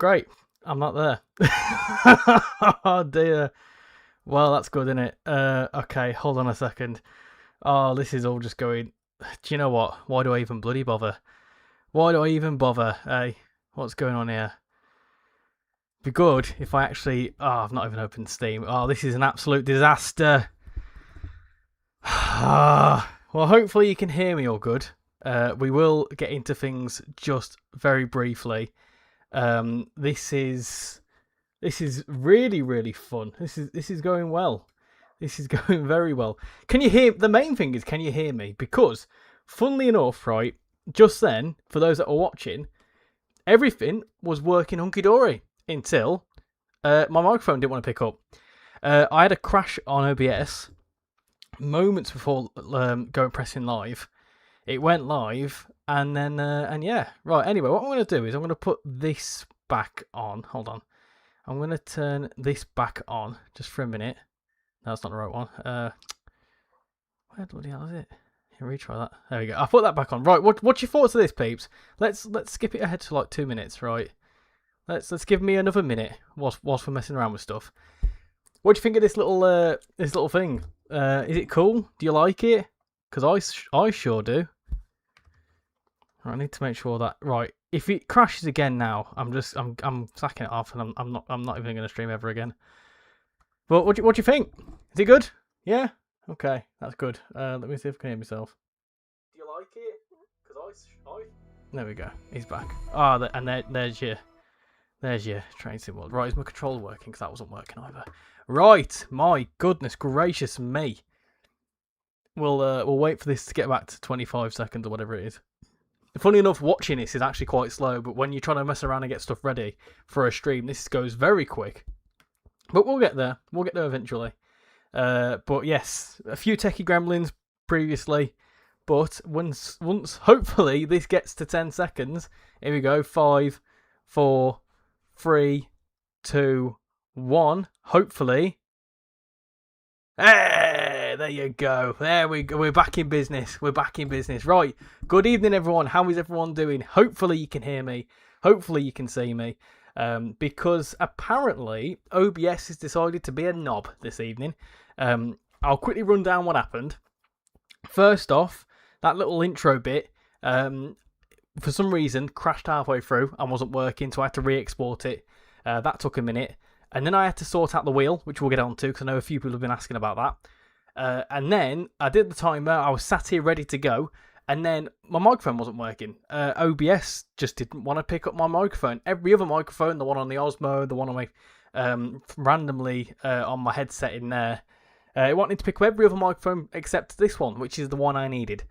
great. I'm not there. Oh dear. Well, that's good, isn't it? Okay, hold on a second. Oh, this is all just going... Do you know what? Why do I even bloody bother? Why do I even bother? Hey, what's going on here? Be good if I actually... Oh, I've not even opened Steam. Oh, this is an absolute disaster. Well, hopefully you can hear me all good. We will get into things just very briefly. This is really, really fun. This is going well. This is going very well. Can you hear? The main thing is, can you hear me? Because, funnily enough, right, just then, for those that are watching, everything was working hunky-dory until my microphone didn't want to pick up. I had a crash on OBS moments before pressing live. It went live, and then, and yeah. Right, anyway, what I'm going to do is I'm going to put this back on. Hold on. I'm going to turn this back on just for a minute. No, that's not the right one. Where bloody hell is it? Here, retry that. There we go. I'll put that back on. Right, what's your thoughts of this, peeps? Let's skip it ahead to like 2 minutes, right? Let's give me another minute whilst we're messing around with stuff. What do you think of this little thing? Is it cool? Do you like it? Because I sure do. I need to make sure that right. If it crashes again now, I'm sacking it off, and I'm not even going to stream ever again. But what do you think? Is it good? Yeah. Okay, that's good. Let me see if I can hear myself. Do you like it? Because I. There we go. He's back. Ah, and there's your train symbol. Right, is my controller working? Because that wasn't working either. Right, my goodness gracious me. We'll wait for this to get back to 25 seconds or whatever it is. Funny enough, watching this is actually quite slow, but when you're trying to mess around and get stuff ready for a stream, this goes very quick. But we'll get there. We'll get there eventually. But yes, a few techie gremlins previously. But once hopefully this gets to 10 seconds, here we go. 5, 4, 3, 2, 1. Hopefully. Hey, there you go. There we go. We're back in business. We're back in business. Right. Good evening, everyone. How is everyone doing? Hopefully you can hear me. Hopefully you can see me. Because apparently OBS has decided to be a knob this evening. I'll quickly run down what happened. First off, that little intro bit, for some reason, crashed halfway through and wasn't working, so I had to re-export it. That took a minute. And then I had to sort out the wheel, which we'll get on to, because I know a few people have been asking about that. And then I did the timer. I was sat here ready to go. And then my microphone wasn't working. OBS just didn't want to pick up my microphone. Every other microphone, the one on the Osmo, the one on my randomly on my headset in there, it wanted to pick up every other microphone except this one, which is the one I needed,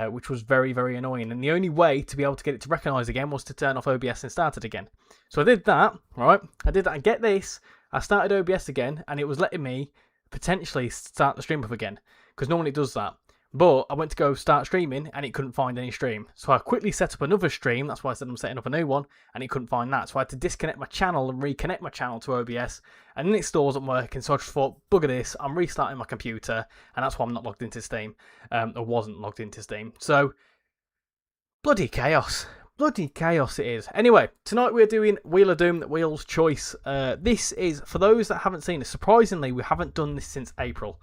which was very, very annoying. And the only way to be able to get it to recognise again was to turn off OBS and start it again. So I did that, right? I did that, and get this, I started OBS again, and it was letting me potentially start the stream up again, because normally it does that. But I went to go start streaming, and it couldn't find any stream. So I quickly set up another stream, that's why I said I'm setting up a new one, and it couldn't find that. So I had to disconnect my channel and reconnect my channel to OBS, and then it still wasn't working, so I just thought, bugger this, I'm restarting my computer, and that's why I'm not logged into Steam, or wasn't logged into Steam. So, bloody chaos. Bloody chaos it is. Anyway, tonight we're doing Wheel of Doom, Wheel's Choice. This is, for those that haven't seen it, surprisingly, we haven't done this since April,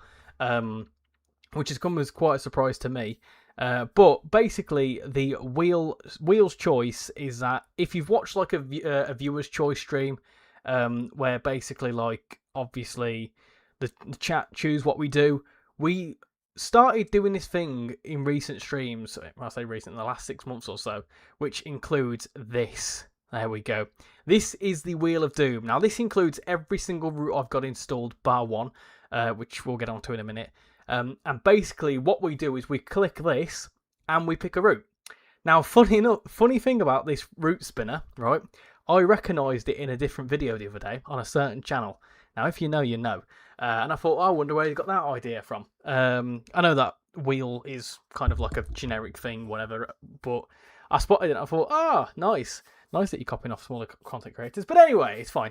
which has come as quite a surprise to me. But basically, the Wheel's Choice is that if you've watched like a viewer's choice stream, where basically, like, obviously, the chat choose what we do, we started doing this thing in recent streams. I say recent, in the last 6 months or so, which includes this. There we go. This is the Wheel of Doom. Now, this includes every single route I've got installed, bar one, which we'll get onto in a minute. And basically, what we do is we click this and we pick a route. Now, funny thing about this route spinner, right? I recognised it in a different video the other day on a certain channel. Now, if you know, you know. And I thought, I wonder where you got that idea from. I know that wheel is kind of like a generic thing, whatever, but I spotted it and I thought, nice. Nice that you're copying off smaller content creators. But anyway, it's fine.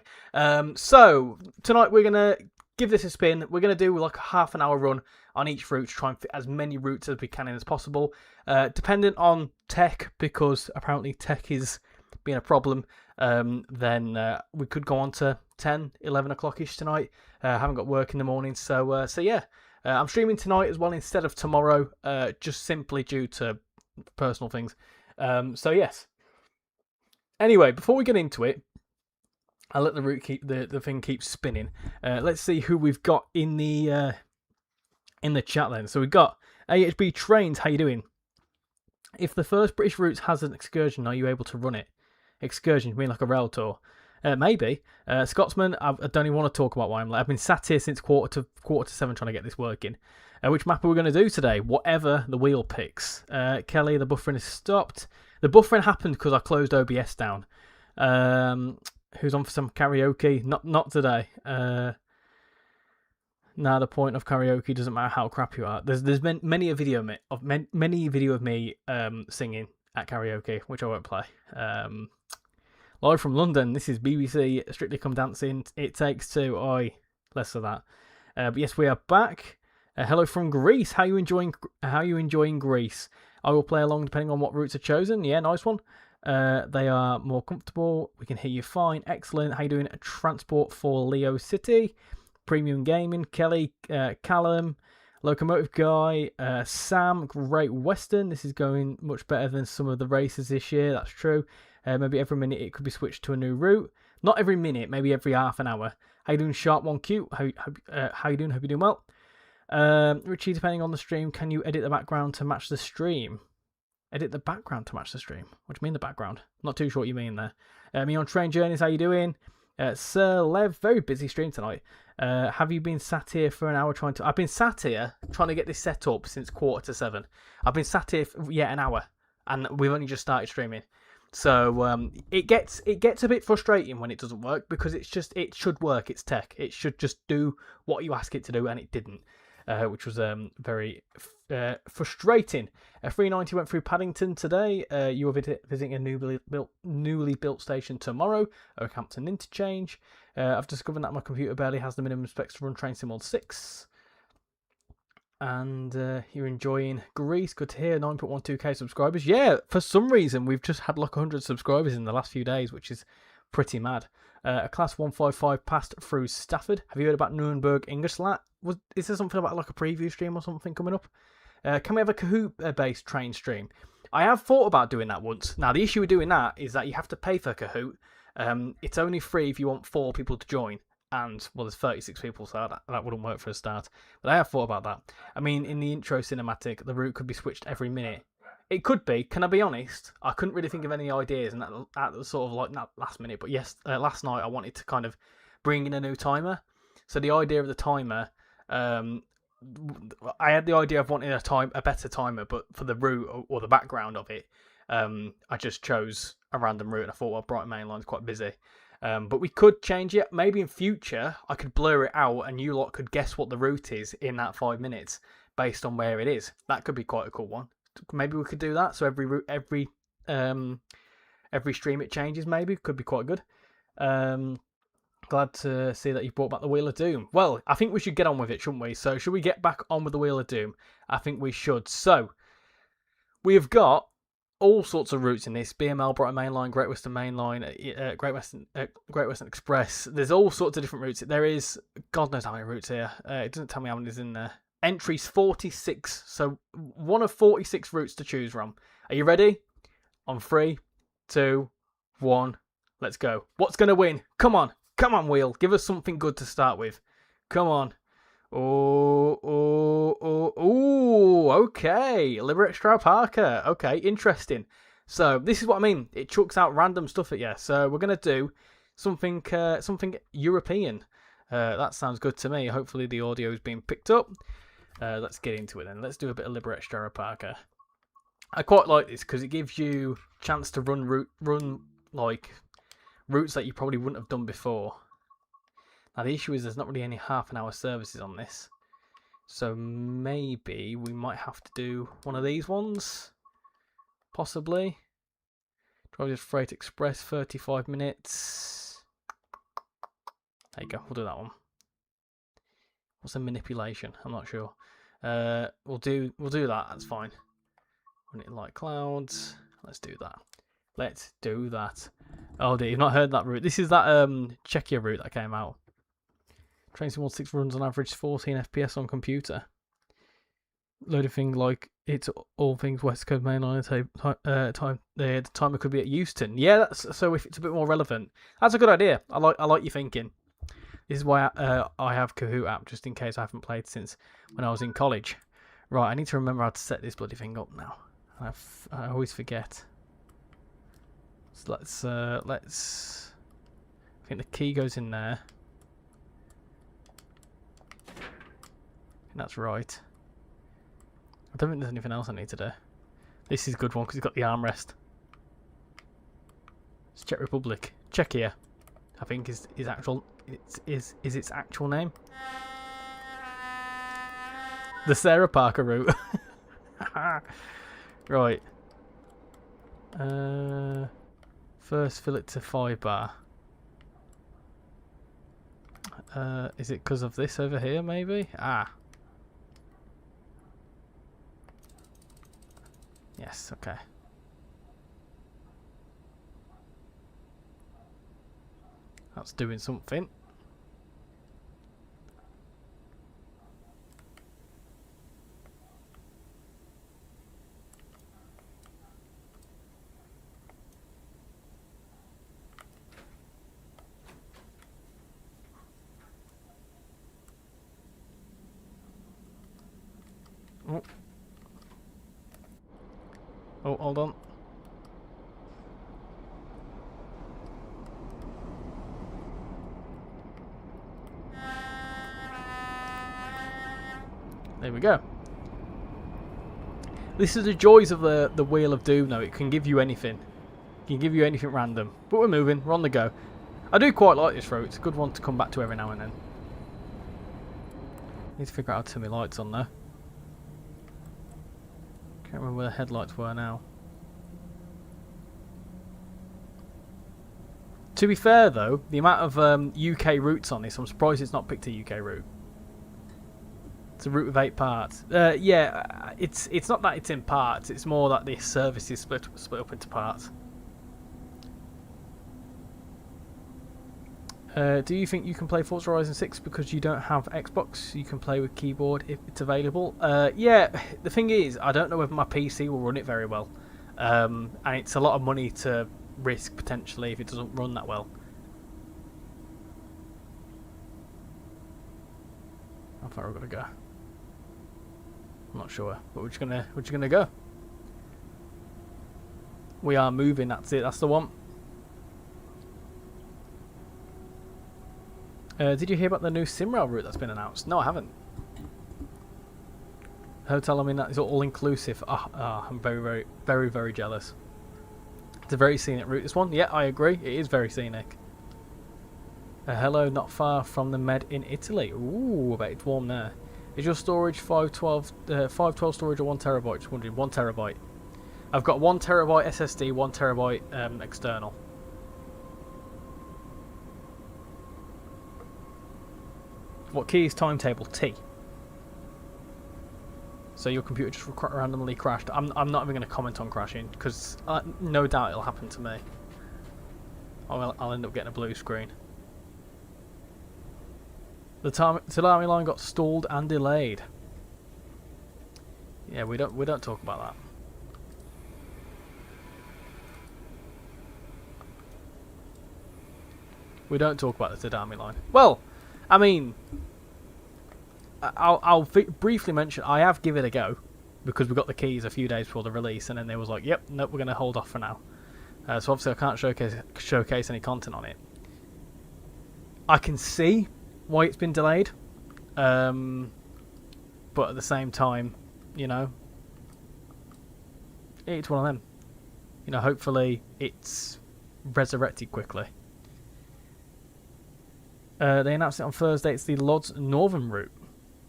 So, tonight we're going to give this a spin. We're going to do like a half an hour run on each route to try and fit as many routes as we can in as possible. Dependent on tech, because apparently tech is being a problem, then we could go on to 10, 11 o'clock-ish tonight. Haven't got work in the morning, so yeah. I'm streaming tonight as well instead of tomorrow, just simply due to personal things. So yes. Anyway, before we get into it, I'll let the route keep the thing keep spinning. Let's see who we've got in the chat then. So we've got AHB Trains. How you doing? If the first British route has an excursion, are you able to run it? Excursion, you mean like a rail tour? Maybe. Scotsman, I don't even want to talk about why I'm late. I've been sat here since quarter to 7 trying to get this working. Which map are we going to do today? Whatever the wheel picks. Kelly, the buffering has stopped. The buffering happened because I closed OBS down. Who's on for some karaoke? Not today. Now the point of karaoke doesn't matter how crap you are. There's been many a video of me singing at karaoke, which I won't play. Live from London, this is BBC Strictly Come Dancing. It takes two. Oi, less of that. But yes, we are back. Hello from Greece. How you enjoying Greece? I will play along depending on what routes are chosen. Yeah, nice one. They are more comfortable. We can hear you fine. Excellent. How you doing? Transport for Leo City. Premium Gaming, Kelly, Callum, Locomotive Guy, Sam, Great Western. This is going much better than some of the races this year. That's true. Maybe every minute it could be switched to a new route. Not every minute, maybe every half an hour. How you doing, Sharp One Q? How you doing? Hope you're doing well. Richie, depending on the stream, can you edit the background to match the stream? Edit the background to match the stream? What do you mean the background? Not too sure what you mean there. Me on Train Journeys, how you doing? Sir Lev, very busy stream tonight. Have you been sat here for an hour trying to... I've been sat here trying to get this set up since quarter to 7. I've been sat here for yet an hour, and we've only just started streaming. So it gets a bit frustrating when it doesn't work, because it should work. It's tech. It should just do what you ask it to do, and it didn't, which was very frustrating. 390 went through Paddington today. You are visiting a newly built station tomorrow, Oakhampton Interchange. I've discovered that my computer barely has the minimum specs to run Train Sim World 6. And you're enjoying Greece. Good to hear. 9.12k subscribers. Yeah, for some reason we've just had like 100 subscribers in the last few days, which is pretty mad. A class 155 passed through Stafford. Have you heard about Nuremberg Ingolstadt? Is there something about like a preview stream or something coming up? Can we have a Kahoot-based train stream? I have thought about doing that once. Now, the issue with doing that is that you have to pay for Kahoot. It's only free if you want 4 people to join. And, well, there's 36 people, so that wouldn't work for a start. But I have thought about that. I mean, in the intro cinematic, the route could be switched every minute. It could be. Can I be honest? I couldn't really think of any ideas, and that was sort of like, not last minute, but yes, last night I wanted to kind of bring in a new timer. So the idea of the timer, I had the idea of wanting a better timer, but for the route or the background of it, I just chose a random route, and I thought, well, Brighton Main Line's quite busy. But we could change it. Maybe in future, I could blur it out and you lot could guess what the route is in that 5 minutes based on where it is. That could be quite a cool one. Maybe we could do that. So every stream it changes, maybe. Could be quite good. Glad to see that you brought back the Wheel of Doom. Well, I think we should get on with it, shouldn't we? So should we get back on with the Wheel of Doom? I think we should. So we have got all sorts of routes in this: BML, Brighton Main Line, Great Western Main Line, Great Western Express. There's all sorts of different routes. There is God knows how many routes here. It doesn't tell me how many is in there. Entries 46, so one of 46 routes to choose from. Are you ready? On 3, 2, 1, let's go. What's gonna win? Come on, wheel. Give us something good to start with. Come on. Oh, okay. Liberate Stroud Parker. Okay, interesting. So this is what I mean. It chucks out random stuff at you. So we're gonna do something European. That sounds good to me. Hopefully the audio is being picked up. Let's get into it then. Let's do a bit of Liberate Stroud Parker. I quite like this because it gives you a chance to run like routes that you probably wouldn't have done before. Now the issue is there's not really any half-an-hour services on this, so maybe we might have to do one of these ones, possibly. Drivers Freight Express, 35 minutes. There you go. We'll do that one. What's a manipulation? I'm not sure. We'll do that. That's fine. Run it like clouds. Let's do that. Let's do that. Oh dear, you've not heard that route. This is that Czechia route that came out. Train Sim 6 runs on average 14 FPS on computer. Load of things like it's all things West Coast mainline time. The timer could be at Euston. Yeah, that's so. If it's a bit more relevant, that's a good idea. I like your thinking. This is why I have Kahoot app just in case I haven't played since when I was in college. Right, I need to remember how to set this bloody thing up now. I always forget. So let's. I think the key goes in there. I think that's right. I don't think there's anything else I need to do. This is a good one because it's got the armrest. It's Czech Republic. Czechia, I think is actual. Is its actual name. The Sarah Parker route. Right. First fill it to 5 bar. Is it because of this over here maybe? Ah. Yes, okay. That's doing something. Oh. Oh, hold on. There we go. This is the joys of the Wheel of Doom though. It can give you anything. It can give you anything random. But we're moving. We're on the go. I do quite like this route. It's a good one to come back to every now and then. Need to figure out how to turn my lights on though. Can't remember where the headlights were now. To be fair though, the amount of UK routes on this, I'm surprised it's not picked a UK route. It's a route with 8 parts. Yeah, it's not that it's in parts. It's more that this service is split up into parts. Do you think you can play Forza Horizon 6 because you don't have Xbox? You can play with keyboard if it's available. Yeah, the thing is, I don't know whether my PC will run it very well. And it's a lot of money to risk potentially if it doesn't run that well. How far are we gonna go? I'm not sure, but we're just gonna go. We are moving. That's it. That's the one. Did you hear about the new SimRail route that's been announced? No, I haven't. Hotel, I mean, that is all inclusive. I'm very, very, very jealous. It's a very scenic route, this one. Yeah, I agree. It is very scenic. Hello, not far from the Med in Italy. Ooh, I bet it's warm there. Is your storage 512 storage or 1 terabyte? Just wondering, 1 terabyte. I've got 1 terabyte SSD, 1 terabyte external. What key is timetable? T. So your computer just randomly crashed. I'm not even going to comment on crashing because no doubt it'll happen to me. I'll end up getting a blue screen. The Salami line got stalled and delayed. Yeah, we don't talk about that. We don't talk about the Tadami line. Well, I mean, I'll briefly mention I have given it a go because we got the keys a few days before the release, and then they was like, "Yep, nope, we're going to hold off for now." So obviously I can't showcase any content on it. I can see why it's been delayed, but at the same time, you know, it's one of them. You know, hopefully it's resurrected quickly. They announced it on Thursday. It's the Lodz Northern route.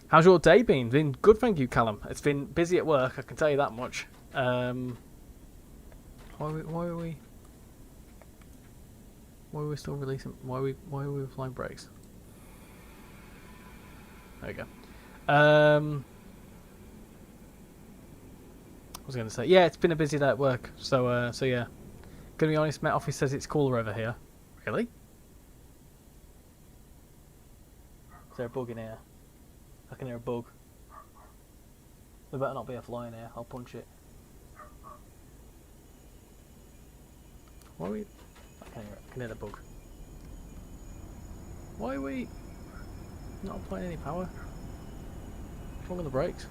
How's your day been? Been good, thank you, Callum. It's been busy at work, I can tell you that much. Why are we still releasing? Why are we flying brakes? There we go. I was going to say, yeah, it's been a busy day at work. So yeah, Gonna be honest, Met Office says it's cooler over here. Really? Is there a bug in here? I can hear a bug. There better not be a fly in here. I'll punch it. Why are we... I can hear it. I can hear the bug. Why are we not applying any power? What's wrong with the brakes?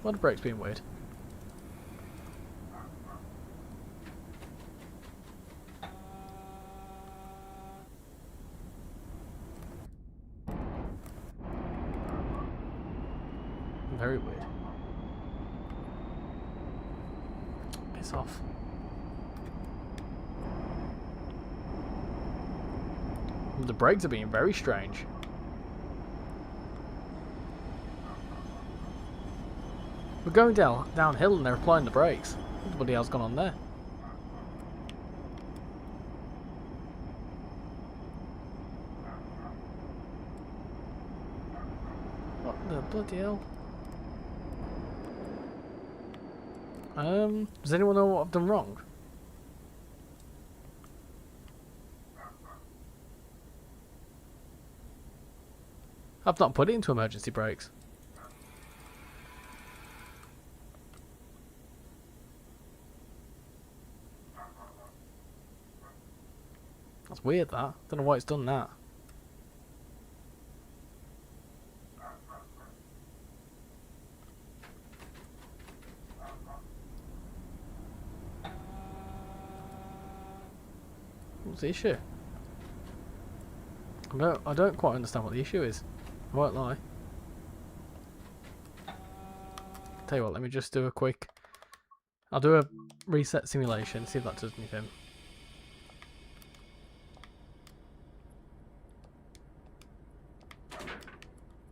Why are the brakes being weird? Very weird. Piss off. The brakes are being very strange. We're going downhill and they're applying the brakes. What the bloody hell's gone on there? What the bloody hell? Does anyone know what I've done wrong? I've not put it into emergency brakes. That's weird, that. Don't know why it's done that. What's the issue? I don't quite understand what the issue is. I won't lie. Tell you what, let me just do a quick... I'll do a reset simulation, see if that does anything.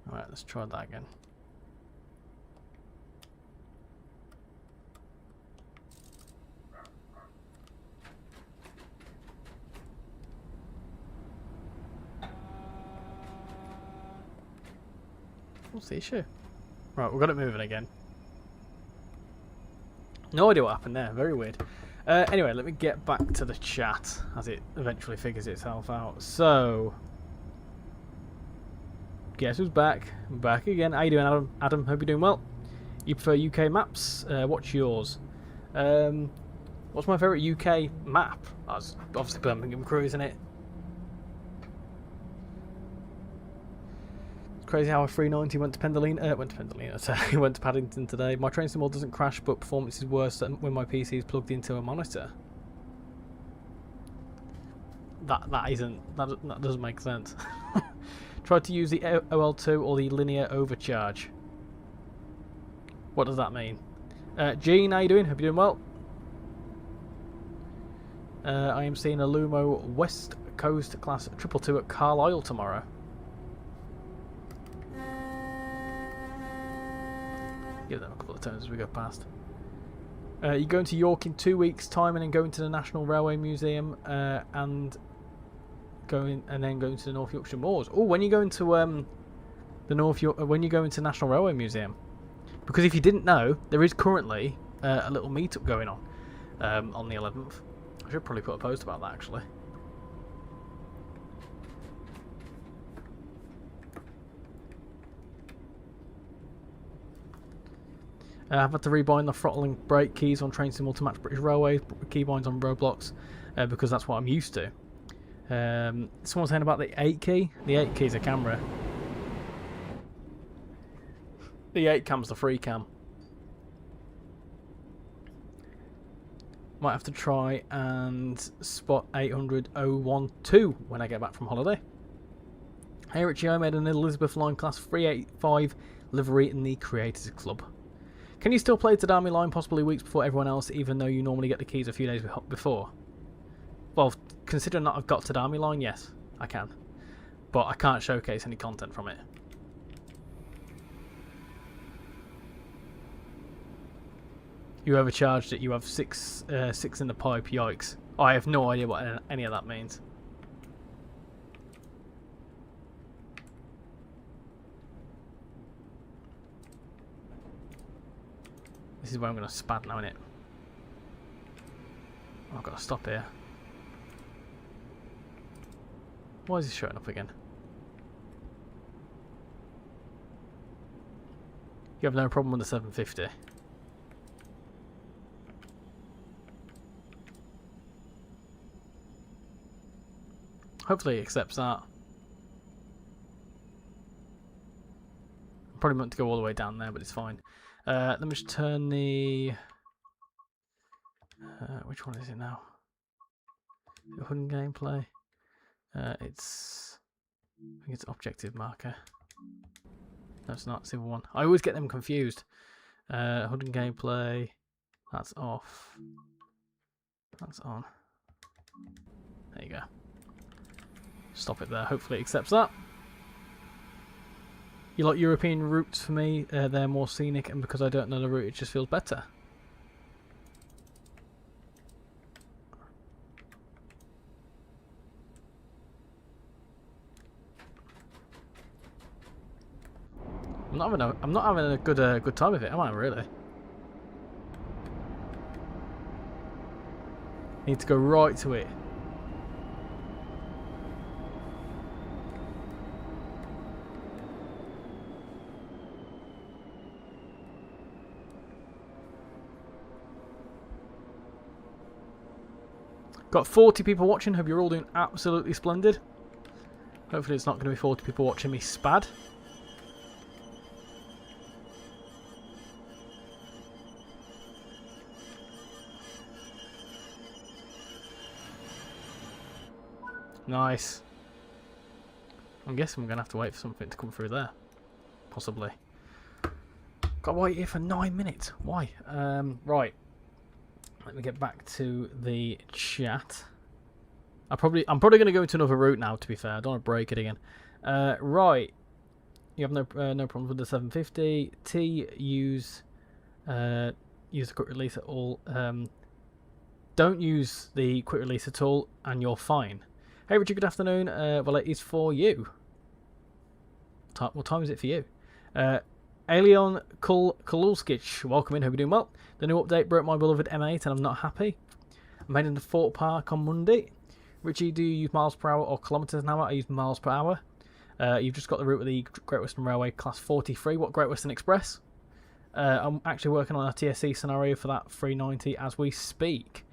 Alright, let's try that again. What's the issue? Right, we've got it moving again. No idea what happened there. Very weird. Anyway, let me get back to the chat as it eventually figures itself out. So, guess who's back? I'm back again. How you doing, Adam? Adam, hope you're doing well. You prefer UK maps? What's yours? What's my favourite UK map? That's obviously Birmingham Crew, isn't it? Crazy how a 390 went to Pendolino. Went to Paddington today. My train sim doesn't crash, but performance is worse than when my PC is plugged into a monitor. That doesn't make sense. Tried to use the OL2 or the linear overcharge. What does that mean? Gene, how you doing? Hope you're doing well. I am seeing a Lumo West Coast Class 222 at Carlisle tomorrow. Give them a couple of turns as we go past. You're going to York in 2 weeks' time, and then going to the National Railway Museum, and then going to the North Yorkshire Moors. Oh, when you going to when you go into National Railway Museum? Because if you didn't know, there is currently a little meetup going on the 11th. I should probably put a post about that actually. I've had to rebind the throttle and brake keys on train sim to match British Railways, keybinds on roadblocks, because that's what I'm used to. Someone's saying about the 8 key. The 8 key is a camera. The 8 cam's the free cam. Might have to try and spot 800-012 when I get back from holiday. Hey Richie, I made an Elizabeth Line Class 385 livery in the Creators Club. Can you still play Tadami Line possibly weeks before everyone else, even though you normally get the keys a few days before? Well, considering that I've got Tadami Line, yes, I can. But I can't showcase any content from it. You overcharged it, you have six in the pipe, yikes. I have no idea what any of that means. This is where I'm going to spad now, innit? Oh, I've got to stop here. Why is he showing up again? You have no problem with the 750. Hopefully he accepts that. Probably meant to go all the way down there, but it's fine. Let me just turn the... which one is it now? The HUD gameplay. I think it's objective marker. No, it's not. It's the other one. I always get them confused. HUD and gameplay. That's off. That's on. There you go. Stop it there. Hopefully it accepts that. You like European routes for me? They're more scenic, and because I don't know the route, it just feels better. I'm not having a good time with it, am I? Really? Need to go right to it. Got 40 people watching. Hope you're all doing absolutely splendid. Hopefully it's not going to be 40 people watching me spad. Nice. I'm guessing we're going to have to wait for something to come through there. Possibly. Got to wait here for 9 minutes. Why? Right. Let me get back to the chat. I'm probably going to go into another route now, to be fair. I don't want to break it again. Right. You have no problems with the 750. T, use the quick release at all. Don't use the quick release at all, and you're fine. Hey Richard, good afternoon. Well, it is for you. What time is it for you? Alion Kululskic, welcome in, hope you're doing well. The new update broke my beloved M8 and I'm not happy. I'm heading to Fort Park on Monday. Richie, do you use miles per hour or kilometres an hour? I use miles per hour. You've just got the route of the Great Western Railway Class 43. What, Great Western Express? I'm actually working on a TSC scenario for that 390 as we speak.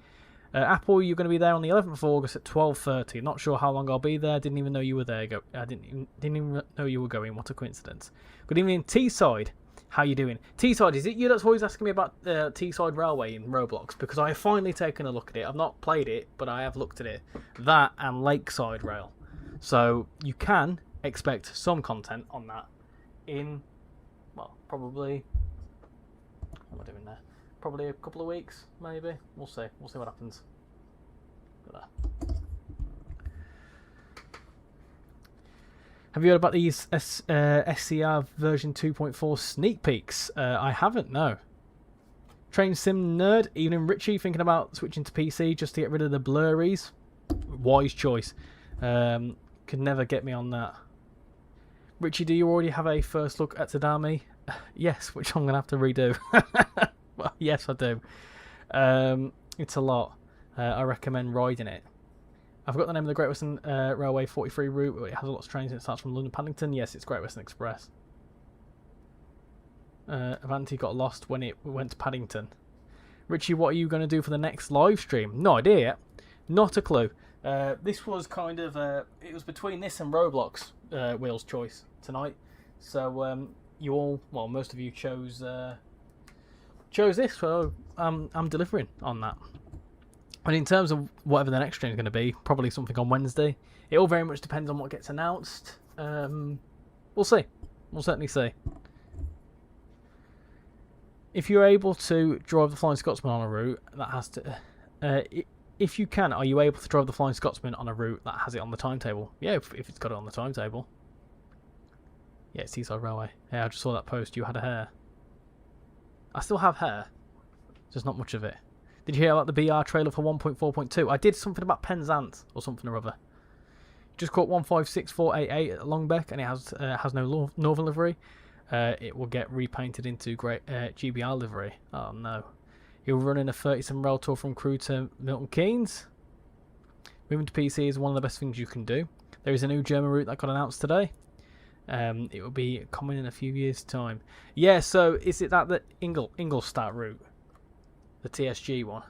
Apple, you're going to be there on the 11th of August at 12:30. Not sure how long I'll be there. Didn't even know you were there. I didn't even know you were going. What a coincidence. Good evening, Teesside. How you doing? Teesside, is it you that's always asking me about Teesside Railway in Roblox? Because I have finally taken a look at it. I've not played it, but I have looked at it. That and Lakeside Rail. So you can expect some content on that in, well, probably... What am I doing there? Probably a couple of weeks, maybe. We'll see. We'll see what happens. Look at that. Have you heard about these SCR version 2.4 sneak peeks? I haven't, no. Train sim nerd, evening Richie, thinking about switching to PC just to get rid of the blurries. Wise choice. Could never get me on that. Richie, do you already have a first look at Tadami? Yes, which I'm going to have to redo. Well, yes, I do. It's a lot. I recommend riding it. I've got the name of the Great Western Railway 43 route. It has a lot of trains and it starts from London Paddington. Yes, it's Great Western Express. Avanti got lost when it went to Paddington. Richie, what are you going to do for the next live stream? No idea yet. Not a clue. This was kind of... it was between this and Roblox Wheel's choice tonight. So you all... Well, most of you chose this, so I'm delivering on that. And in terms of whatever the next stream is going to be, probably something on Wednesday. It all very much depends on what gets announced. We'll see. We'll certainly see. If you're able to drive the Flying Scotsman on a route that has to... if you can, are you able to drive the Flying Scotsman on a route that has it on the timetable? Yeah, if it's got it on the timetable. Yeah, it's Teesside Railway. Yeah, I just saw that post. You had a hair. I still have hair. Just not much of it. Did you hear about the BR trailer for 1.4.2? I did something about Penzance or something or other. Just caught 156488 at Longbeck and it has no northern livery. it will get repainted into great GBR livery. Oh no. You're running a 37 rail tour from Crewe to Milton Keynes. Moving to PC is one of the best things you can do. There is a new German route that got announced today. It will be coming in a few years' time. Yeah, so is it that the Ingolstadt route? The TSG one?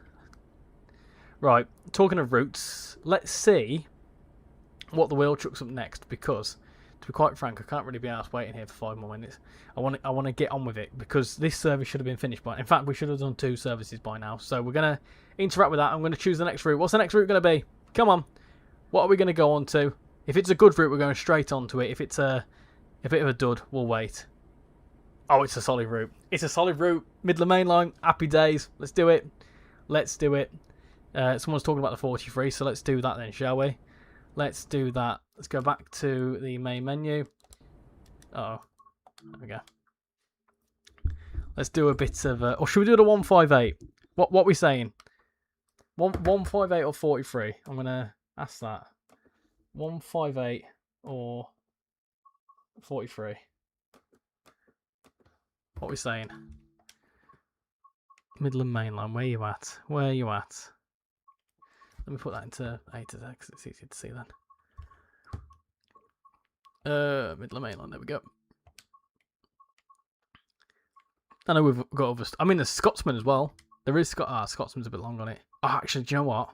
Right, talking of routes, let's see what the wheel truck's up next, because to be quite frank, I can't really be asked waiting here for 5 more minutes. I want to get on with it, because this service should have been finished by. In fact, we should have done 2 services by now. So we're gonna interact with that. I'm gonna choose the next route. What's the next route gonna be? Come on, what are we gonna go on to? If it's a good route, we're going straight onto it. If it's a bit of a dud, we'll wait. Oh, it's a solid route. It's a solid route. Midland Main Line. Happy days. Let's do it. Let's do it. Someone's talking about the 43, so let's do that then, shall we? Let's do that. Let's go back to the main menu. Oh, there we go. Let's do a bit of... or should we do the 158? What are we saying? 158 or 43? I'm going to ask that. 158 or 43? What are we saying? Midland Main Line, where you at? Where you at? Let me put that into A to Z because it's easier to see then. Midland Main Line, there we go. I know we've got other... I mean, there's Scotsman as well. There is Scotsman's a bit long on it. Oh, actually, do you know what?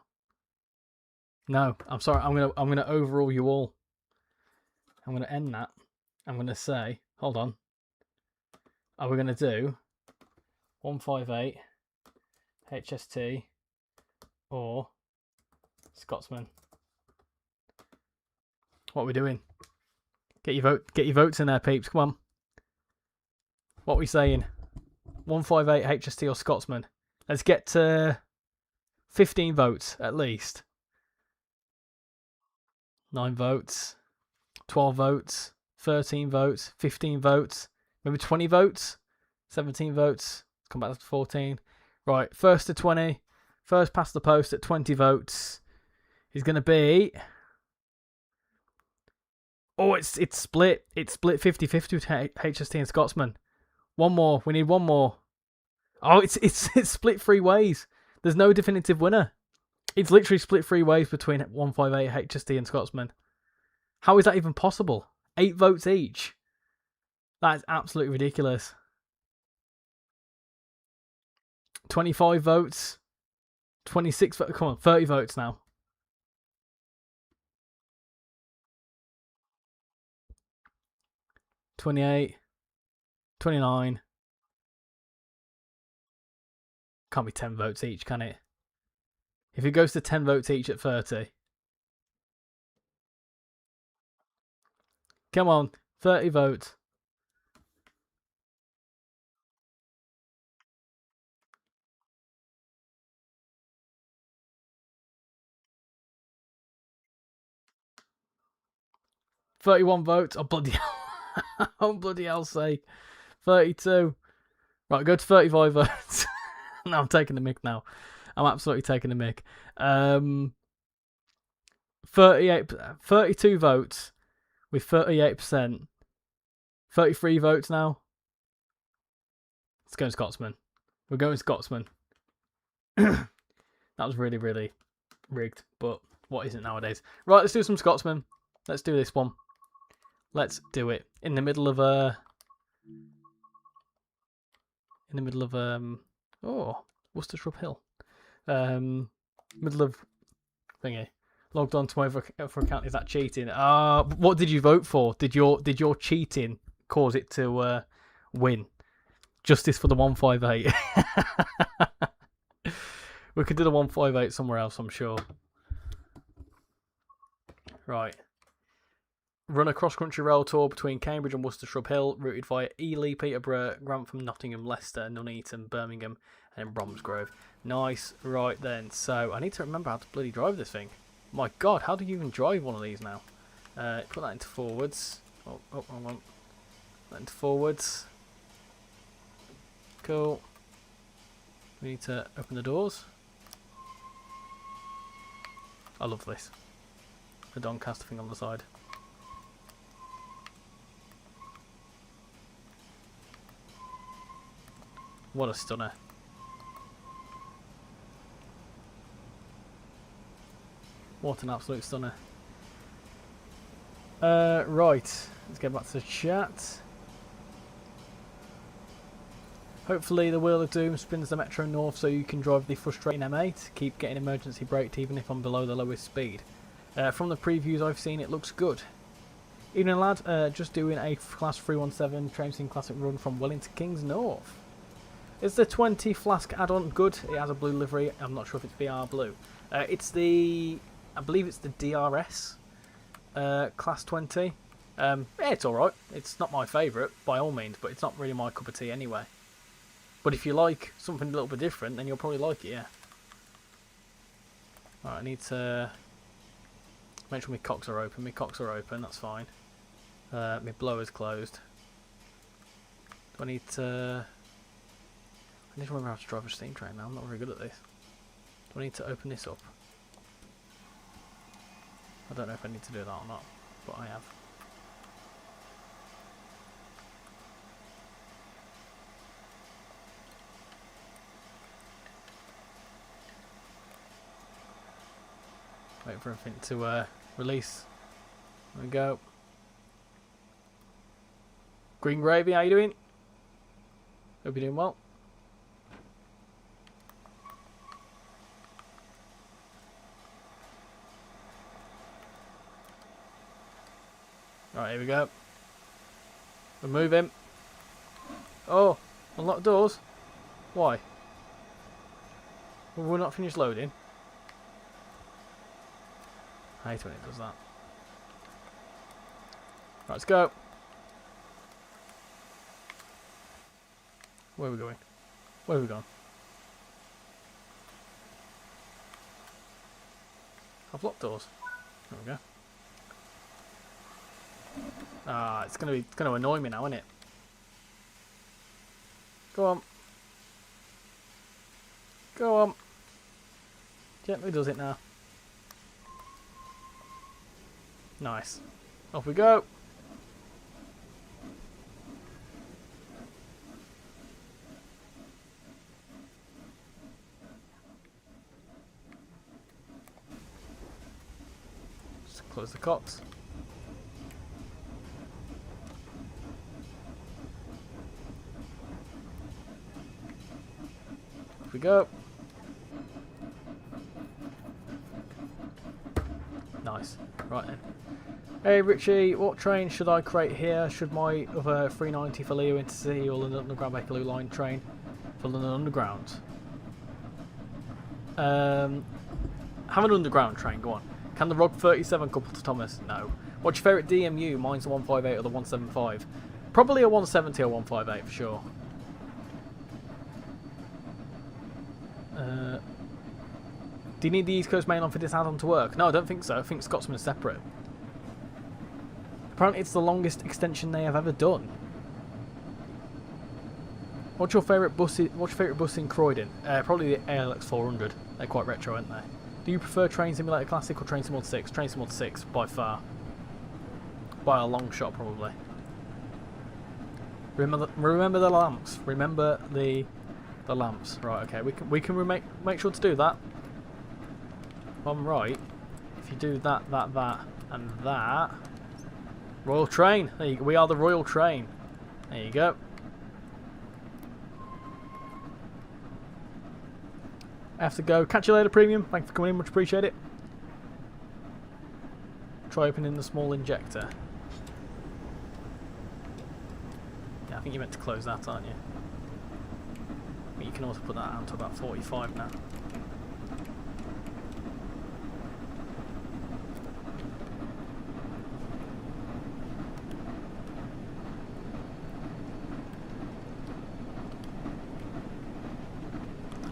No, I'm sorry. I'm gonna overrule you all. I'm gonna end that. I'm gonna say, hold on. Are we gonna do 158 HST or Scotsman? What are we doing? Get your votes in there, peeps. Come on. What are we saying? 158 HST or Scotsman? Let's get to 15 votes at least. 9 votes, 12 votes, 13 votes, 15 votes, maybe 20 votes, 17 votes. Let's come back to 14. Right, first to 20, first past the post at 20 votes is going to be... Oh, it's split. It's split 50-50 with HST and Scotsman. One more. We need one more. Oh, it's split 3 ways. There's no definitive winner. It's literally split 3 ways between 158 HST and Scotsman. How is that even possible? 8 votes each. That is absolutely ridiculous. 25 votes. 26 votes. Come on, 30 votes now. $28, $29. Can't be 10 votes each, can it? If it goes to 10 votes each at 30. Come on, 30 votes. $31 votes. Oh, bloody hell. Oh, bloody hell's sake. 32. Right, go to 35 votes. No, I'm taking the mick now. I'm absolutely taking the mick. 32 votes with 38%. 33 votes now. Let's go Scotsman. We're going Scotsman. That was really, really rigged, but what isn't nowadays? Right, let's do some Scotsman. Let's do this one. Let's do it in the middle of Worcester Shrub Hill. Middle of thingy. Logged on to my for account. Is that cheating? What did you vote for? Did your cheating cause it to win? Justice for the 158. We could do the 158 somewhere else, I'm sure. Right. Run a cross-country rail tour between Cambridge and Worcester Shrub Hill, routed via Ely, Peterborough, Grantham, Nottingham, Leicester, Nuneaton, Birmingham, and Bromsgrove. Nice. Right then. So I need to remember how to bloody drive this thing. My God, how do you even drive one of these now? Put that into forwards. Oh, wrong one. Put that into forwards. Cool. We need to open the doors. I love this. The Doncaster thing on the side. What a stunner. What an absolute stunner. Right, let's get back to the chat. Hopefully the Wheel of Doom spins the Metro North so you can drive the frustrating M8. Keep getting emergency braked even if I'm below the lowest speed. From the previews I've seen, it looks good. Evening lad, just doing a Class 317 Train Sim Classic run from Welling to Kings North. Is the 20 Flask add-on good? It has a blue livery. I'm not sure if it's BR blue. It's the... I believe it's the DRS Class 20. Yeah, it's alright. It's not my favourite, by all means, but it's not really my cup of tea anyway. But if you like something a little bit different, then you'll probably like it, yeah. Alright, I need to make sure my cocks are open. My cocks are open, that's fine. My blower's closed. Do I need to... I need to remember how to drive a steam train now. I'm not very good at this. Do I need to open this up? I don't know if I need to do that or not, but I have. Wait for everything to release. There we go. Green Gravy, how you doing? Hope you're doing well. Right, here we go. We're moving. Oh, unlock doors. Why? Well, we're not finished loading. I hate when it does that. Right, let's go. Where are we going? Where are we going? I've locked doors. There we go. Ah, it's gonna annoy me now, isn't it? Go on. Go on. Gently does it now. Nice. Off we go. Just close the cocks. Off we go. Nice. Right then. Hey Richie, what train should I create here? Should my other 390 for Leo Intercity or the Underground Bakerloo line train for London Underground? Have an Underground train, go on. Can the ROG 37 couple to Thomas? No. What's your favourite DMU? Mine's the 158 or the 175. Probably a 170 or 158 for sure. Do you need the East Coast main line for this add-on to work? No, I don't think so. I think Scotsman is separate. Apparently it's the longest extension they have ever done. What's your favourite bus in Croydon? Probably the ALX 400. They're quite retro, aren't they? Do you prefer Train Simulator Classic or Train Simulator 6? Train Simulator 6 by far. By a long shot probably. Remember the lamps. Remember the lamps. Right, okay. We can make sure to do that. If I'm right, if you do that, and that. Royal Train. There you go. We are the Royal Train. There you go. I have to go. Catch you later, Premium. Thanks for coming in. Much appreciate it. Try opening the small injector. Yeah, I think you meant to close that, aren't you? But you can also put that down to about 45 now.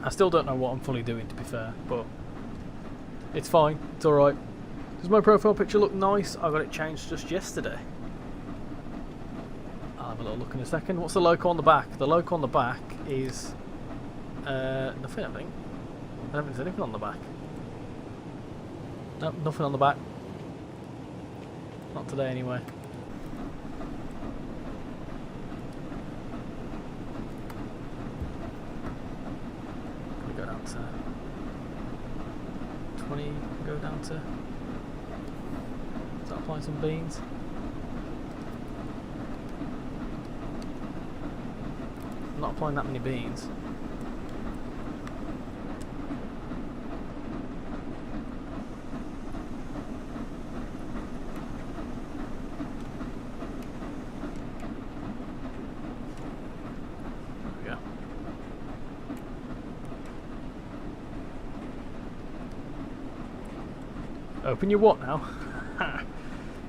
I still don't know what I'm fully doing, to be fair, but it's fine, it's alright. Does my profile picture look nice? I got it changed just yesterday. I'll have a little look in a second. What's the logo on the back? The logo on the back is nothing, I think. I don't think there's anything on the back. Nope, nothing on the back. Not today anyway. that 20 go down to start applying some beans. I'm not applying that many beans. Open your what now?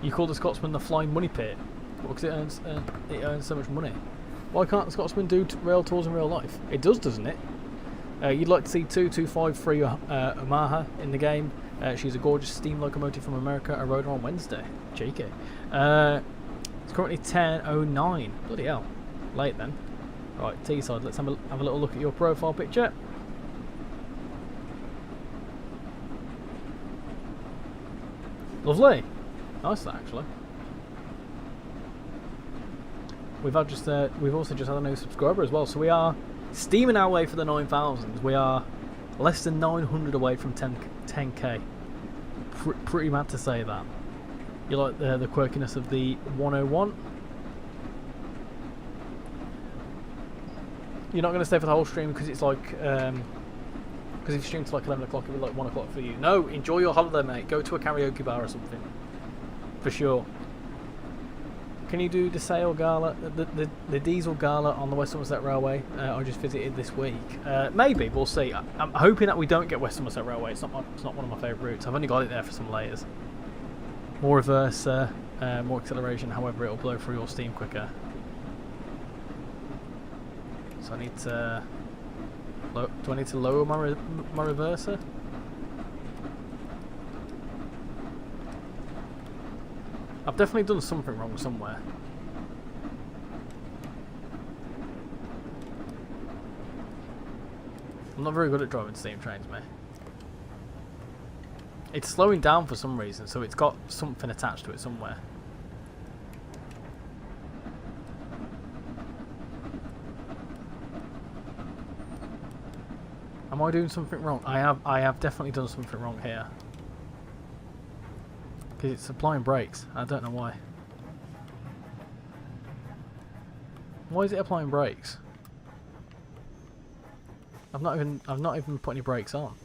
You call the Scotsman the flying money pit? Well, because it earns so much money. Why can't the Scotsman do rail tours in real life? It does, doesn't it? You'd like to see 2253 Omaha in the game. She's a gorgeous steam locomotive from America. I rode her on Wednesday. Cheeky. It's currently 10:09. Bloody hell. Late then. Right, Teesside, let's have a little look at your profile picture. Lovely. Nice that, actually. We've also just had a new subscriber as well, so we are steaming our way for the 9,000s. We are less than 900 away from 10k. Pretty mad to say that. You like the quirkiness of the 101? You're not going to stay for the whole stream because it's like because if you stream to like 11 o'clock, it'll be like 1 o'clock for you. No, enjoy your holiday, mate. Go to a karaoke bar or something. For sure. Can you do the sale gala, the diesel gala on the West Somerset Railway? I just visited this week. Maybe, we'll see. I'm hoping that we don't get West Somerset Railway. It's not one of my favourite routes. I've only got it there for some layers. More reverse, more acceleration. However, it'll blow through your steam quicker. So I need to. Do I need to lower my reverser? I've definitely done something wrong somewhere. I'm not very good at driving steam trains, mate. It's slowing down for some reason, so it's got something attached to it somewhere. Am I doing something wrong? I have definitely done something wrong here. Because it's applying brakes. I don't know why. Why is it applying brakes? I've not even put any brakes on.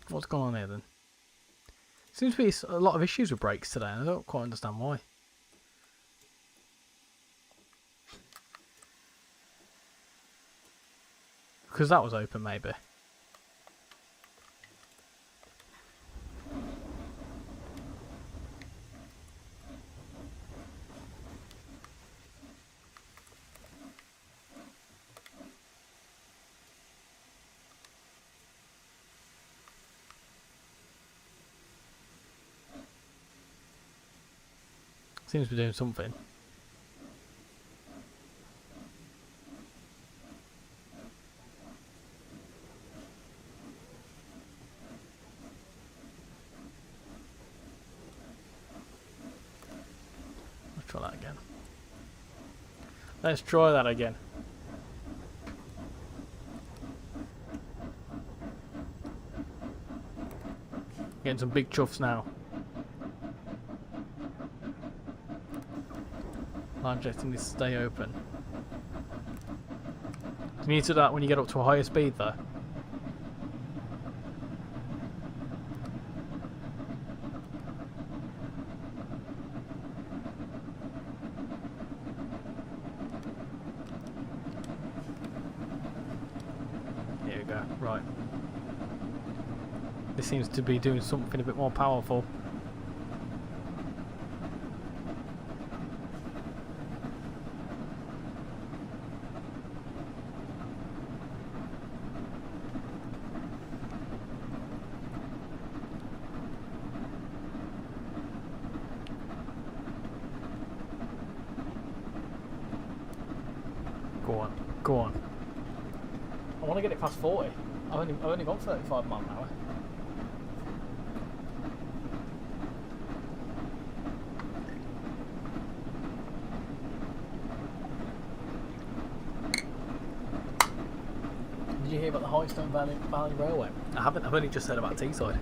What's going on here then? Seems to be a lot of issues with brakes today, and I don't quite understand why. Because that was open, maybe. Seems to be doing something. Let's try that again. Let's try that again. Getting some big chuffs now. Line jetting needs to stay open. You need to do that when you get up to a higher speed though. Here we go, right. This seems to be doing something a bit more powerful. Go on. I want to get it past 40. I've only gone 35 miles an hour. Hightstone Valley Railway. I haven't. I've only just heard about Teesside.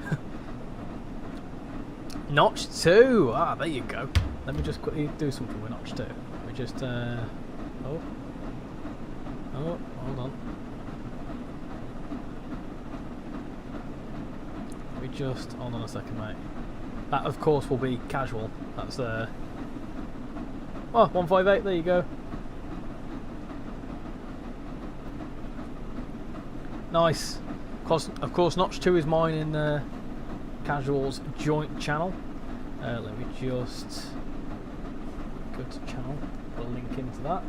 Notch 2. Ah, there you go. Let me just quickly do something with Notch 2. We just oh, hold on. We just hold on a second, mate. That of course will be casual. That's oh, 158. There you go. Nice. Of course, Notch 2 is mine in Casual's joint channel. Let me just go to channel, put a link into that.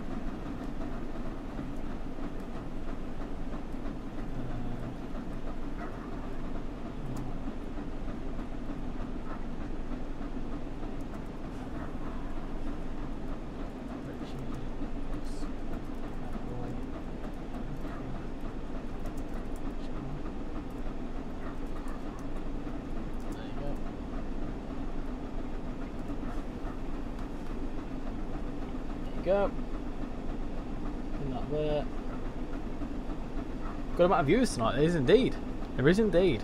Go. Pin that there. Good amount of viewers tonight. There is indeed. There is indeed.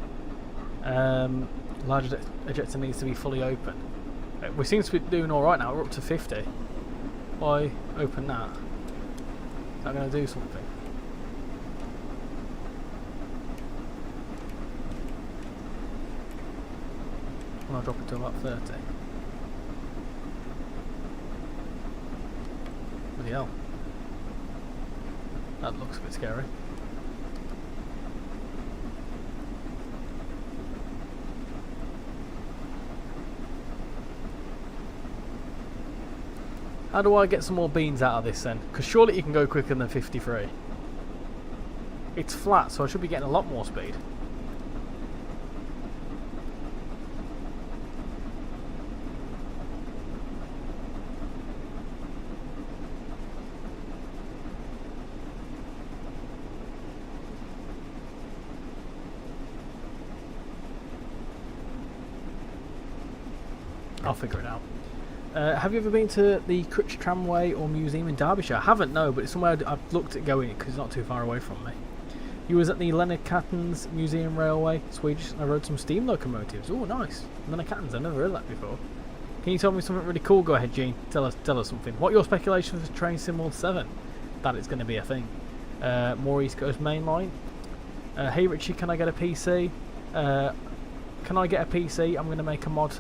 Large ejector needs to be fully open. We seem to be doing all right now. We're up to 50. Why open that? Is that going to do something? And I'll drop it to about 30. Bloody hell. That looks a bit scary. How do I get some more beans out of this then? Because surely you can go quicker than 53. It's flat, so I should be getting a lot more speed. I'll figure it out. Have you ever been to the Crutch Tramway or Museum in Derbyshire? I haven't, no, but it's somewhere I've looked at going because it's not too far away from me. You was at the Leonard Cattons Museum Railway, Swedish, and I rode some steam locomotives. Oh, nice. Leonard Cattons, I've never heard that before. Can you tell me something really cool? Go ahead, Gene. Tell us something. What are your speculations for Train Sim World 7? That it's going to be a thing. More East Coast Main Line. Hey Richie, can I get a PC? Can I get a PC? I'm going to make a mod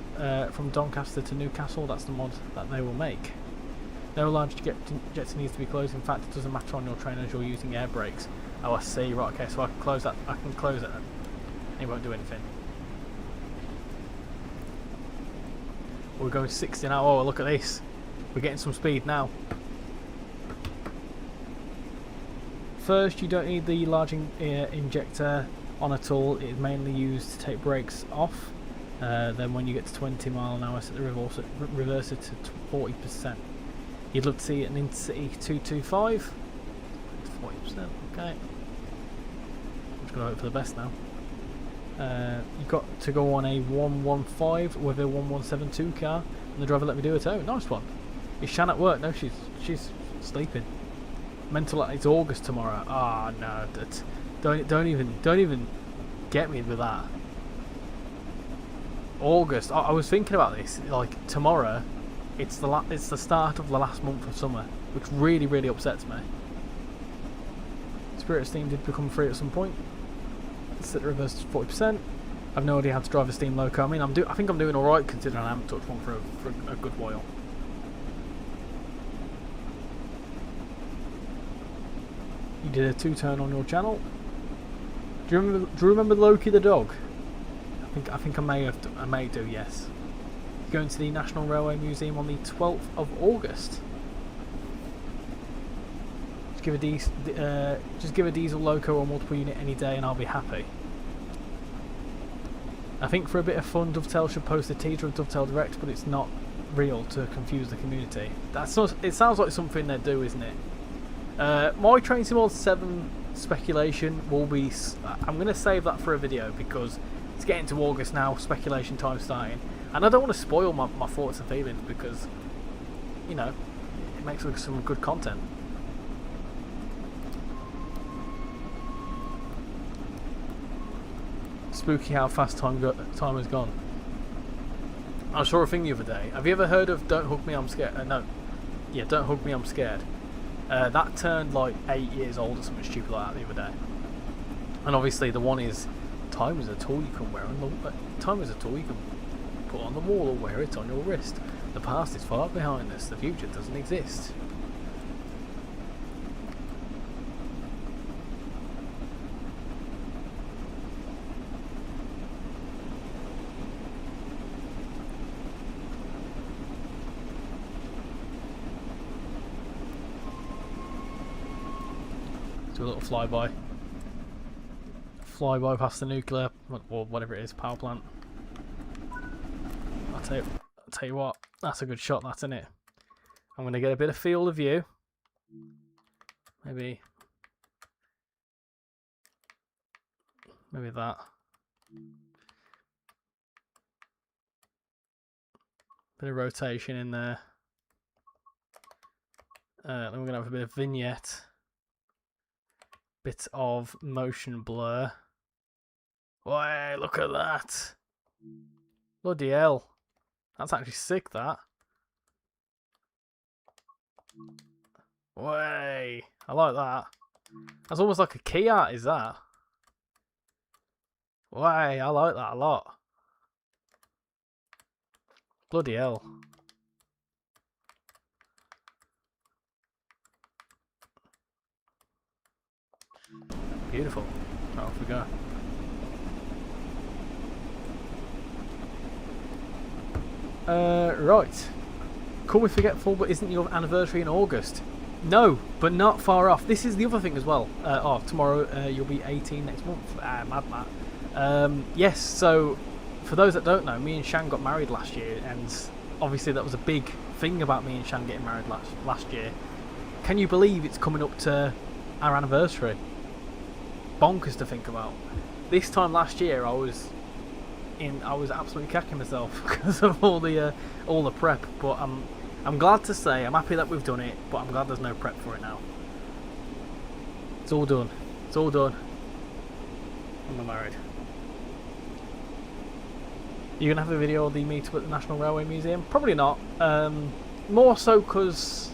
from Doncaster to Newcastle. That's the mod that they will make. No large jets needs to be closed. In fact, it doesn't matter on your train as you're using air brakes. Oh, I see. Right, okay, so I can close that. I can close it then. It won't do anything. We're going 60 now. Oh, look at this. We're getting some speed now. First, you don't need the large injector on at all. It is mainly used to take brakes off. Then when you get to 20 mile an hour, set the reverse it to 40%. You'd love to see an Intercity 225. 40%, okay. I'm just going to hope for the best now. You've got to go on a 115 with a 1172 car, and the driver let me do it out. Nice one. Is Shan at work? No, she's sleeping. Mental. It's August tomorrow. Ah, no, don't even get me with that. August. I was thinking about this. Like tomorrow, it's the start of the last month of summer, which really upsets me. Spirit Steam did become free at some point. Set the reverse to 40%. I've no idea how to drive a steam loco. I mean, I think I'm doing all right considering I haven't touched one for a good while. You did a 2-turn on your channel. Do you remember Loki the dog? I think I may do, yes. You're going to the National Railway Museum on the 12th of August. Just give a diesel loco or multiple unit any day and I'll be happy. I think for a bit of fun, Dovetail should post a teaser of Dovetail Direct, but it's not real to confuse the community. It sounds like something they do, isn't it? My Train Sim World 7 speculation will be... I'm going to save that for a video because it's getting to August now, speculation time starting. And I don't want to spoil my thoughts and feelings because, you know, it makes some good content. Spooky how fast time has gone. I saw a thing the other day. Have you ever heard of Don't Hug Me, I'm Scared? No. Yeah, Don't Hug Me, I'm Scared. That turned like 8 years old or something stupid like that the other day. And obviously the one is, time is a tool you can wear on the... time is a tool you can put on the wall or wear it on your wrist. The past is far behind us. The future doesn't exist. Do a little flyby. Flyby past the nuclear, or whatever it is, power plant. I'll tell you what, that's a good shot, that, isn't it? I'm going to get a bit of field of view. Maybe that. Bit of rotation in there. Then we're going to have a bit of vignette. Bit of motion blur. Way, look at that. Bloody hell. That's actually sick, that. Way, I like that. That's almost like a key art, is that? Way, I like that a lot. Bloody hell. Beautiful. Right, off we go. Right. Call me forgetful, but isn't your anniversary in August? No, but not far off. This is the other thing as well. Tomorrow you'll be 18 next month. Mad Matt. Yes, so for those that don't know, me and Shan got married last year, and obviously that was a big thing about me and Shan getting married last year. Can you believe it's coming up to our anniversary? Bonkers to think about. This time last year I was absolutely cacking myself because of all the prep, but I'm glad to say I'm happy that we've done it, but I'm glad there's no prep for it now. It's all done. It's all done. And we're married. You gonna have a video of the meetup at the National Railway Museum? Probably not. More so because,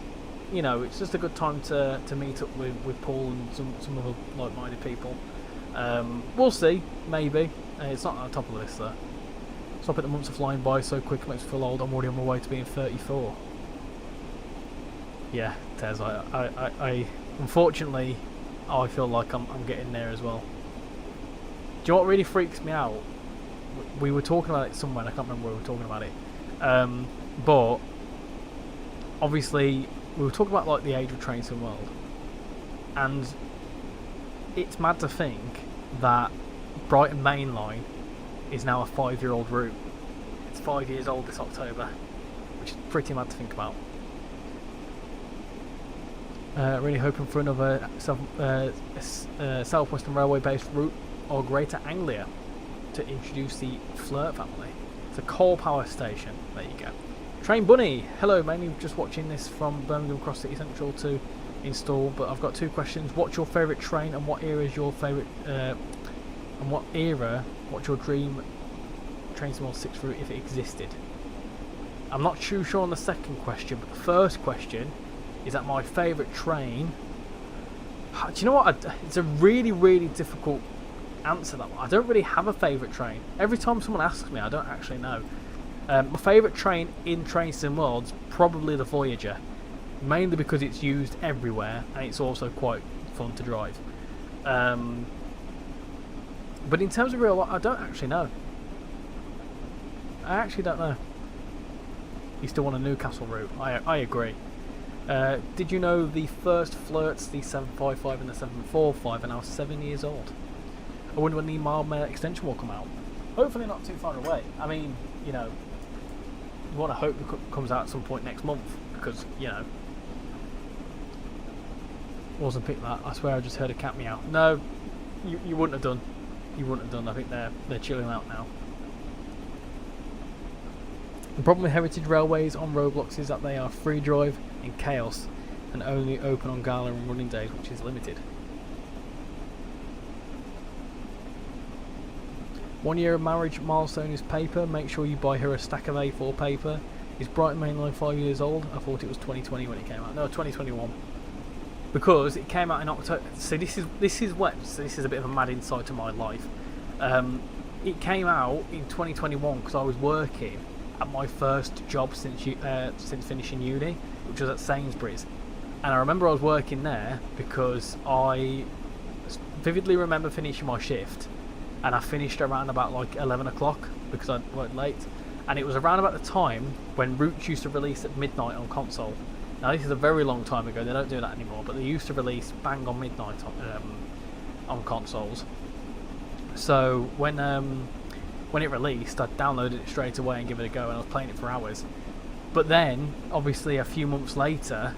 you know, it's just a good time to meet up with Paul and some other like-minded people. We'll see, maybe. It's not on the top of the list though. Stop it, the months are flying by so quick it makes me feel old. I'm already on my way to being 34. Yeah, Tez, I unfortunately, I feel like I'm getting there as well. Do you know what really freaks me out? We were talking about it somewhere, and I can't remember where we were talking about it. But obviously we were talking about like the age of trains in the world, and it's mad to think that Brighton Main Line is now a 5-year-old route. It's 5 years old this October, which is pretty mad to think about. Really hoping for another South Western Railway based route or Greater Anglia to introduce the Flirt family. It's a coal power station. There you go. Train Bunny, hello, mainly just watching this from Birmingham Cross City Central to install, but I've got two questions. What's your favourite train, and what era is your favourite what's your dream Train Sim 6 route if it existed? I'm not too sure on the second question, but the first question is that my favourite train. Do you know what? It's a really, really difficult answer, that one. I don't really have a favourite train. Every time someone asks me, I don't actually know. My favourite train in Train Sim World's probably the Voyager, mainly because it's used everywhere and it's also quite fun to drive. But in terms of real life, I don't actually know. I actually don't know. You still want a Newcastle route? I agree. Did you know the first Flirts, the 755 and the 745, are now 7 years old? I wonder when the Mile extension will come out. Hopefully not too far away. I mean, you know, you want to hope it comes out at some point next month, because, you know, wasn't picked that. I swear I just heard a cat meow. No, you wouldn't have done. You wouldn't have done. I think they're chilling out now. The problem with heritage railways on Roblox is that they are free drive in chaos and only open on gala and running days, which is limited. 1 year of marriage milestone is paper. Make sure you buy her a stack of A4 paper. Is Brighton Mainline 5 years old? I thought it was 2020 when it came out. No, 2021. Because it came out in October. So this is a bit of a mad insight to my life. It came out in 2021 because I was working at my first job since finishing uni, which was at Sainsbury's. And I remember I was working there because I vividly remember finishing my shift, and I finished around about like 11 o'clock because I worked late. And it was around about the time when Roots used to release at midnight on console. Now this is a very long time ago, they don't do that anymore, but they used to release bang on midnight on consoles. So when it released, I downloaded it straight away and give it a go, and I was playing it for hours. But then, obviously a few months later,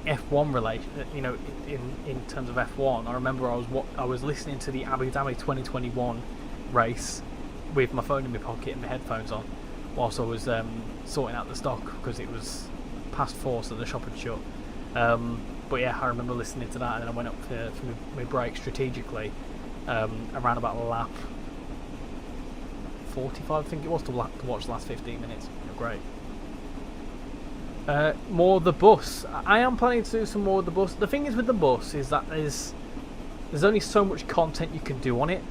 F1 in terms of F1, I remember I was listening to the Abu Dhabi 2021 race with my phone in my pocket and my headphones on, whilst I was sorting out the stock because it was past 4, so the shop had shut. But yeah, I remember listening to that, and then I went up for my break strategically around about lap 45, I think it was, to watch the last 15 minutes. Great. More of the bus. I am planning to do some more of the bus. The thing is with the bus is that there's only so much content you can do on it.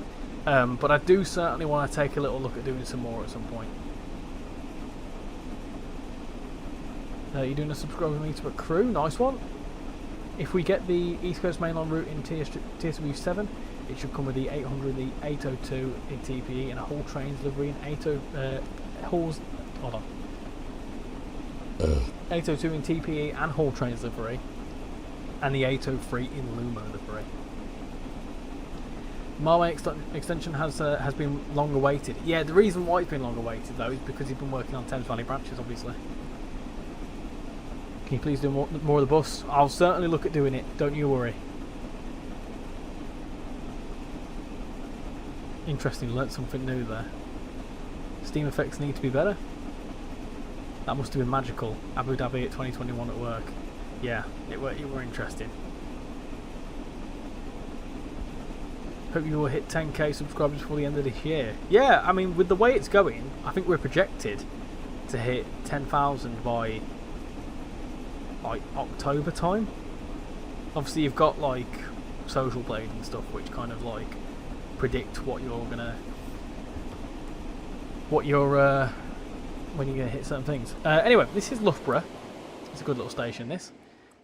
But I do certainly want to take a little look at doing some more at some point. You're doing a subscribe with me to a crew, nice one. If we get the East Coast Mainline route in TSW7, it should come with the 800, the 802 in TPE, and a whole train delivery in 802 in TPE and whole train delivery, and the 803 in Lumo delivery. Marway extension has been long awaited. Yeah, the reason why it's been long awaited though is because he's been working on Thames Valley branches, obviously. Can you please do more of the bus? I'll certainly look at doing it, don't you worry. Interesting, learnt something new there. Steam effects need to be better. That must have been magical. Abu Dhabi at 2021 at work. Yeah, it were interesting. Hope you will hit 10k subscribers before the end of this year. Yeah, I mean, with the way it's going, I think we're projected to hit 10,000 by like October time. Obviously, you've got like Social Blade and stuff, which kind of like predict when you're gonna hit certain things. Anyway, this is Loughborough. It's a good little station, this.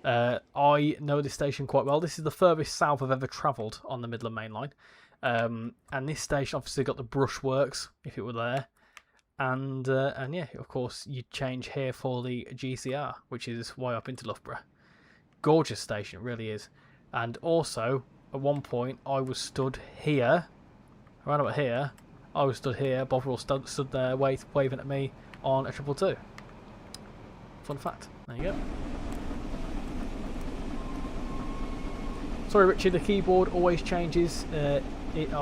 I know this station quite well. This is the furthest south I've ever travelled on the Midland Main Line. And this station obviously got the brushworks, if it were there. And yeah, of course, you'd change here for the GCR, which is why I've been to Loughborough. Gorgeous station, it really is. And also, at one point, I was stood here, around about here. I was stood here, Bovril stood there waving at me on a 222. Fun fact. There you go. Sorry, Richard, the keyboard always changes. I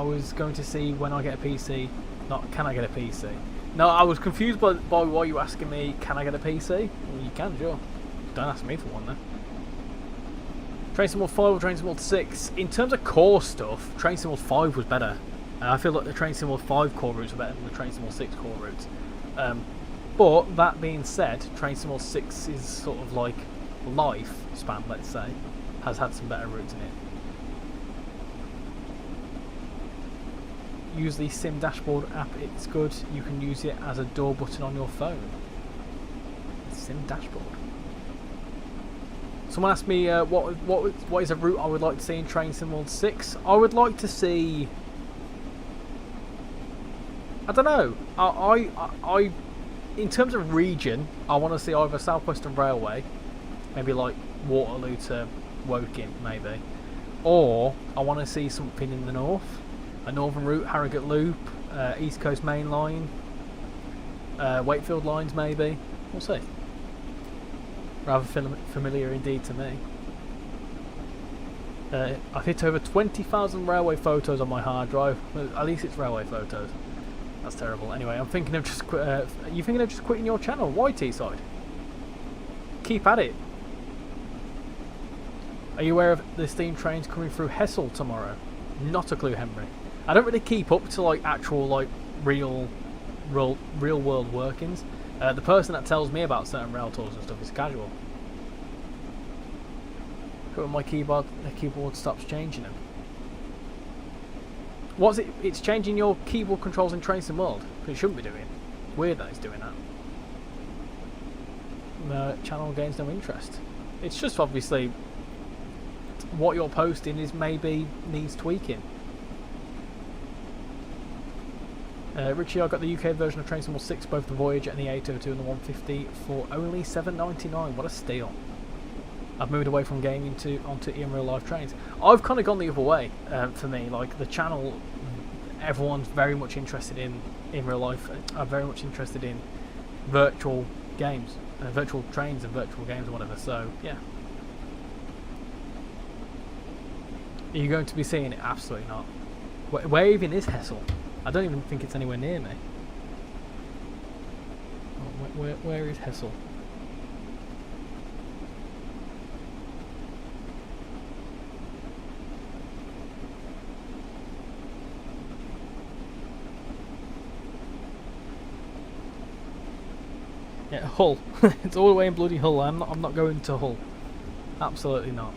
was going to see when I get a PC, not can I get a PC. No, I was confused by why you were asking me, can I get a PC? Well, you can, sure. Don't ask me for one, then. Train Sim World 5 or Train Sim World 6? In terms of core stuff, Train Sim World 5 was better. I feel like the Train Sim World 5 core routes are better than the Train Sim World 6 core routes. But, that being said, Train Sim World 6 is sort of like lifespan, let's say, has had some better routes in it. Use the Sim Dashboard app, it's good. You can use it as a door button on your phone. Sim Dashboard. Someone asked me what is a route I would like to see in Train Sim World 6. I would like to see, I don't know, I in terms of region, I want to see either South Western Railway, maybe like Waterloo to Woking maybe, or I want to see something in the north. A northern route, Harrogate Loop, East Coast Main Line, Wakefield lines maybe. We'll see. Rather familiar indeed to me. I've hit over 20,000 railway photos on my hard drive. Well, at least it's railway photos. That's terrible. Anyway, I'm thinking of just are you thinking of just quitting your channel? Why, T-side? Keep at it. Are you aware of the steam trains coming through Hessel tomorrow? Not a clue, Henry. I don't really keep up to like actual like real world workings. The person that tells me about certain rail tools and stuff is casual. But my keyboard, the keyboard stops changing them. What's it? It's changing your keyboard controls in Train Sim World. It shouldn't be doing. Weird that it's doing that. The channel gains no interest. It's just obviously what you're posting is maybe needs tweaking. Richie, I got the UK version of Train Sim World 6, both the Voyager and the 802 and the 150 for only $7.99. What a steal! I've moved away from gaming onto in real life trains. I've kind of gone the other way. For me, like the channel, everyone's very much interested in real life. I'm very much interested in virtual games, virtual trains and virtual games or whatever. So yeah. Are you going to be seeing it? Absolutely not. Where even is Hessel? I don't even think it's anywhere near me. Oh, where is Hessel? Yeah, Hull. It's all the way in bloody Hull. I'm not going to Hull. Absolutely not.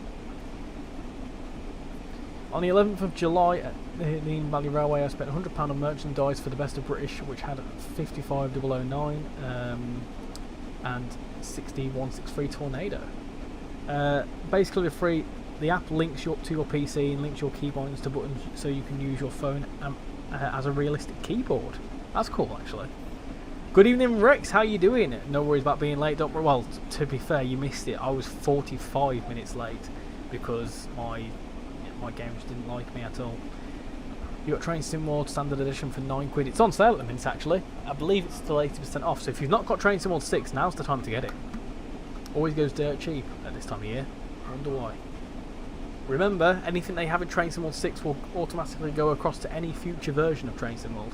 On the 11th of July at the Dean Valley Railway, I spent £100 on merchandise for the Best of British, which had 55009 and 60163 Tornado. Basically, free. The app links you up to your PC and links your keybinds to buttons, so you can use your phone as a realistic keyboard. That's cool, actually. Good evening, Rex. How you doing? No worries about being late. Don't worry. Well, to be fair, you missed it. I was 45 minutes late because my game just didn't like me at all. You got Train Sim World Standard Edition for £9. It's on sale at the minute, actually. I believe it's still 80% off. So if you've not got Train Sim World 6, now's the time to get it. Always goes dirt cheap at this time of year. I wonder why. Remember, anything they have in Train Sim World 6 will automatically go across to any future version of Train Sim World.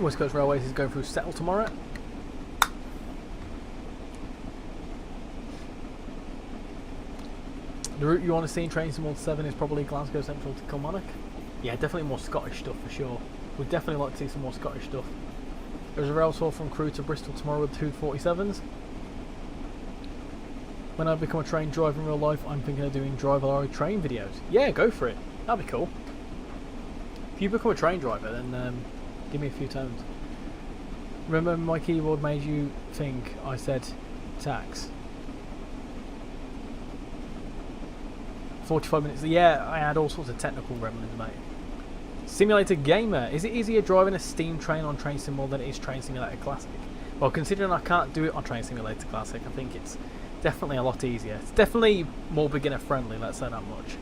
West Coast Railways is going through Settle tomorrow. The route you want to see in Train Sim World 7 is probably Glasgow Central to Kilmarnock. Yeah, definitely more Scottish stuff for sure. We'd definitely like to see some more Scottish stuff. There's a rail tour from Crewe to Bristol tomorrow with 247s. When I become a train driver in real life, I'm thinking of doing driver train videos. Yeah, go for it. That'd be cool. If you become a train driver, then give me a few tones. Remember my keyboard made you think I said tax. 45 minutes. Yeah, I had all sorts of technical gremlins, mate. Simulator Gamer. Is it easier driving a steam train on Train Sim World than it is Train Simulator Classic? Well, considering I can't do it on Train Simulator Classic, I think it's definitely a lot easier. It's definitely more beginner friendly, let's say that much.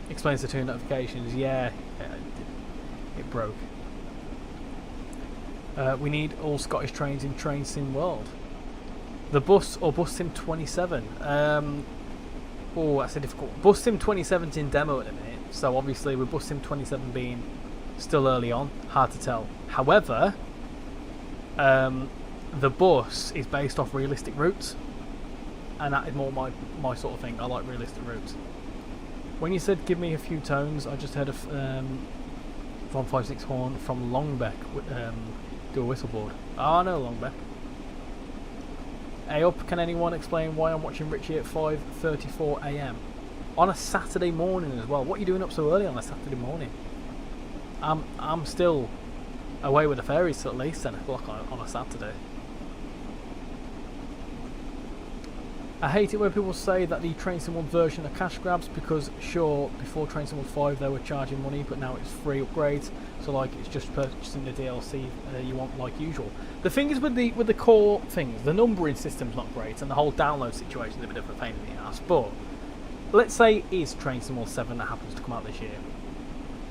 Explains the 2 notifications. Yeah, it broke. We need all Scottish trains in Train Sim World. The bus or Bus Sim 27. Oh, that's a difficult. Bus Sim 27's in demo at the minute, so obviously with Bus Sim 27 being still early on, hard to tell. However, the bus is based off realistic routes, and that is more my sort of thing. I like realistic routes. When you said give me a few tones, I just heard of 156 horn from Longbeck do a whistleboard. Oh, I know Longbeck. Hey up, can anyone explain why I'm watching Richie at 5:34 AM on a Saturday morning as well? What are you doing up so early on a Saturday morning? I'm still away with the fairies till at least 10 o'clock on a Saturday. I hate it when people say that the Train Sim World version are cash grabs because sure, before Train Sim World 5 they were charging money, but now it's free upgrades. So like it's just purchasing the DLC you want like usual. The thing is with the core things, the numbering system's not great, and the whole download situation is a bit of a pain in the ass. But let's say it is Train Sim World 7 that happens to come out this year.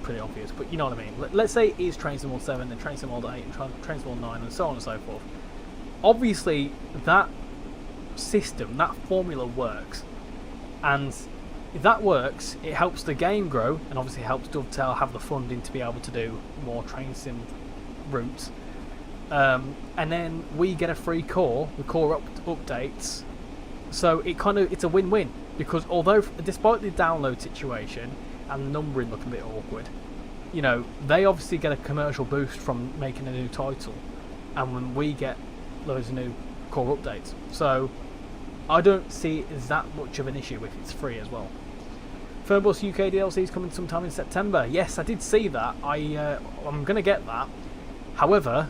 Pretty obvious, but you know what I mean. Let's say it is Train Sim World 7, then Train Sim World 8, and Train Sim World 9, and so on and so forth. Obviously, that system, that formula works, and if that works, it helps the game grow, and obviously helps Dovetail have the funding to be able to do more Train Sim routes, and then we get a free core with core updates. So it's a win-win, because although despite the download situation and the numbering looking a bit awkward, you know, they obviously get a commercial boost from making a new title, and when we get loads of new core updates. So I don't see it as that much of an issue if it's free as well. Fernbus UK DLC is coming sometime in September. Yes, I did see that. I'm going to get that. However,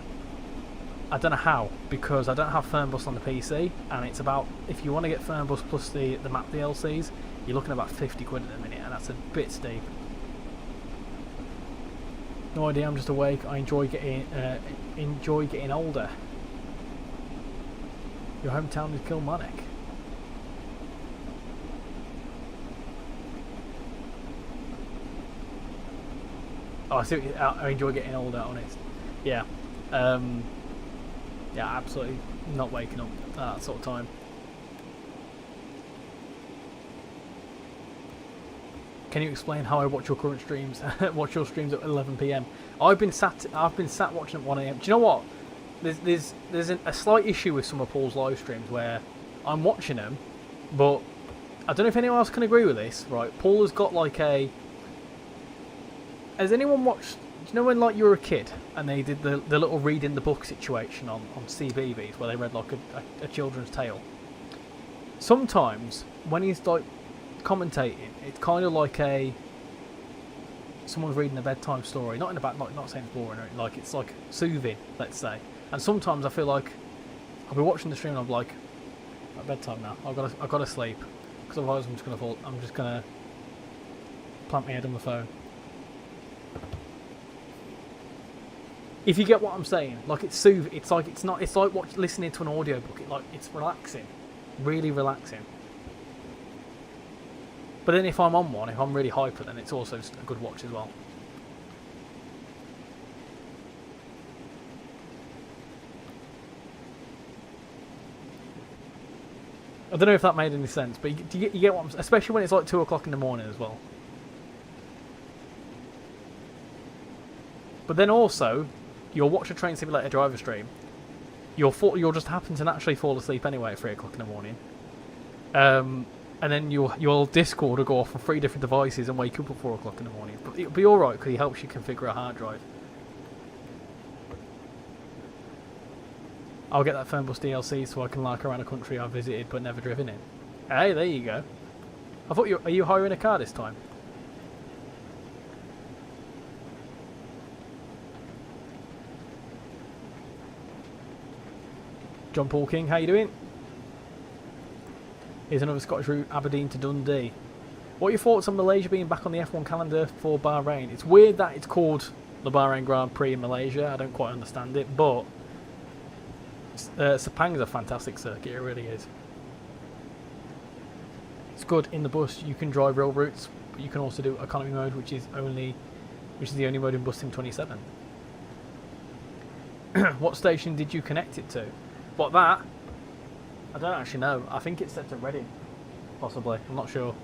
I don't know how, because I don't have Fernbus on the PC, and it's about, if you want to get Fernbus plus the map DLCs, you're looking at about 50 quid at the minute, and that's a bit steep. No idea, I'm just awake. I enjoy getting older. Your hometown is Kilmarnock. Oh, I see. I enjoy getting older. Honest. Yeah. Yeah, absolutely not waking up at that sort of time. Can you explain how I watch your current streams? Watch your streams at 11 PM. I've been sat watching at 1 AM. Do you know what? There's a slight issue with some of Paul's live streams where I'm watching them, but I don't know if anyone else can agree with this. Right? Paul has got like a. Has anyone watched? Do you know when like you were a kid and they did the little reading the book situation on CBeebies where they read like a children's tale? Sometimes when he's like commentating, it's kind of like someone's reading a bedtime story. Not in a bad, not saying it's boring, or like it's like soothing, let's say. And sometimes I feel like I'll be watching the stream and I'm like, at bedtime now. I've got to sleep, because otherwise I'm just gonna fall. I'm just gonna plant my head on the phone. If you get what I'm saying, like it's soothing. It's like listening to an audiobook. It's relaxing, really relaxing. But then if I'm on one, if I'm really hyper, then it's also a good watch as well. I don't know if that made any sense, but you get what I'm saying? Especially when it's like 2 o'clock in the morning as well. But then also, you'll watch a Train Simulator driver stream. You'll just happen to naturally fall asleep anyway at 3 o'clock in the morning. And then your Discord will go off on 3 different devices and wake up at 4 o'clock in the morning. But it'll be alright because he helps you configure a hard drive. I'll get that Fernbus DLC so I can like around a country I've visited but never driven in. Hey, there you go. I thought are you hiring a car this time? John Paul King, how you doing? Here's another Scottish route, Aberdeen to Dundee. What are your thoughts on Malaysia being back on the F1 calendar for Bahrain? It's weird that it's called the Bahrain Grand Prix in Malaysia. I don't quite understand it, but Sepang's a fantastic circuit, it really is. It's good in the bus. You can drive real routes, but you can also do economy mode, which is the only mode in Bus Sim 27. What station did you connect it to? What, that? I don't actually know. I think it's set to Reading, possibly. I'm not sure.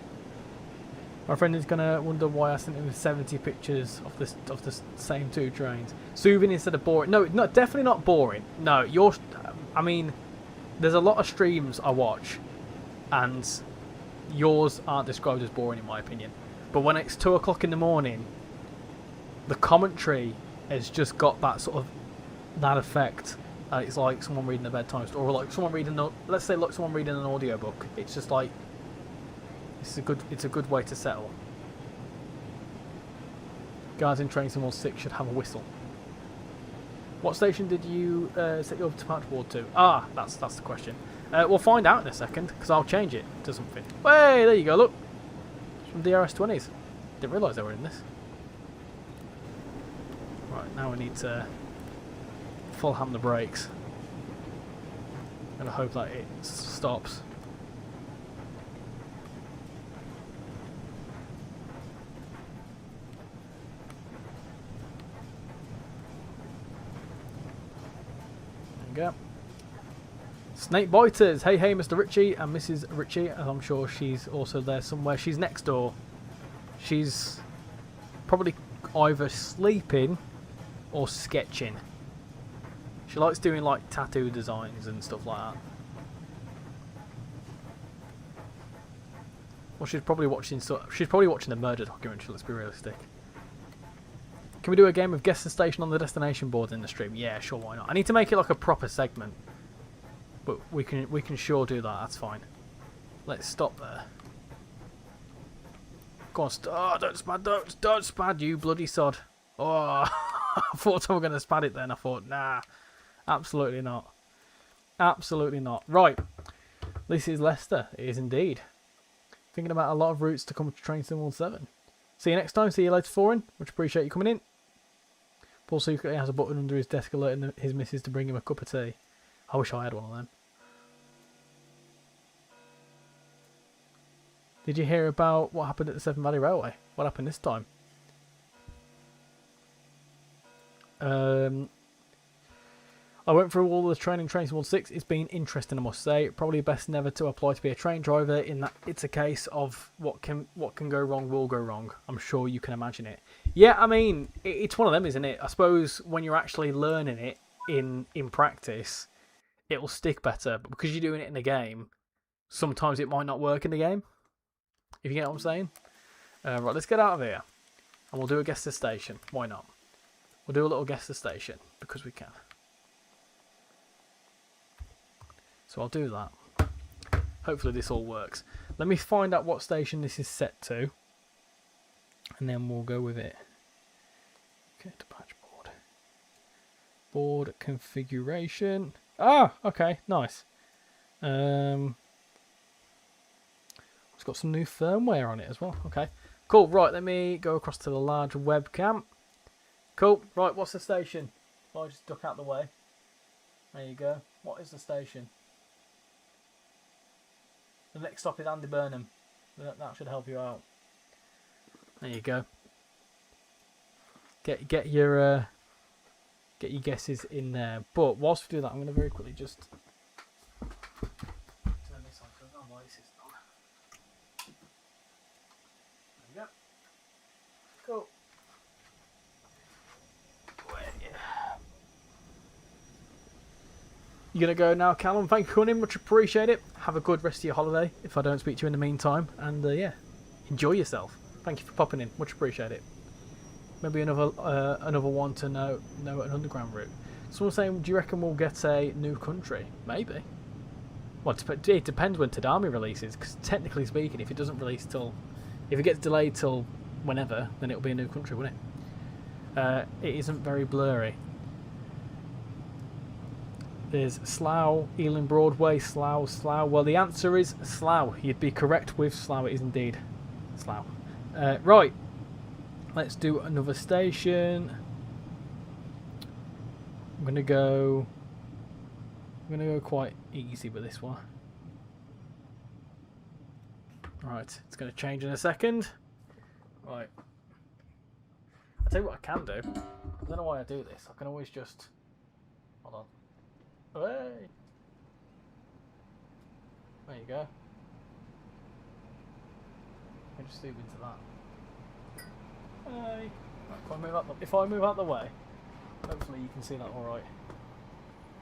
My friend is gonna wonder why I sent him 70 pictures of the same 2 trains. Soothing instead of boring. No, definitely not boring. No, I mean, there's a lot of streams I watch, and yours aren't described as boring in my opinion. But when it's 2 o'clock in the morning, the commentary has just got that sort of that effect. It's like someone reading a bedtime story, or like someone reading, let's say, like someone reading an audiobook. It's just like it's a good way to settle. Guys in Train Sim 6 should have a whistle. What station did you set your departure board to? Ah, that's the question. We'll find out in a second, because I'll change it to something. Hey, there you go. Look, it's from DRS-20s. Didn't realise they were in this. Right, now we need to full hand the brakes. And I hope that it stops. There we go. Snake Biters, hey Mr. Richie and Mrs. Richie, and I'm sure she's also there somewhere. She's next door. She's probably either sleeping or sketching. She likes doing like tattoo designs and stuff like that. Well, she's probably watching the murder documentary. Let's be realistic. Can we do a game of guess the station on the destination board in the stream? Yeah, sure, why not? I need to make it like a proper segment, but we can sure do that. That's fine. Let's stop there. Go on, oh, don't spad, you bloody sod. Oh, I thought I was going to spad it then. I thought, nah, absolutely not. Absolutely not. Right, this is Leicester. It is indeed. Thinking about a lot of routes to come to Train Sim World 7. See you next time. See you later, Foreign. Much appreciate you coming in. Paul secretly has a button under his desk alerting his missus to bring him a cup of tea. I wish I had one of them. Did you hear about what happened at the Severn Valley Railway? What happened this time? I went through all the training Train Sim World 6. It's been interesting, I must say. Probably best never to apply to be a train driver, in that it's a case of what can go wrong will go wrong. I'm sure you can imagine it. Yeah, I mean, it's one of them, isn't it? I suppose when you're actually learning it in practice, it'll stick better. But because you're doing it in the game, sometimes it might not work in the game. If you get what I'm saying. Right, let's get out of here. And we'll do a guess the station. Why not? We'll do a little guess the station, because we can. So I'll do that. Hopefully this all works. Let me find out what station this is set to. And then we'll go with it. Okay, to patch board. Board configuration. Ah, okay, nice. It's got some new firmware on it as well. Okay, cool. Right, let me go across to the large webcam. Cool. Right, what's the station? Well, I just duck out the way. There you go. What is the station? The next stop is Andy Burnham. That should help you out. There you go. Get your guesses in there. But whilst we do that, I'm going to very quickly just turn this on. Oh, why is this on? There we go. Cool. You're going to go now, Callum. Thank you for coming in. Much appreciate it. Have a good rest of your holiday if I don't speak to you in the meantime. And yeah, enjoy yourself. Thank you for popping in. Much appreciate it. Maybe another one to know an underground route. Someone's saying, do you reckon we'll get a new country? Maybe. Well, it depends when Tadami releases. Because technically speaking, if it doesn't release till... If it gets delayed till whenever, then it'll be a new country, won't it? It isn't very blurry. There's Slough, Ealing Broadway, Slough. Well, the answer is Slough. You'd be correct with Slough. It is indeed Slough. Right. Let's do another station. I'm gonna go quite easy with this one. Right, it's gonna change in a second. Right. I'll tell you what I can do. I don't know why I do this. I can always just... Hold on. Hey. There you go. I just zoom into that. Hey. Right, if I move out the way, hopefully you can see that all right.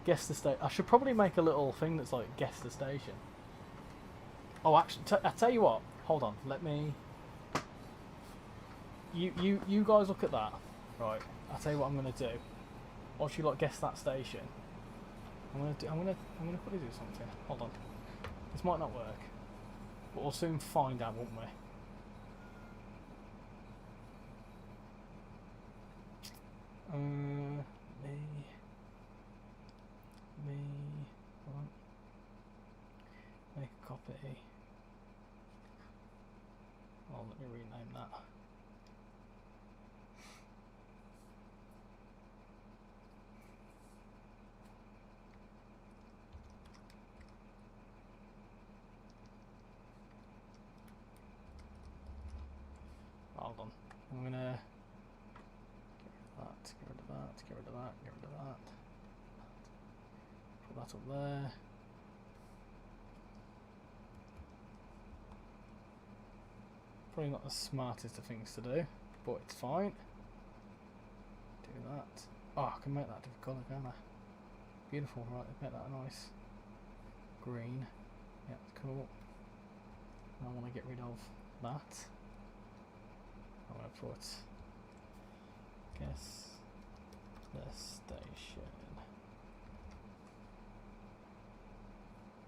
Guess the station. I should probably make a little thing that's like guess the station. Oh, actually, I tell you what. Hold on. Let me. You guys look at that. Right. I'll tell you what I'm gonna do. Once you like guess that station, I'm gonna quickly do something. Hold on. This might not work, but we'll soon find out, won't we? Hold on. Make a copy. Oh, let me rename that. Hold on. I'm gonna get rid of that, get rid of that, get rid of that. Put that up there. Probably not the smartest of things to do, but it's fine. Do that. Oh, I can make that different colour, can't I? beautiful. Right, make that a nice green. Yeah, cool. I want to get rid of that. I'm going to put guess the station.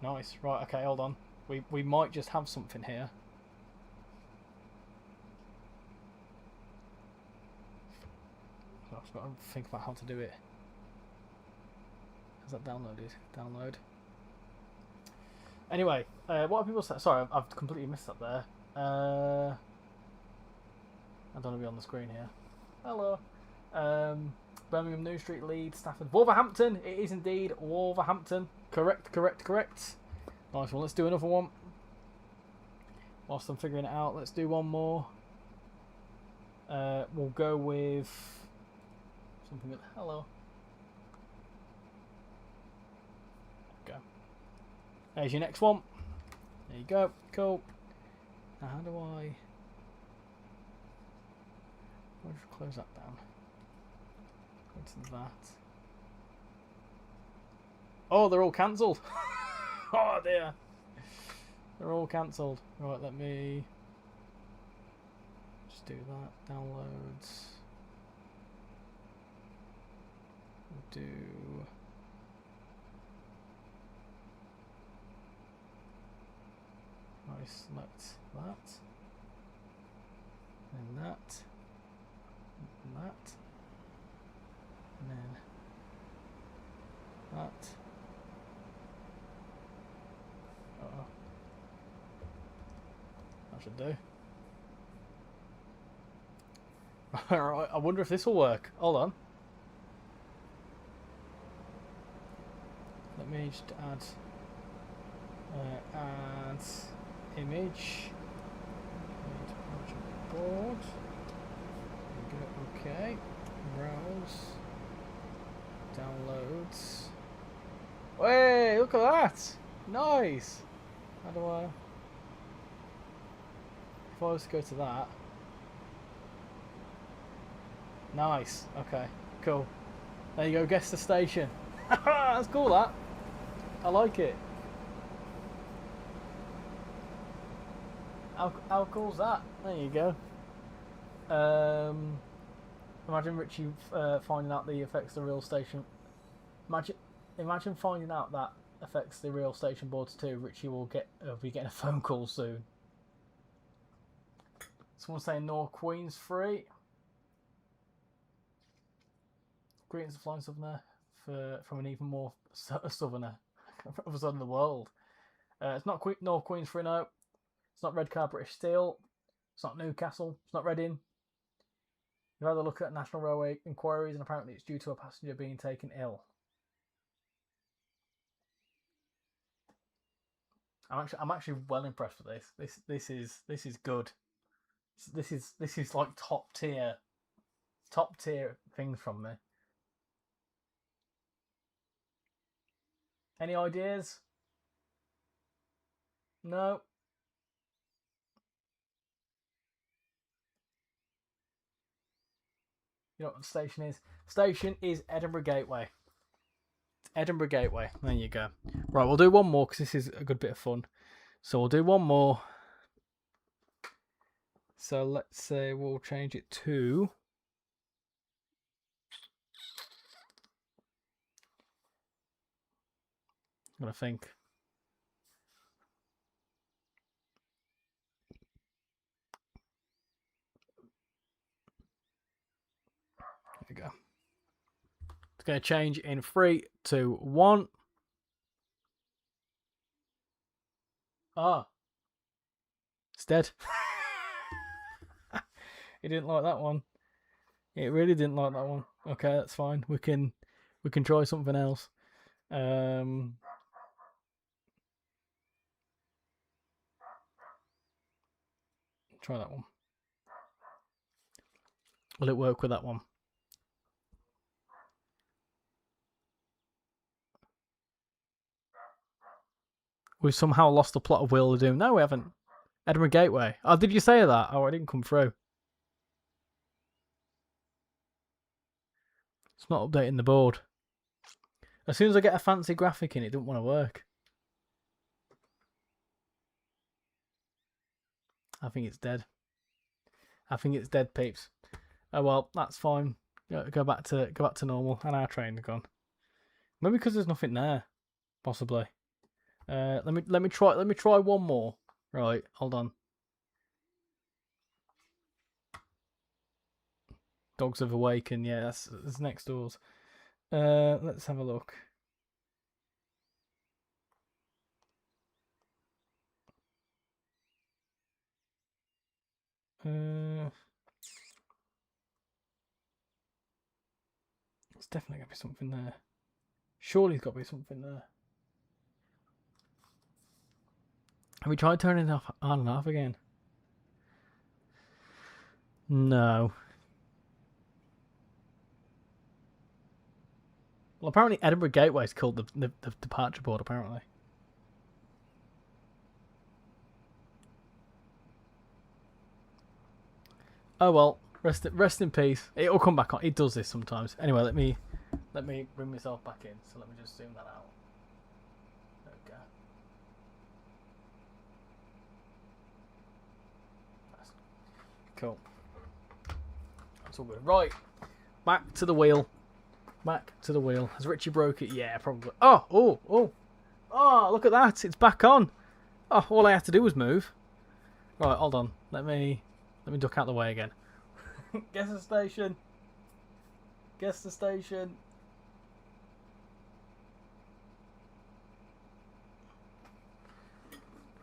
Nice. Right, okay, hold on. We might just have something here. I've got to think about how to do it. Has that downloaded? Download. Anyway, what are people saying? Sorry, I've completely missed that there. I don't want to be on the screen here. Hello. Birmingham, New Street, Leeds, Stafford, Wolverhampton. It is indeed Wolverhampton. Correct. Nice one. Let's do another one. Whilst I'm figuring it out, let's do one more. We'll go with something with hello. Go. There's your next one. There you go. Cool. Now how do I... I'll just close that down. Go to that. Oh, they're all cancelled. Oh dear. They're all cancelled. Right, let me just do that. Downloads. Do I select that, and that, and that, and then that. Uh-oh. That should do. Alright, I wonder if this will work. Hold on. Let me just add image. Board. There we go. Okay. Browse. Downloads. Hey, look at that! Nice. How do I? If I was to go to that. Nice. Okay. Cool. There you go. Guess the station. That's cool. That. I like it. How cool's that? There you go. Imagine Richie finding out the affects the real station. Imagine finding out that affects the real station boards too. Richie will be getting a phone call soon. Someone saying North Queen's free. Greetings to Flying Southerner from an even more southerner other side of the world. It's not North Queen's free now. It's not Redcar British Steel. It's not Newcastle. It's not Reading. You've had a look at National Railway Enquiries, and apparently it's due to a passenger being taken ill. I'm actually well impressed with this. This is good. This is like top tier things from me. Any ideas? No. You know what the station is? Station is Edinburgh Gateway. It's Edinburgh Gateway. There you go. Right, we'll do one more because this is a good bit of fun. So we'll do one more. So let's say we'll change it to... I'm going to think. There we go. It's going to change in 3, 2, 1. Ah. It's dead. He didn't like that one. It really didn't like that one. Okay, that's fine. We can try something else. Try that one. Will it work with that one? We've somehow lost the plot of Wheel of Doom. No, we haven't. Edinburgh Gateway. Oh, did you say that? Oh, it didn't come through. It's not updating the board. As soon as I get a fancy graphic in, it doesn't want to work. I think it's dead. I think it's dead, peeps. Oh well, that's fine. Go back to normal, and our train's gone. Maybe because there's nothing there, possibly. Let me try one more. Right, hold on. Dogs have awakened. Yeah, that's next doors. Let's have a look. There's definitely got to be something there. Surely there's got to be something there. Have we tried turning it off on and off again? No. Well, apparently Edinburgh Gateway is called the departure board, apparently. Oh well, rest in peace. It'll come back on. It does this sometimes. Anyway, let me bring myself back in. So let me just zoom that out. There we go. That's cool. That's all good. Right, back to the wheel. Back to the wheel. Has Richie broke it? Yeah, probably. Oh! Look at that! It's back on. Oh, all I had to do was move. Right, hold on. Let me duck out the way again. Guess the station. Guess the station.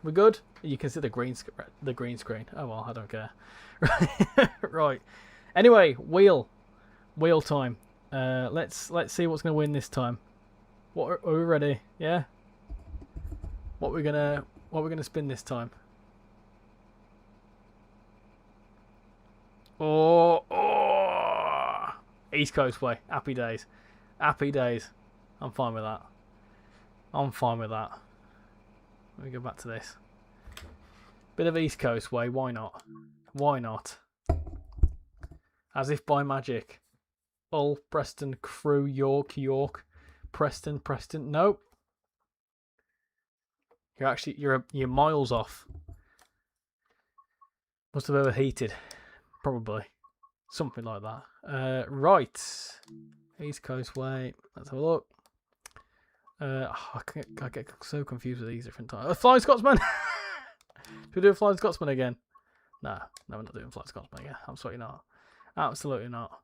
We good? You can see the green screen. Oh well, I don't care. Right. Anyway, wheel time. Let's see what's gonna win this time. Are we ready? Yeah. What we're gonna spin this time? Oh! East Coast way. Happy days. Happy days. I'm fine with that. I'm fine with that. Let me go back to this. Bit of East Coast way. Why not? Why not? As if by magic. Hull, Preston, Crewe, York, Preston. Nope. You're miles off. Must have overheated. Probably. Something like that. Right. East Coast way. Let's have a look. I get so confused with these different times. Flying Scotsman! Should we do a Flying Scotsman again? No, we're not doing Flying Scotsman again. Absolutely not. Absolutely not.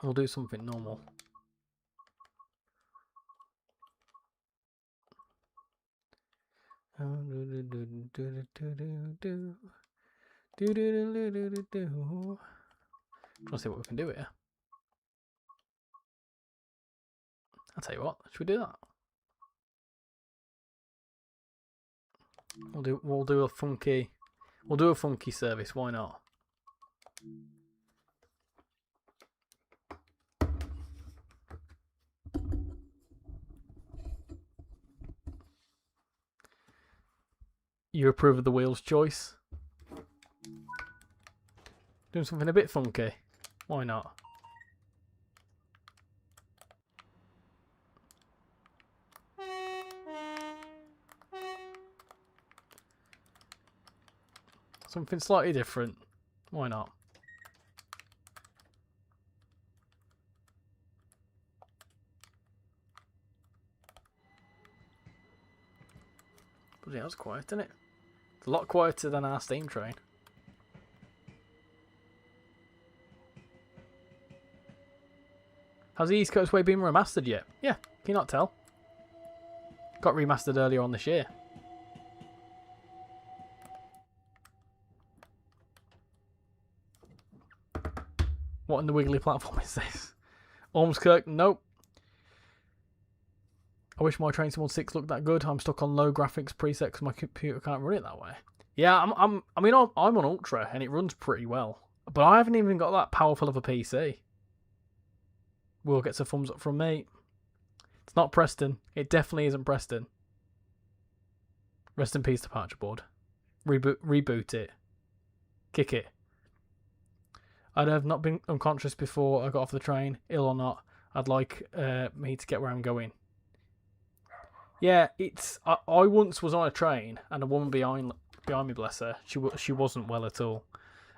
We'll do something normal. Trying to see what we can do here. I'll tell you what. Should we do that? We'll do a funky service. Why not? You approve of the wheel's choice? Doing something a bit funky. Why not? Something slightly different. Why not? But yeah, that's quiet, isn't it? It's a lot quieter than our steam train. Has the East Coast Way been remastered yet? Yeah, can you not tell? Got remastered earlier on this year. What in the wiggly platform is this? Ormskirk? Nope. I wish my Train Sim 6 looked that good. I'm stuck on low graphics preset because my computer can't run it that way. Yeah, I'm on Ultra and it runs pretty well, but I haven't even got that powerful of a PC. Will gets a thumbs up from me. It's not Preston. It definitely isn't Preston. Rest in peace, departure board. Reboot it. Kick it. I'd have not been unconscious before I got off the train, ill or not. I'd like me to get where I'm going. Yeah, it's. I once was on a train and a woman behind me, bless her. She wasn't well at all,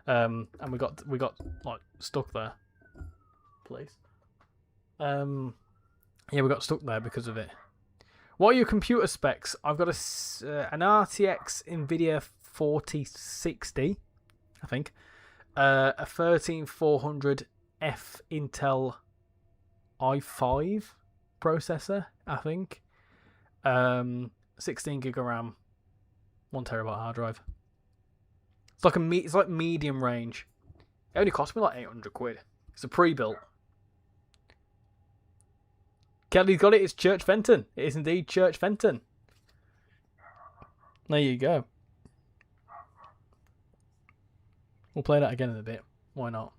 and we got like stuck there. Please. Yeah, we got stuck there because of it. What are your computer specs? I've got an RTX Nvidia 4060, I think. A 13400F Intel i5 processor, I think. 16 gig of RAM, 1 terabyte hard drive. It's like medium range. It only cost me like 800 quid. It's a pre-built. Kelly's got it. It's Church Fenton. It is indeed Church Fenton. There you go. We'll play that again in a bit. Why not?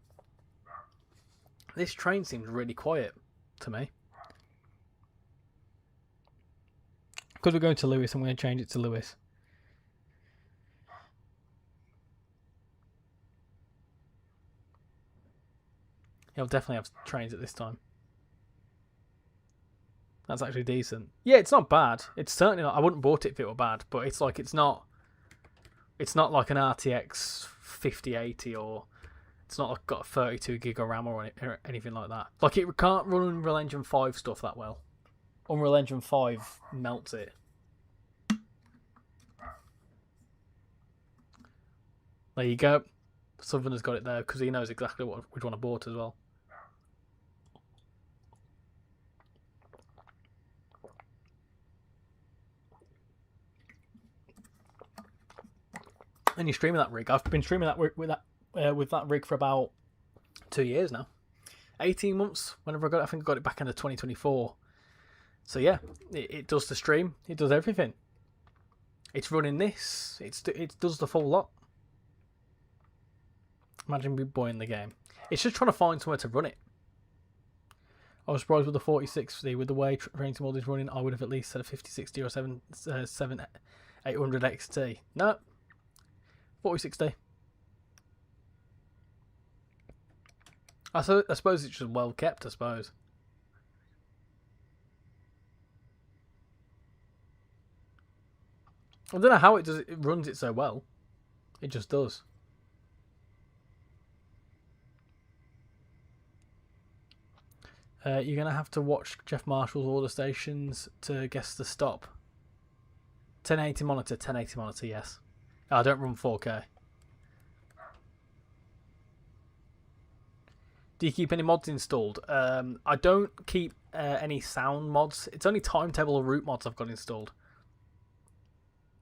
This train seems really quiet to me. Because we're going to Lewis, I'm going to change it to Lewis. He'll definitely have trains at this time. That's actually decent. Yeah, it's not bad. It's certainly not. I wouldn't bought it if it were bad, but it's like it's not like an RTX 5080 or it's not like got 32 gig of RAM or anything like that. Like it can't run Unreal Engine 5 stuff that well. Unreal Engine 5 melts it. There you go. Southerner's got it there because he knows exactly which one I bought as well. And you're streaming that rig. I've been streaming that with that rig for about 2 years now. 18 months. Whenever I think I got it back into 2024. So yeah, it does the stream. It does everything. It's running this. It does the full lot. Imagine me buying the game. It's just trying to find somewhere to run it. I was surprised with the 4060 with the way Train Sim World is running. I would have at least said a 5060 or 800 XT. No. 4060. I suppose it's just well kept, I suppose. I don't know how it runs it so well. It just does. You're going to have to watch Jeff Marshall's order stations to guess the stop. 1080 monitor, yes. I don't run 4K. Do you keep any mods installed? I don't keep any sound mods. It's only timetable or route mods I've got installed.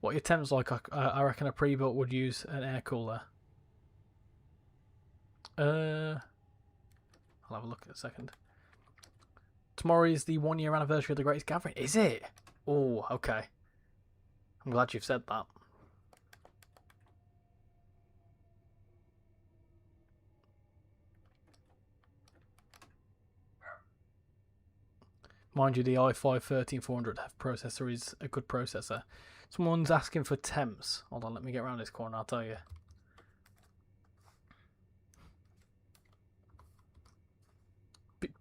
What are your temps like? I reckon a pre-built would use an air cooler. I'll have a look in a second. Tomorrow is the 1 year anniversary of the Greatest Gathering. Is it? Oh, okay. I'm glad you've said that. Mind you, the i5 13400 processor is a good processor. Someone's asking for temps. Hold on, let me get around this corner, I'll tell you.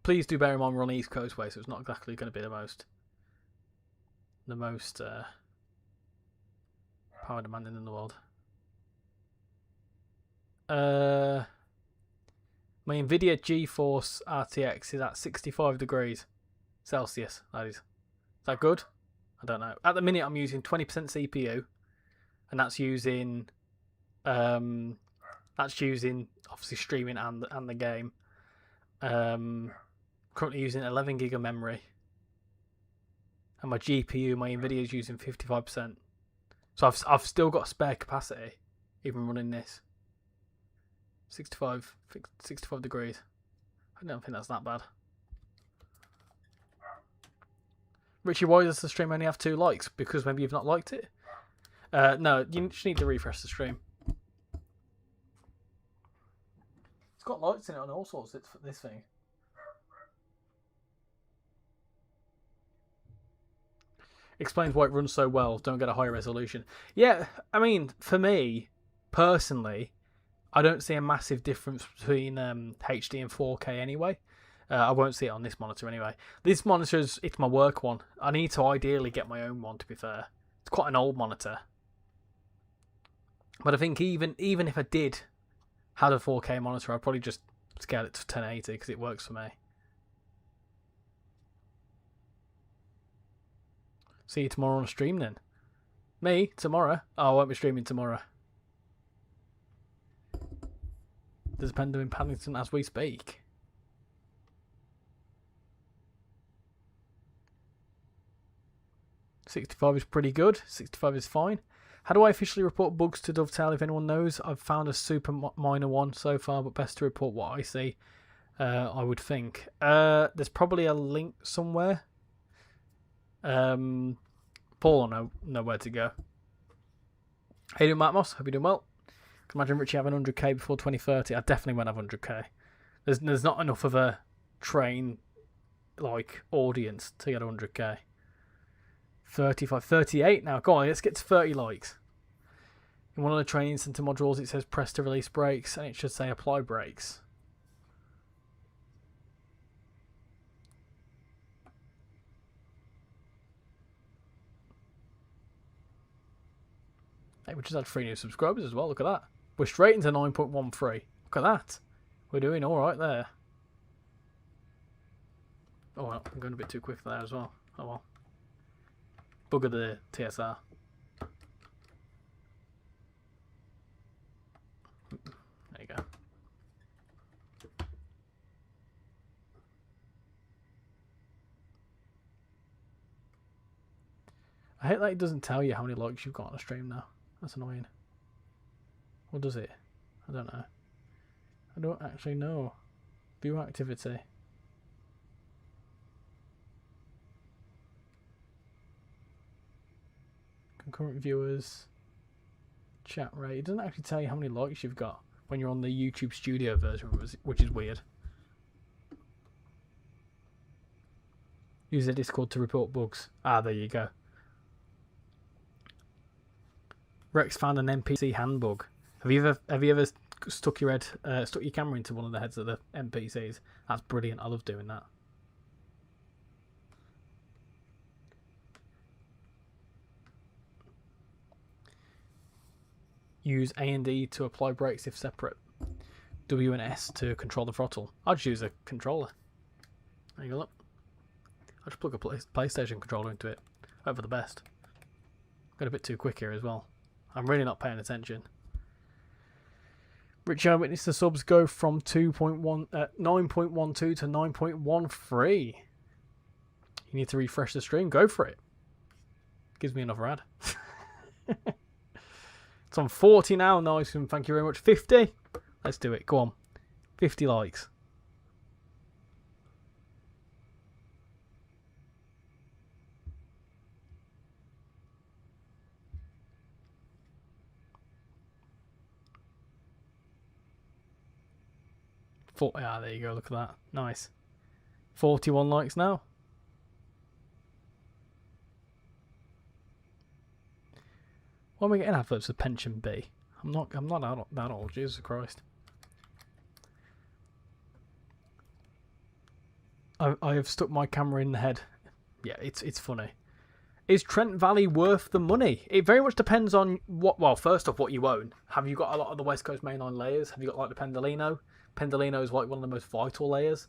Please do bear in mind we're on the East Coast way, so it's not exactly going to be the most power demanding in the world. My Nvidia GeForce RTX is at 65 degrees Celsius. Is that good? I don't know. At the minute, I'm using 20% CPU, and that's using obviously streaming and the game. Currently using 11 gig of memory, and my GPU, my Nvidia is using 55%. So I've still got spare capacity, even running this. 65 degrees. I don't think that's that bad. Richie, why does the stream only have 2 likes? Because maybe you've not liked it? No, you just need to refresh the stream. It's got lights in it and all sorts, this thing. Explains why it runs so well. Don't get a higher resolution. Yeah, I mean, for me, personally, I don't see a massive difference between HD and 4K anyway. I won't see it on this monitor anyway. This monitor's, it's my work one. I need to ideally get my own one, to be fair. It's quite an old monitor. But I think even if I did have a 4K monitor, I'd probably just scale it to 1080 because it works for me. See you tomorrow on stream then. Me? Tomorrow? Oh, I won't be streaming tomorrow. There's a panda in Paddington as we speak. $65 is pretty good. $65 is fine. How do I officially report bugs to Dovetail if anyone knows? I've found a super minor one so far, but best to report what I see, I would think. There's probably a link somewhere. Paul will know where to go. How you doing, Matt Moss? Hope you're doing well. Can imagine Richie having 100k before 2030. I definitely won't have 100k. There's not enough of a train like audience to get 100k. 35, 38 now. Go on, let's get to 30 likes. In one of the training center modules, it says press to release brakes, and it should say apply brakes. Hey, we just had 3 new subscribers as well. Look at that. We're straight into 9.13. Look at that. We're doing all right there. Oh, well, I'm going a bit too quick there as well. Oh, well. Bugger the TSR. There you go. I hate that it doesn't tell you how many likes you've got on a stream now. That's annoying. Or does it? I don't know. I don't actually know. View activity. Concurrent viewers. Chat rate. It doesn't actually tell you how many likes you've got when you're on the YouTube Studio version, which is weird. Use the Discord to report bugs. Ah, there you go. Rex found an NPC hand bug. Have you ever stuck your camera into one of the heads of the NPCs? That's brilliant. I love doing that. Use A and D to apply brakes if separate. W and S to control the throttle. I'll just use a controller. There you go. Look. I'll just plug a PlayStation controller into it. Hope for the best. Got a bit too quick here as well. I'm really not paying attention. Richie, I witnessed the subs go from 9.12 to 9.13. You need to refresh the stream. Go for it. Gives me another ad. It's on 40 now. Nice, and thank you very much. 50. Let's do it. Go on. 50 likes. Ah, there you go. Look at that. Nice. 41 likes now. Why am I getting adverts of Pension B? I'm not that old. Jesus Christ. I have stuck my camera in the head. Yeah, it's funny. Is Trent Valley worth the money? It very much depends on what. Well, first off, what you own. Have you got a lot of the West Coast mainline layers? Have you got like the Pendolino? Pendolino is like one of the most vital layers.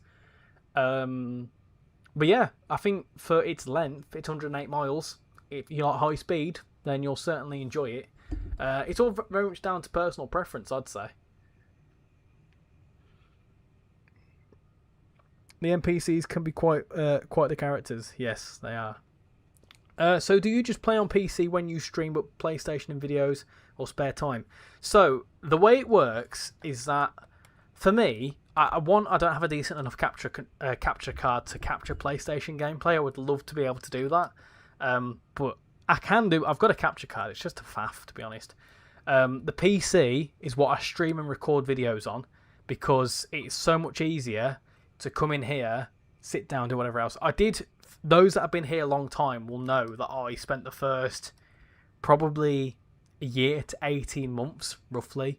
But yeah, I think for its length, it's 108 miles. If you like high speed, then you'll certainly enjoy it. It's all very much down to personal preference, I'd say. The NPCs can be quite the characters. Yes, they are. So do you just play on PC when you stream up PlayStation and videos or spare time? So the way it works is that for me, I don't have a decent enough capture card to capture PlayStation gameplay. I would love to be able to do that. But I can do. I've got a capture card. It's just a faff, to be honest. The PC is what I stream and record videos on because it's so much easier to come in here, sit down, do whatever else. Those that have been here a long time will know that I spent the first probably a year to 18 months, roughly,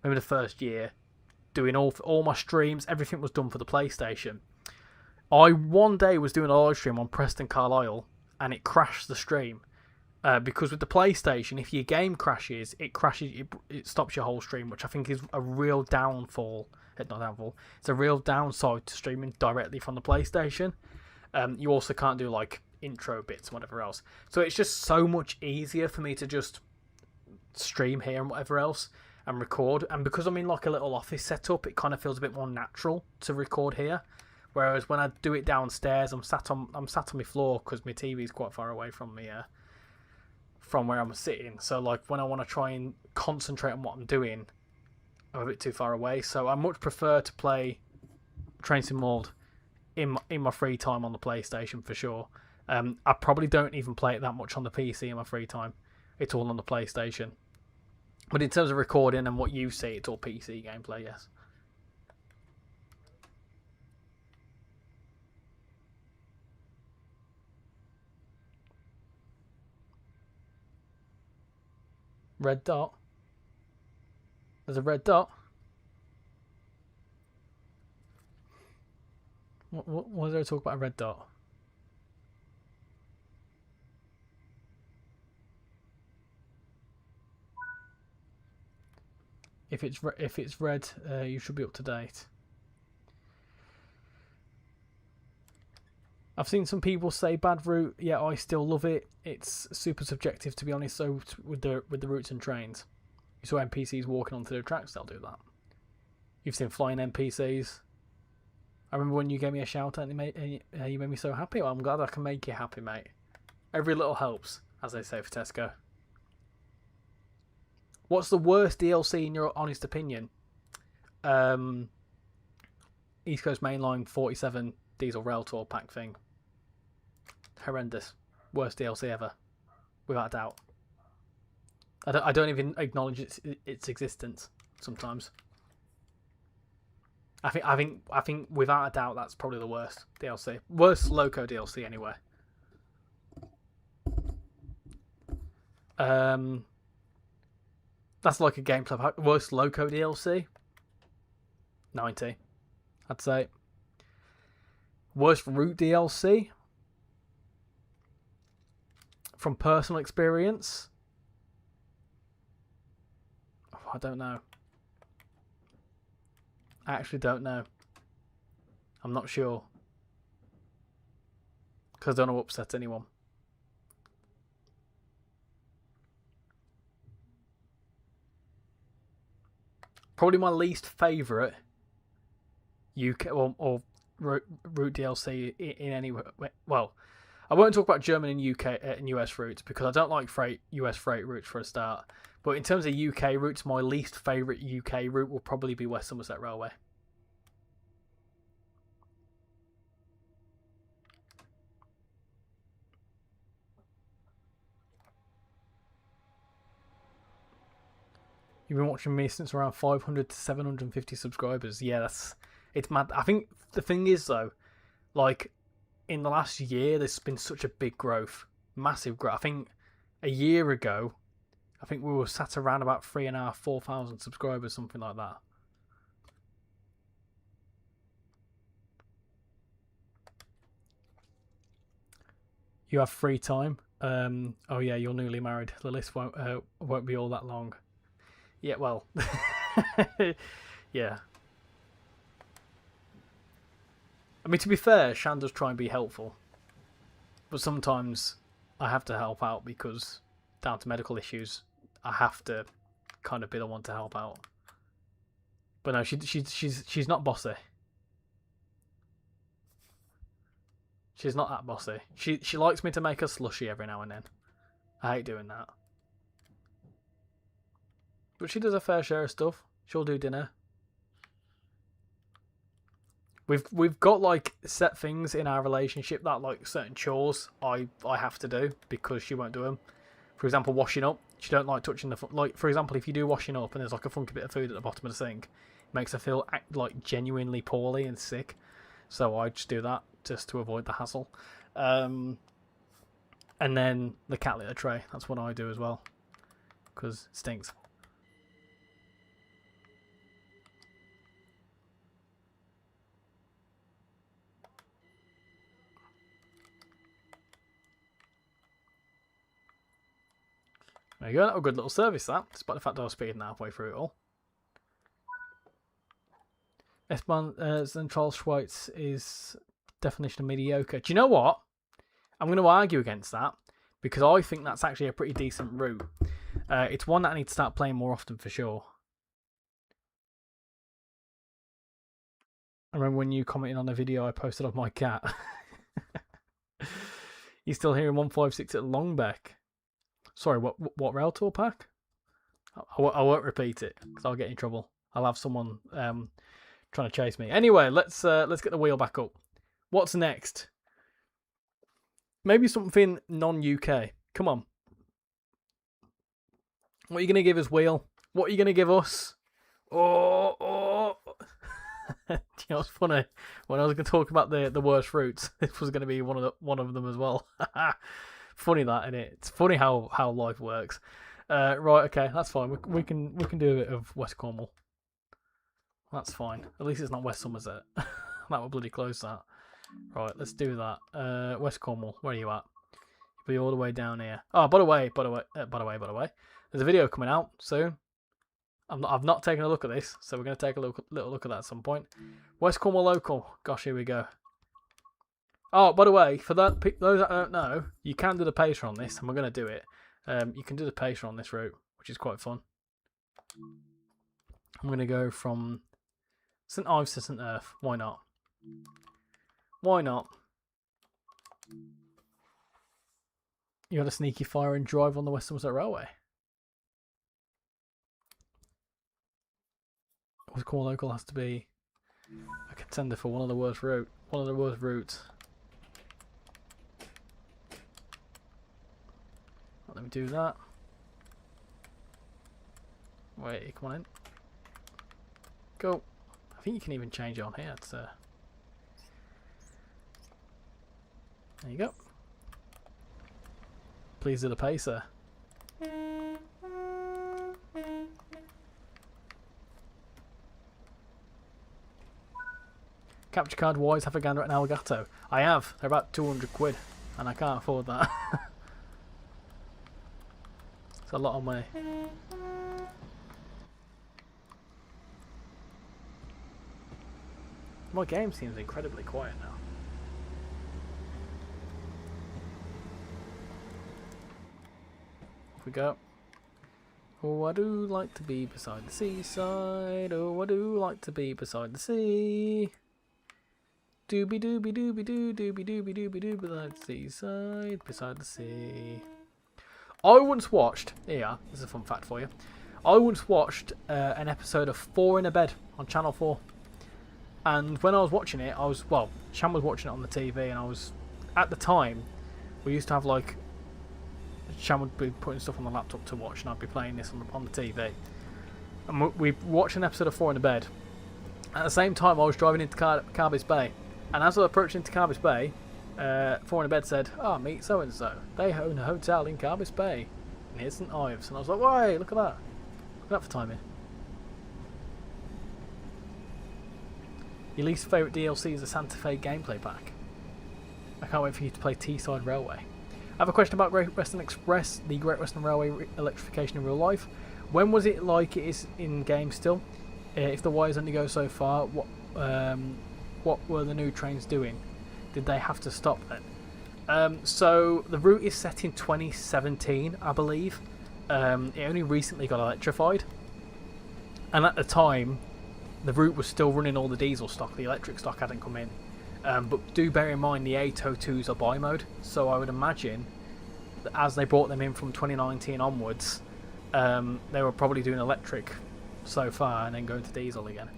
maybe the first year, doing all my streams. Everything was done for the PlayStation. I one day was doing a live stream on Preston Carlisle, and it crashed the stream. Because with the PlayStation, if your game crashes, it stops your whole stream, which I think is a real downfall. Not downfall. It's a real downside to streaming directly from the PlayStation. You also can't do like intro bits and whatever else. So it's just so much easier for me to just stream here and whatever else and record. And because I'm in like a little office setup, it kind of feels a bit more natural to record here. Whereas when I do it downstairs, I'm sat on my floor because my TV is quite far away from me. From where I'm sitting, so like when I want to try and concentrate on what I'm doing, I'm a bit too far away. So I much prefer to play Train Sim World in my free time on the PlayStation for sure. I probably don't even play it that much on the PC in my free time. It's all on the PlayStation. But in terms of recording and what you see, it's all PC gameplay, yes. Red dot. There's a red dot. What was there to talk about a red dot? If it's red, you should be up to date. I've seen some people say bad route. Yeah, I still love it. It's super subjective, to be honest. So with the routes and trains, you saw NPCs walking onto the tracks. They'll do that. You've seen flying NPCs. I remember when you gave me a shout out and you made me so happy. Well, I'm glad I can make you happy, mate. Every little helps, as they say for Tesco. What's the worst DLC in your honest opinion? East Coast Mainline 47 Diesel Rail Tour pack thing. Horrendous. Worst DLC ever. Without a doubt. I don't even acknowledge its existence sometimes. I think without a doubt that's probably the worst DLC. Worst Loco DLC anyway. That's like a gameplay. Worst Loco DLC? 90. I'd say. Worst route DLC? From personal experience? Oh, I don't know. I actually don't know. I'm not sure. Because I don't want to upset anyone. Probably my least favourite UK or route DLC in any way. Well, I won't talk about German and UK and US routes because I don't like US freight routes for a start. But in terms of UK routes, my least favourite UK route will probably be West Somerset Railway. You've been watching me since around 500 to 750 subscribers. Yeah, it's mad. I think the thing is though, like in the last year, there's been such a big growth, massive growth. I think a year ago, I think we were sat around about 3,500, 4,000 subscribers, something like that. You have free time. Oh yeah, you're newly married. The list won't be all that long. Yeah, well, yeah. I mean, to be fair, Shan does try and be helpful, but sometimes I have to help out because down to medical issues, I have to kind of be the one to help out. But no, she's not bossy. She's not that bossy. She likes me to make her slushy every now and then. I hate doing that. But she does a fair share of stuff. She'll do dinner. We've got like set things in our relationship that like certain chores I have to do because she won't do them. For example, washing up. She don't like touching the like. For example, if you do washing up and there's like a funky bit of food at the bottom of the sink, it makes her feel like genuinely poorly and sick. So I just do that just to avoid the hassle. And then the cat litter tray. That's what I do as well because it stinks. There you go, a good little service that, despite the fact that I was speeding halfway through it all. S-Bahn Zentralschweiz is definition of mediocre. Do you know what? I'm going to argue against that because I think that's actually a pretty decent route. It's one that I need to start playing more often for sure. I remember when you commented on the video I posted of my cat. You still hearing 156 at Longbeck? Sorry, what rail tour pack? I won't repeat it because I'll get in trouble. I'll have someone trying to chase me. Anyway, let's get the wheel back up. What's next? Maybe something non-UK. Come on. What are you going to give us, wheel? What are you going to give us? Oh. You know, it's funny. When I was going to talk about the worst routes, this was going to be one of them as well. Funny that, isn't it? It's funny how life works. Right, okay, that's fine. We can do a bit of West Cornwall. That's fine. At least it's not West Somerset. That would bloody close that. Right, let's do that. West Cornwall, where are you at? You'll be all the way down here. Oh, by the way, there's a video coming out soon. I've not taken a look at this, so we're going to take a little look at that at some point. West Cornwall local. Gosh, here we go. Oh, by the way, for those that don't know, you can do the pacer on this, and we're going to do it. You can do the pacer on this route, which is quite fun. I'm going to go from St Ives to St Earth. Why not? Why not? You had a sneaky fire and drive on the West Somerset Railway. West Cornwall local has to be a contender for one of the worst routes. Let me do that. Wait, come on in. Go. I think you can even change it on here. It's, there you go. Please do the pacer. Capture card wise, have a gander at an Alligato. I have. They're about 200 quid, and I can't afford that. It's a lot of money. My game seems incredibly quiet now. Off we go. Oh, I do like to be beside the seaside. Oh, I do like to be beside the sea. Doobie doobie doobie doo doobie doobie doobie doo beside the seaside, beside the sea. I once watched, here, this is a fun fact for you. I once watched an episode of 4 in a Bed on Channel 4. And when I was watching it, Sham was watching it on the TV, and I was, at the time, we used to have like, Sham would be putting stuff on the laptop to watch, and I'd be playing this on the TV. And we watched an episode of 4 in a Bed. At the same time, I was driving into Carbis Bay. And as I was approaching into Carbis Bay, 4 in a Bed said, "Oh, meet so-and-so. They own a hotel in Carbis Bay. Near St Ives." And I was like, "Wait, look at that. Look at that for timing." Your least favourite DLC is the Santa Fe gameplay pack. I can't wait for you to play Teesside Railway. I have a question about Great Western Express, the Great Western Railway electrification in real life. When was it like it is in game still? If the wires only go so far, what were the new trains doing? Did they have to stop then? So the route is set in 2017, I believe. It only recently got electrified, and at the time the route was still running all the diesel stock. The electric stock hadn't come in. But do bear in mind the 802s are bi-mode, so I would imagine that as they brought them in from 2019 onwards, they were probably doing electric so far and then going to diesel again.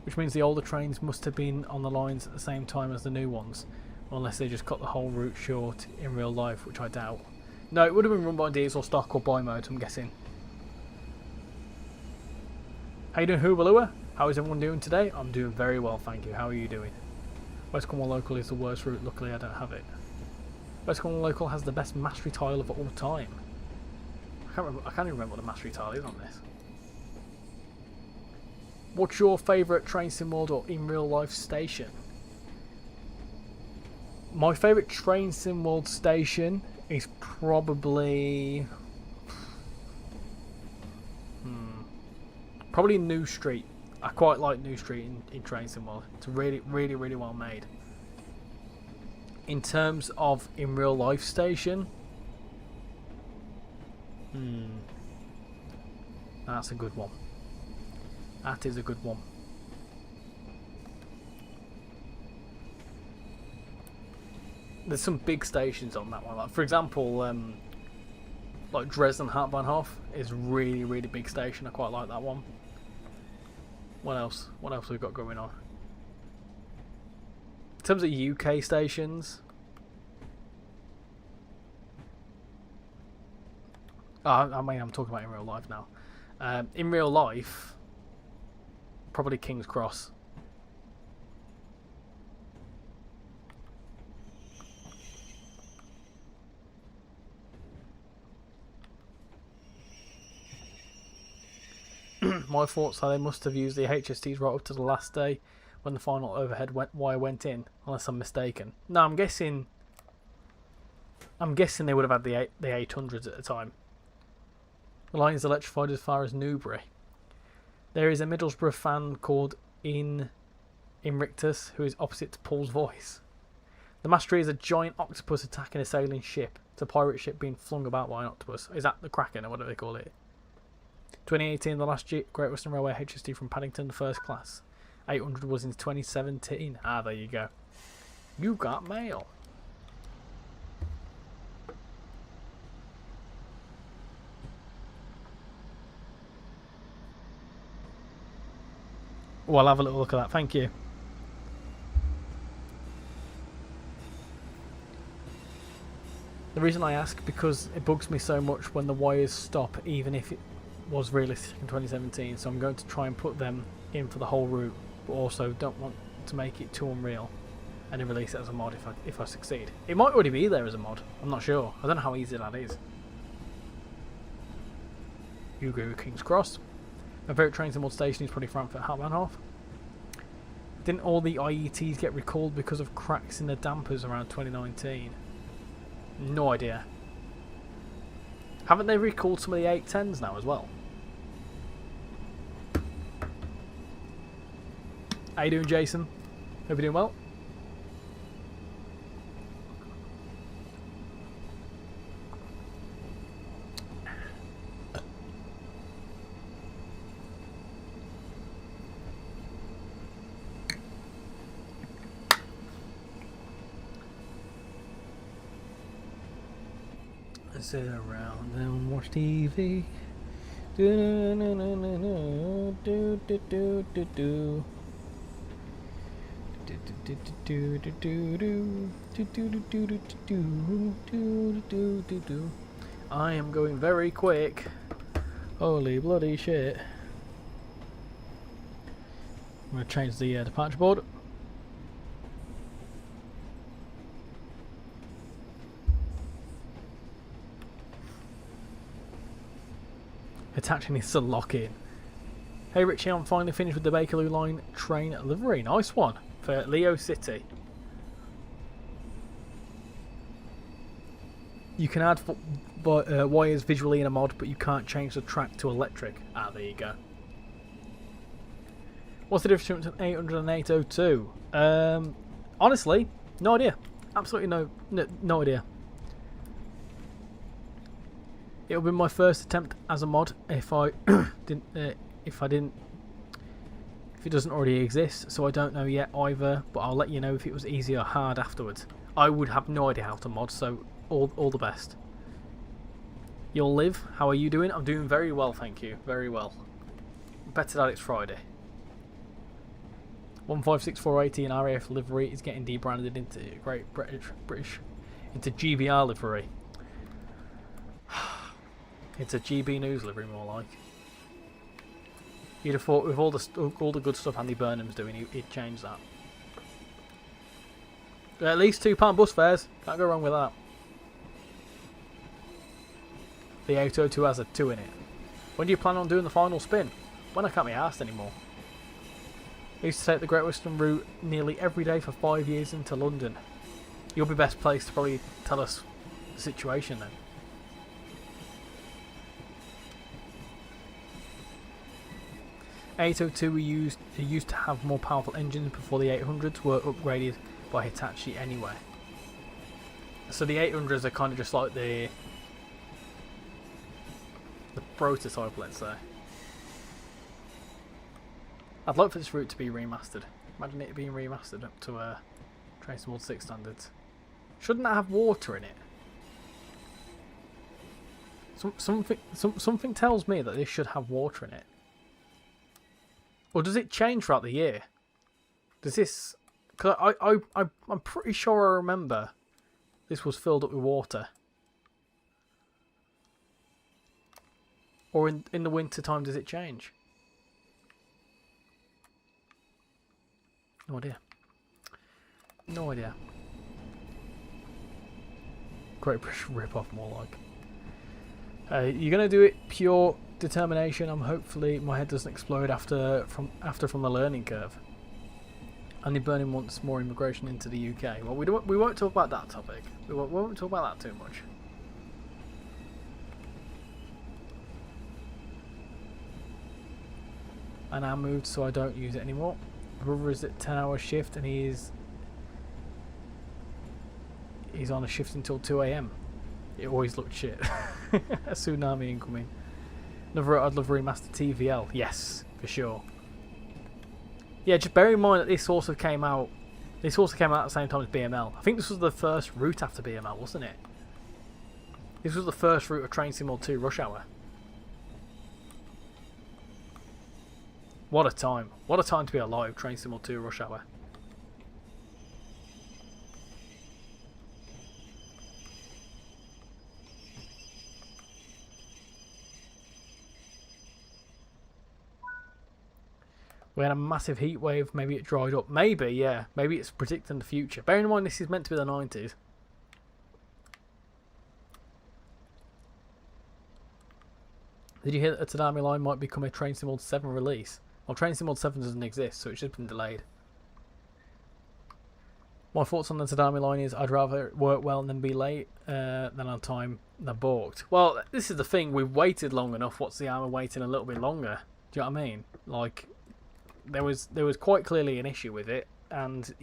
Which means the older trains must have been on the lines at the same time as the new ones, unless they just cut the whole route short in real life, which I doubt. No, it would have been run by diesel stock or bi-mode, I'm guessing. How you doing, Hoobaloo? How is everyone doing today? I'm doing very well, thank you. How are you doing? West Cornwall Local is the worst route, luckily I don't have it. West Cornwall Local has the best mastery tile of all time. I can't even remember what the mastery tile is on this. What's your favourite train sim world or in real life station? My favourite train sim world station is probably New Street. I quite like New Street in Train Sim World. It's really, really, really well made. In terms of in real life station, that's a good one. That is a good one. There's some big stations on that one. Like, for example, like Dresden Hauptbahnhof is really, really big station. I quite like that one. What else? What else have we got going on? In terms of UK stations, I mean, I'm talking about in real life now. In real life, probably King's Cross. My thoughts are they must have used the HSTs right up to the last day when the final overhead wire went in, unless I'm mistaken. No, I'm guessing they would have had the 800s at the time. The line is electrified as far as Newbury. There is a Middlesbrough fan called Invictus who is opposite to Paul's voice. The mastery is a giant octopus attacking a sailing ship. It's a pirate ship being flung about by an octopus. Is that the Kraken or what do they call it? 2018, the last Great Western Railway HST from Paddington, the first class. 800 was in 2017. Ah, there you go. You got mail. Well, I'll have a little look at that. Thank you. The reason I ask, because it bugs me so much when the wires stop, even if it was realistic in 2017, so I'm going to try and put them in for the whole route, but also don't want to make it too unreal and then release it as a mod if I succeed. It might already be there as a mod, I'm not sure. I don't know how easy that is. You agree with King's Cross. My favourite train sim world station is probably Frankfurt Hauptbahnhof. Didn't all the IETs get recalled because of cracks in the dampers around 2019? No idea. Haven't they recalled some of the 810s now as well? How you doing, Jason? Hope you're doing well. Sit around and watch TV. I am going very quick. Holy bloody shit. I'm going to change the departure board. Attaching needs to lock in. Hey Richie, I'm finally finished with the Bakerloo line train livery. Nice one for Leo City. You can add wires visually in a mod, but you can't change the track to electric. Ah, there you go. What's the difference between 800 and 802? Honestly, no idea. Absolutely no idea. It'll be my first attempt as a mod if I if it doesn't already exist, so I don't know yet either, but I'll let you know if it was easy or hard afterwards. I would have no idea how to mod, so all the best. You'll live. How are you doing? I'm doing very well, thank you. Very well. Better that it's Friday. 156480 and RAF livery is getting debranded into Great British into GBR livery. It's a GB News livery, more like. You'd have thought with all the good stuff Andy Burnham's doing, he'd change that. At least £2 bus fares. Can't go wrong with that. The 802 has a 2 in it. When do you plan on doing the final spin? When I can't be asked anymore. I used to take the Great Western route nearly every day for 5 years into London. You'll be best placed to probably tell us the situation then. (802) used to have more powerful engines before the 800s were upgraded by Hitachi anyway. So the 800s are kind of just like the prototype, let's say. I'd like for this route to be remastered. Imagine it being remastered up to Train Simulator 6 standards. Shouldn't that have water in it? Something tells me that this should have water in it. Or does it change throughout the year? Does this... Because I'm pretty sure I remember this was filled up with water. Or in the winter time does it change? No idea. No idea. Great British rip-off, more like. You're gonna do it pure determination. Hopefully my head doesn't explode after from the learning curve. Only Burning wants more immigration into the UK. Well, we won't talk about that topic. We won't talk about that too much. I now moved, so I don't use it anymore. My brother is at 10-hour shift, and he's on a shift until 2 AM. It always looked shit. A tsunami incoming. Another, I'd love remaster TVL. Yes, for sure. Yeah, just bear in mind that this also came out. This also came out at the same time as BML. I think this was the first route after BML, wasn't it? This was the first route of Train Sim 2 Rush Hour. What a time. What a time to be alive, Train Sim 2 Rush Hour. We had a massive heat wave, maybe it dried up. Maybe, yeah. Maybe it's predicting the future. Bearing in mind this is meant to be the 90s. Did you hear that the Tadami line might become a Train Sim 7 release? Well, Train Sim 7 doesn't exist, so it's just been delayed. My thoughts on the Tadami line is I'd rather it work well and then be late than on time than balked. Well, this is the thing. We've waited long enough. What's the harm of waiting a little bit longer? Do you know what I mean? Like... There was quite clearly an issue with it, and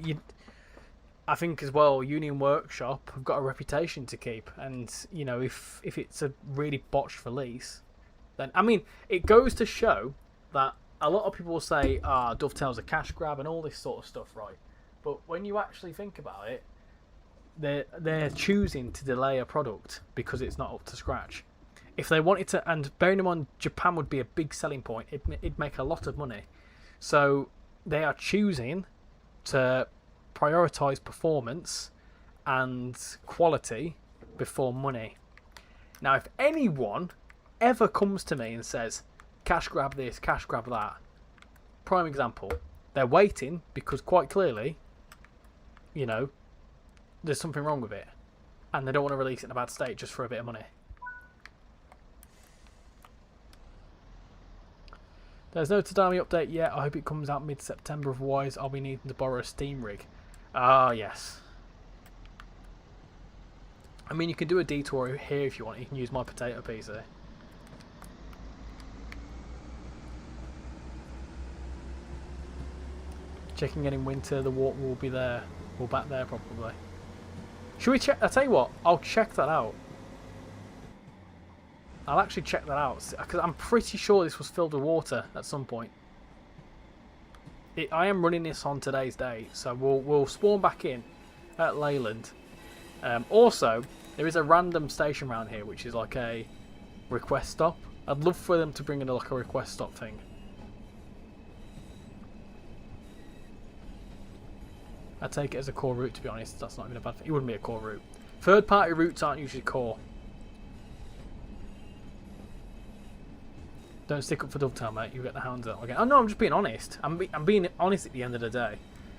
I think as well, Union Workshop have got a reputation to keep, and you know if it's a really botched release, then I mean it goes to show that a lot of people will say Dovetail's a cash grab and all this sort of stuff, right? But when you actually think about it, they're choosing to delay a product because it's not up to scratch. If they wanted to, and bearing in mind Japan would be a big selling point, it'd make a lot of money. So they are choosing to prioritise performance and quality before money. Now, if anyone ever comes to me and says, cash grab this, cash grab that, prime example, they're waiting because quite clearly, you know, there's something wrong with it. And they don't want to release it in a bad state just for a bit of money. There's no Tadami update yet. I hope it comes out mid-September. Otherwise, I'll be needing to borrow a Steam rig. Ah, yes. I mean, you can do a detour here if you want. You can use my potato PC. Checking in winter. The water will be there. We're back there probably. Should we check? I'll tell you what. I'll check that out. I'll actually check that out, because I'm pretty sure this was filled with water at some point. I am running this on today's date, so we'll spawn back in at Leyland. Also, there is a random station around here, which is like a request stop. I'd love for them to bring in like a request stop thing. I take it as a core route, to be honest. That's not even a bad thing. It wouldn't be a core route. Third-party routes aren't usually core. Don't stick up for Dovetail, mate. You get the hounds out again. Oh no, I'm just being honest. I'm being honest at the end of the day.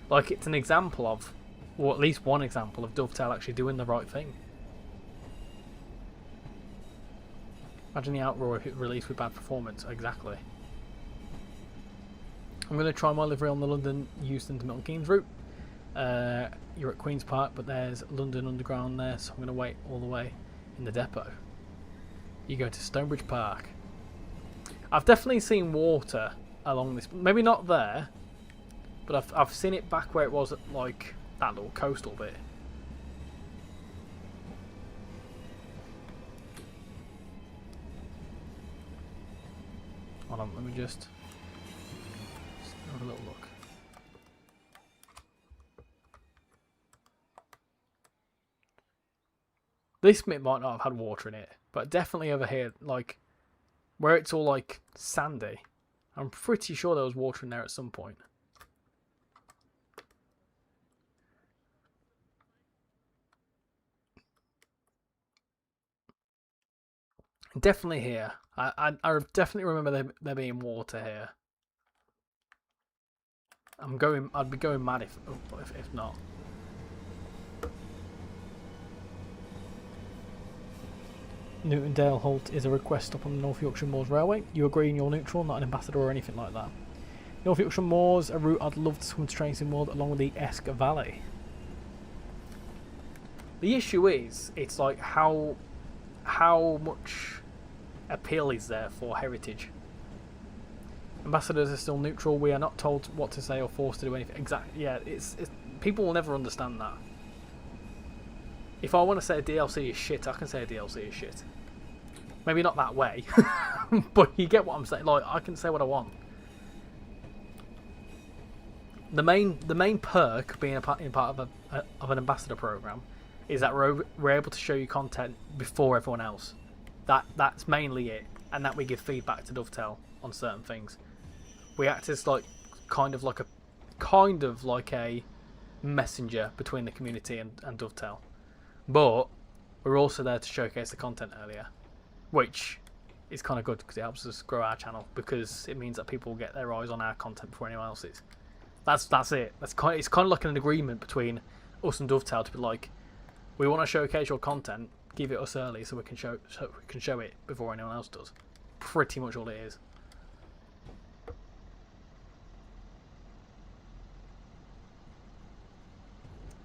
Like, it's an example of, or at least one example of Dovetail actually doing the right thing. Imagine the outroar if it released with bad performance. Exactly. I'm going to try my livery on the London Euston to Milton Keynes route. You're at Queen's Park, but there's London Underground there, so I'm going to wait all the way in the depot. You go to Stonebridge Park. I've definitely seen water along this. Maybe not there, but I've seen it back where it was at like that little coastal bit. Hold on, let me just have a little look. This bit might not have had water in it, but definitely over here, like where it's all like sandy, I'm pretty sure there was water in there at some point. Definitely here. I definitely remember there being water here. I'd be going mad if not. Newtondale Halt is a request stop on the North Yorkshire Moors Railway. You agree and you're neutral, not an ambassador or anything like that. North Yorkshire Moors, a route I'd love to swim to trains in world along with the Esk Valley. The issue is, it's like how much appeal is there for heritage. Ambassadors are still neutral. We are not told what to say or forced to do anything. Exactly. Yeah, it's people will never understand that. If I want to say a DLC is shit, I can say a DLC is shit. Maybe not that way, but you get what I'm saying. Like, I can say what I want. The main perk being part of an ambassador program is that we're able to show you content before everyone else. That's mainly it, and that we give feedback to Dovetail on certain things. We act as kind of like a messenger between the community and Dovetail. But we're also there to showcase the content earlier, which is kind of good because it helps us grow our channel, because it means that people get their eyes on our content before anyone else's. That's it. It's kind of like an agreement between us and Dovetail to be like, we want to showcase your content, give it us early so we can show it before anyone else does. Pretty much all it is.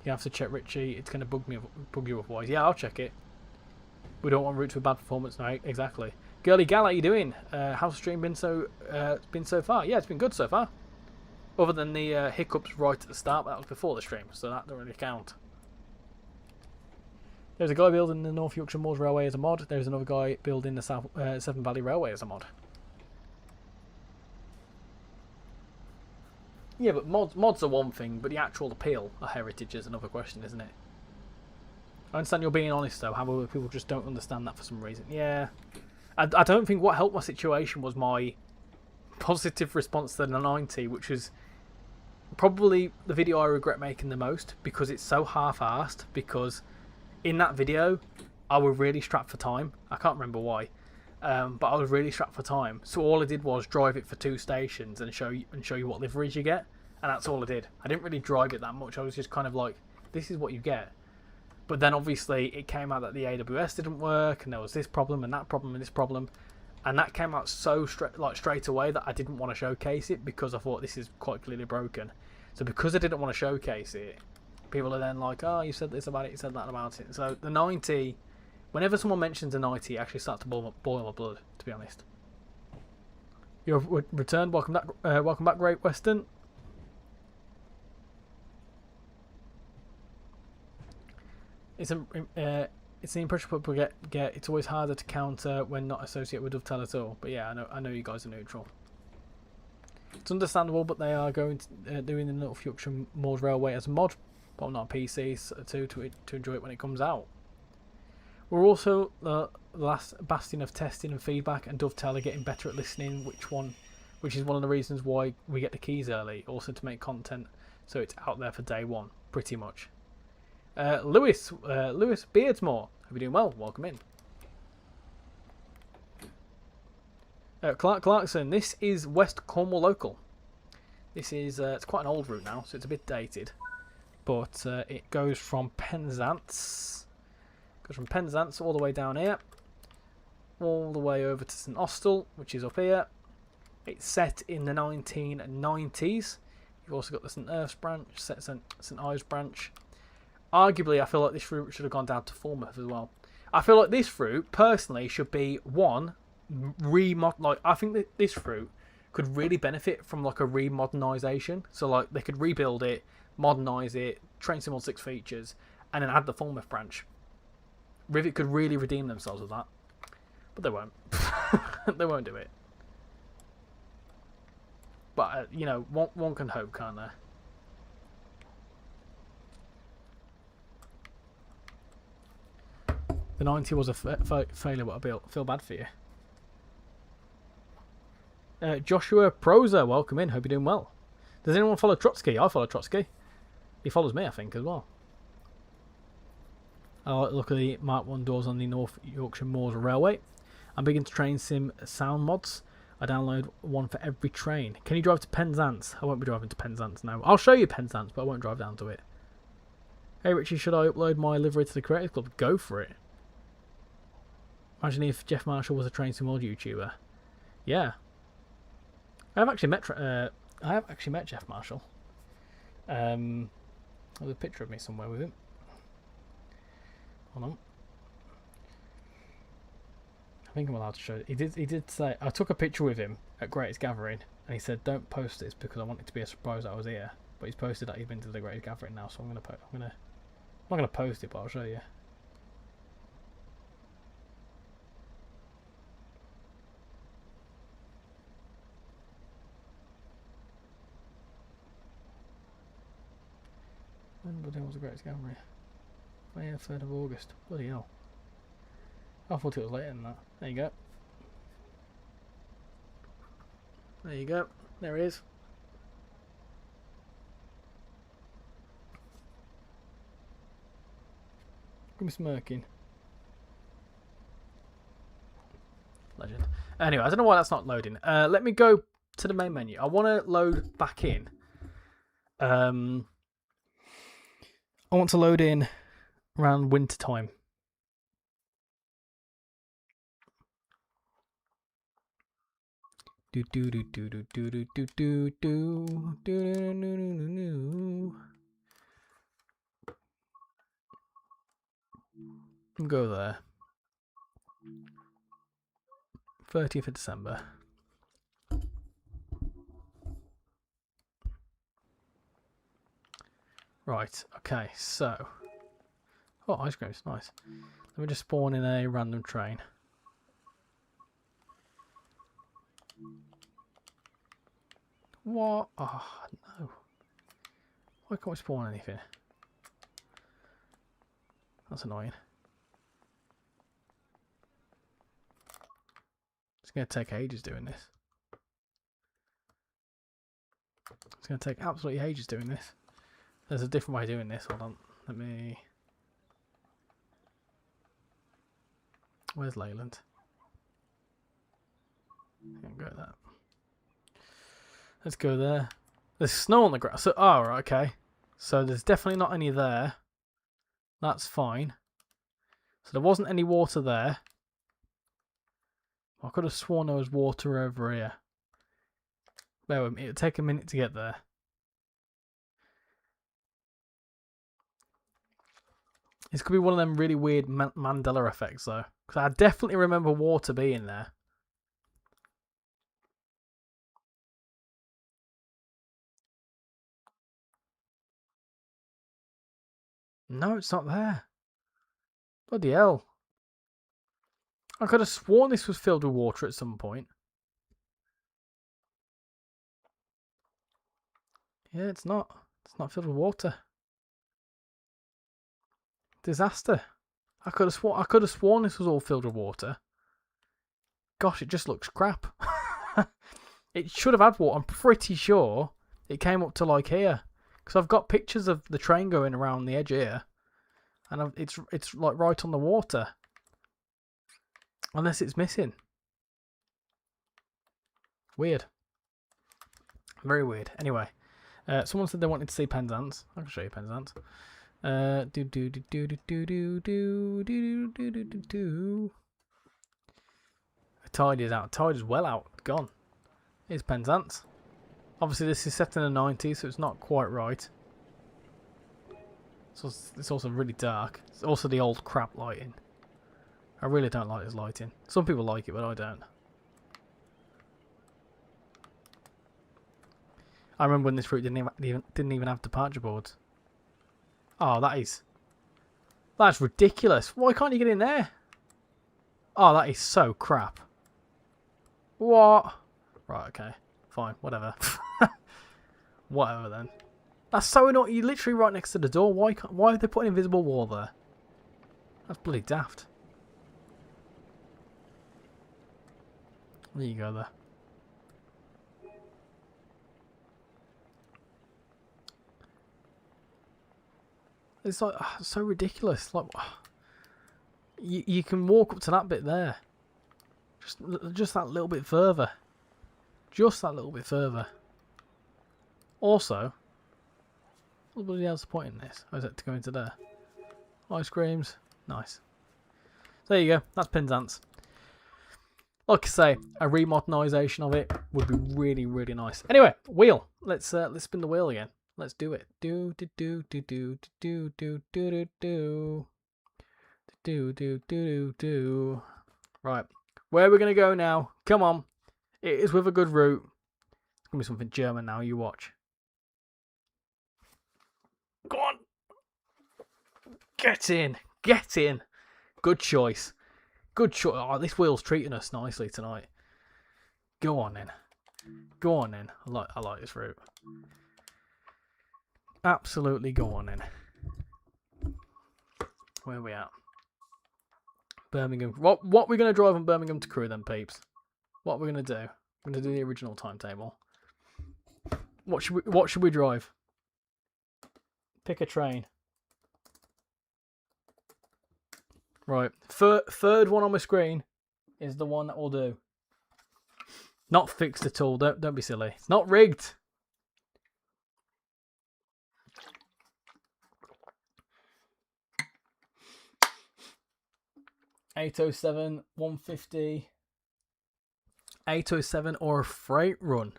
You have to check Richie. It's going to bug you otherwise. Yeah, I'll check it. We don't want Root to a bad performance. No, exactly. Girly Gal, how you doing? How's the stream been so far? Yeah, it's been good so far. Other than the hiccups right at the start, but that was before the stream, so that don't really count. There's a guy building the North Yorkshire Moors Railway as a mod. There's another guy building the Severn Valley Railway as a mod. Yeah, but mods are one thing, but the actual appeal of heritage is another question, isn't it? I understand you're being honest, though. However, people just don't understand that for some reason. Yeah. I don't think what helped my situation was my positive response to the 90, which was probably the video I regret making the most, because it's so half-arsed, because in that video, I was really strapped for time. I can't remember why. But I was really strapped for time, so all I did was drive it for 2 stations and show you what liveries you get, and that's all I did. I didn't really drive it that much. I was just kind of like, this is what you get. But then obviously it came out that the AWS didn't work, and there was this problem and that problem and this problem, and that came out so straight away that I didn't want to showcase it, because I thought this is quite clearly broken. So because I didn't want to showcase it, people are then like, oh, you said this about it, you said that about it. So the 90. Whenever someone mentions a 90, it actually starts to boil my blood, to be honest. You've returned. Welcome back, Great Western. It's the impression people get. It's always harder to counter when not associated with Dovetail at all. But yeah, I know you guys are neutral. It's understandable, but they are doing the North Yorkshire Moors Railway as a mod, but not a PC, to enjoy it when it comes out. We're also the last bastion of testing and feedback, and Dovetail are getting better at listening, which is one of the reasons why we get the keys early, also to make content so it's out there for day one, pretty much. Lewis Beardsmore, hope you're doing well, welcome in. Clarkson, this is West Cornwall Local. This is, it's quite an old route now, so it's a bit dated, but it goes from Penzance. Goes from Penzance all the way down here, all the way over to St Austell, which is up here. It's set in the 1990s. You've also got the St. Earth's branch, St. Ives branch. Arguably, I feel like this route should have gone down to Falmouth as well. I feel like this route, personally, should be one like I think that this route could really benefit from like a remodernisation. So like they could rebuild it, modernise it, train sim on 6 features, and then add the Falmouth branch. Rivet could really redeem themselves with that, but they won't. They won't do it. But you know, one can hope, can't they? The 90 was a failure, but I feel bad for you. Joshua Proza, welcome in. Hope you're doing well. Does anyone follow Trotsky? I follow Trotsky. He follows me, I think, as well. I like the look at the Mark 1 doors on the North Yorkshire Moors Railway. I'm big into train sim sound mods. I download one for every train. Can you drive to Penzance? I won't be driving to Penzance now. I'll show you Penzance, but I won't drive down to it. Hey Richie, should I upload my livery to the Creators Club? Go for it. Imagine if Jeff Marshall was a train sim mod YouTuber. Yeah. I have actually met Jeff Marshall. There's a picture of me somewhere with him. Hold on. I think I'm allowed to show it. He did say I took a picture with him at Greatest Gathering, and he said don't post this because I want it to be a surprise that I was here. But he's posted that he's been to the Greatest Gathering now, so I'm not gonna post it, but I'll show you. When was the Greatest Gathering? Oh yeah, 3rd of August. Bloody hell. I thought it was later than that. There you go. There you go. There he is. Look at me smirking. Legend. Anyway, I don't know why that's not loading. Let me go to the main menu. I want to load back in. I want to load in around winter time. Do do do do do do do do do do do. Go there. 30th of December. Right, okay, so. Oh, ice cream's nice. Let me just spawn in a random train. What? Oh, no. Why can't we spawn anything? That's annoying. It's going to take ages doing this. It's going to take absolutely ages doing this. There's a different way of doing this. Hold on. Let me... Where's Leyland? Can't go there. Let's go there. There's snow on the ground. So, oh, right, okay. So there's definitely not any there. That's fine. So there wasn't any water there. I could have sworn there was water over here. Bear with me. It'll take a minute to get there. This could be one of them really weird Mandela effects, though. Because I definitely remember water being there. No, it's not there. Bloody hell. I could have sworn this was filled with water at some point. Yeah, it's not. It's not filled with water. Disaster. I could have sworn this was all filled with water. Gosh, it just looks crap. It should have had water. I'm pretty sure it came up to like here. Because I've got pictures of the train going around the edge here. And it's like right on the water. Unless it's missing. Weird. Very weird. Anyway. Someone said they wanted to see Penzance. I can show you Penzance. The tide is out. Tide is well out. Gone. Here's Penzance. Obviously, this is set in the 90s, so it's not quite right. So it's also really dark. It's also the old crap lighting. I really don't like this lighting. Some people like it, but I don't. I remember when this route didn't even have departure boards. Oh, that's ridiculous. Why can't you get in there? Oh, that is so crap. What? Right, okay. Fine, whatever. Whatever then. That's so annoying. You're literally right next to the door. Why have they put an invisible wall there? That's bloody daft. There you go there. It's like so ridiculous. Like you can walk up to that bit there. Just that little bit further. Just that little bit further. Also, what bloody hell's the point in this? Oh, is it to go into there? Ice creams. Nice. There you go. That's Penzance. Like I say, a remodernisation of it would be really, really nice. Anyway, wheel. Let's spin the wheel again. Let's do it. Do do do do do do do do do do do do do do. Right, where are we gonna go now? Come on, it is with a good route. It's gonna be something German now. You watch. Go on, get in, get in. Good choice. Good choice. Oh, this wheel's treating us nicely tonight. Go on then. Go on then. I like this route. Absolutely go on then. Where are we at? Birmingham. What are we going to drive on Birmingham to Crewe then, peeps? What are we going to do? We're going to do the original timetable. What should we drive? Pick a train. Right. Third one on my screen is the one that we'll do. Not fixed at all. Don't be silly. It's not rigged. $807, $150, $807 or a freight run.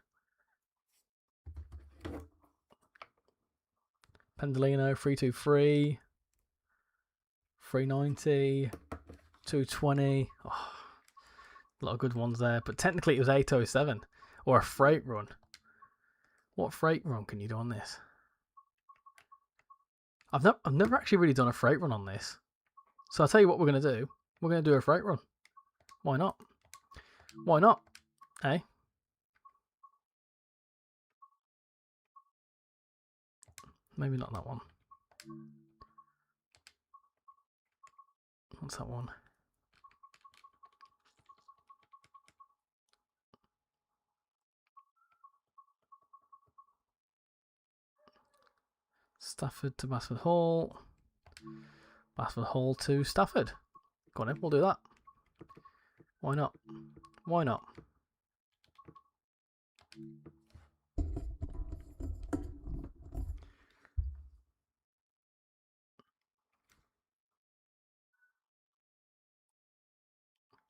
Pendolino 323, 390, 220. Oh, a lot of good ones there, but technically it was 807 or a freight run. What freight run can you do on this? I've never actually really done a freight run on this. So I'll tell you what we're going to do. We're going to do a freight run. Why not? Why not? Eh? Maybe not that one. What's that one? Stafford to Basford Hall. Basford Hall to Stafford. Go on in, we'll do that. Why not? Why not?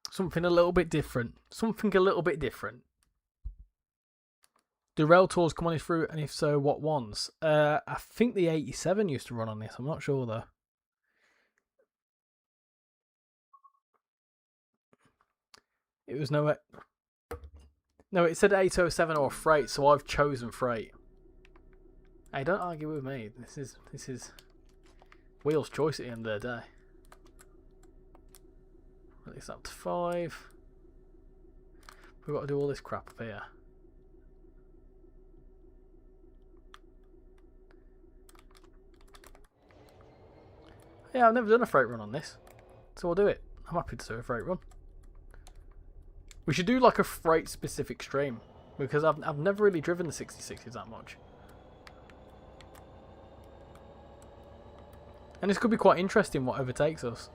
Something a little bit different. Something a little bit different. Do rail tours come on this route, and if so, what ones? I think the 87 used to run on this. I'm not sure though. It was no, it said 807 or freight, so I've chosen freight. Hey, don't argue with me. This is Wheel's choice at the end of the day. Release up to 5. We've got to do all this crap up here. Yeah, I've never done a freight run on this, so I'll do it. I'm happy to do a freight run. We should do like a freight specific stream, because I've never really driven the 66s that much. And this could be quite interesting what overtakes us.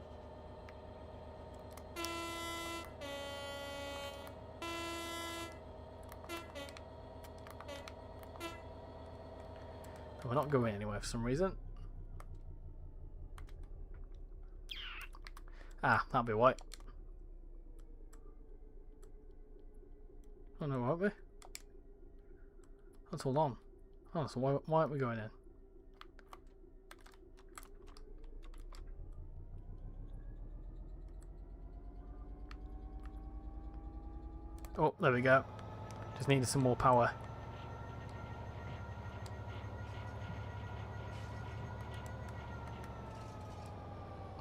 We're not going anywhere for some reason. Ah, that'll be white. Oh no, won't we? Let's hold on. Oh, so why aren't we going in? Oh, there we go. Just needed some more power.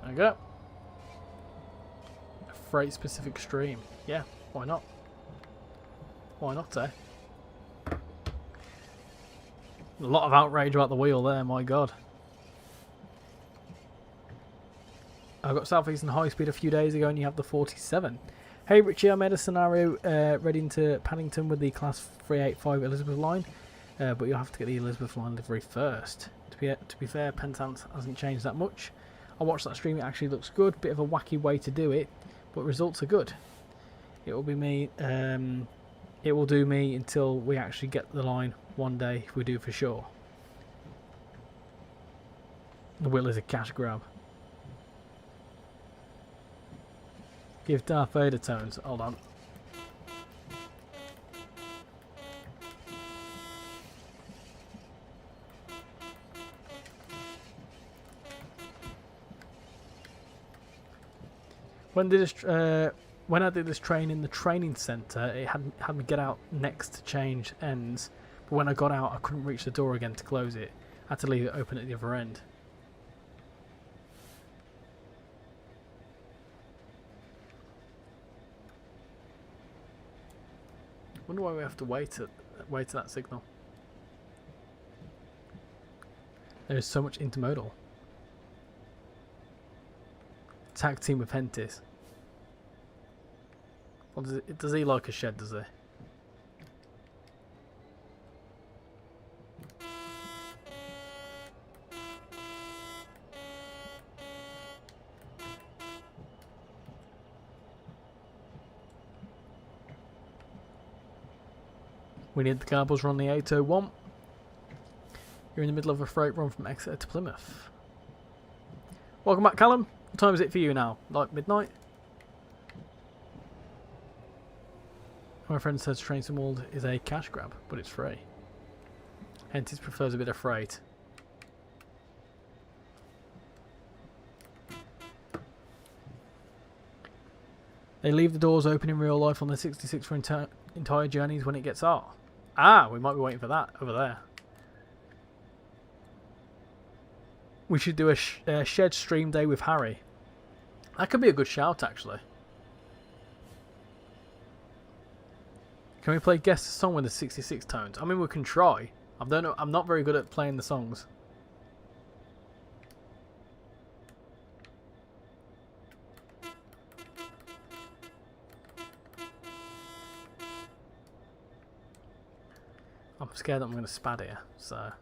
There we go. A freight specific stream. Yeah, why not? Why not, eh? A lot of outrage about the wheel there, my god. I got Southeastern High Speed a few days ago and you have the 47. Hey Richie, I made a scenario ready to Paddington with the Class 385 Elizabeth line, but you'll have to get the Elizabeth line livery first. To be fair, Penzance hasn't changed that much. I watched that stream, it actually looks good. Bit of a wacky way to do it, but results are good. It will be me. It will do me until we actually get the line one day, if we do for sure. The wheel is a cash grab. Give Darth Vader tones. Hold on. When I did this train in the training centre, it had me get out next to change ends. But when I got out, I couldn't reach the door again to close it. I had to leave it open at the other end. Wonder why we have to wait to that signal. There is so much intermodal. Tag team with Hentis. What does he like a shed, does he? We need the Garbles run the 801. You're in the middle of a freight run from Exeter to Plymouth. Welcome back, Callum. What time is it for you now? Like midnight? My friend says Train Simwald is a cash grab, but it's free. Hentis prefers a bit of freight. They leave the doors open in real life on the 66 for entire journeys when it gets hot. Ah, we might be waiting for that over there. We should do a shed stream day with Harry. That could be a good shout, actually. Can we play guess a song with the 66 tones? I mean, we can try. I'm not very good at playing the songs. I'm scared that I'm going to spad here, so...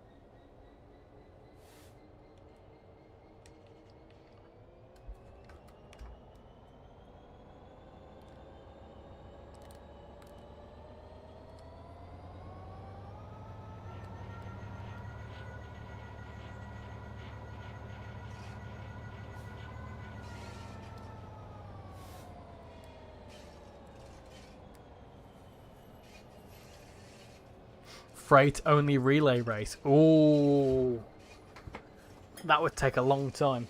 Freight only relay race. Ooh. That would take a long time.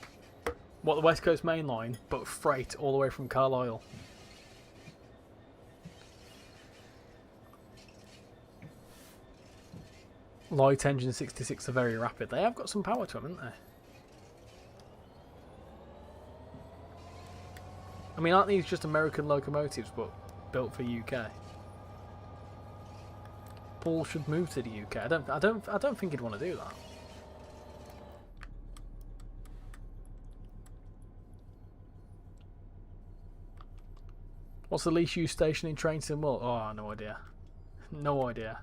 What, the West Coast Main Line, but freight all the way from Carlisle. Light engine 66 are very rapid. They have got some power to them, haven't they? I mean, aren't these just American locomotives, but built for UK? Paul should move to the UK. I don't think he'd want to do that. What's the least used station in Train Sim World? Oh, no idea. No idea.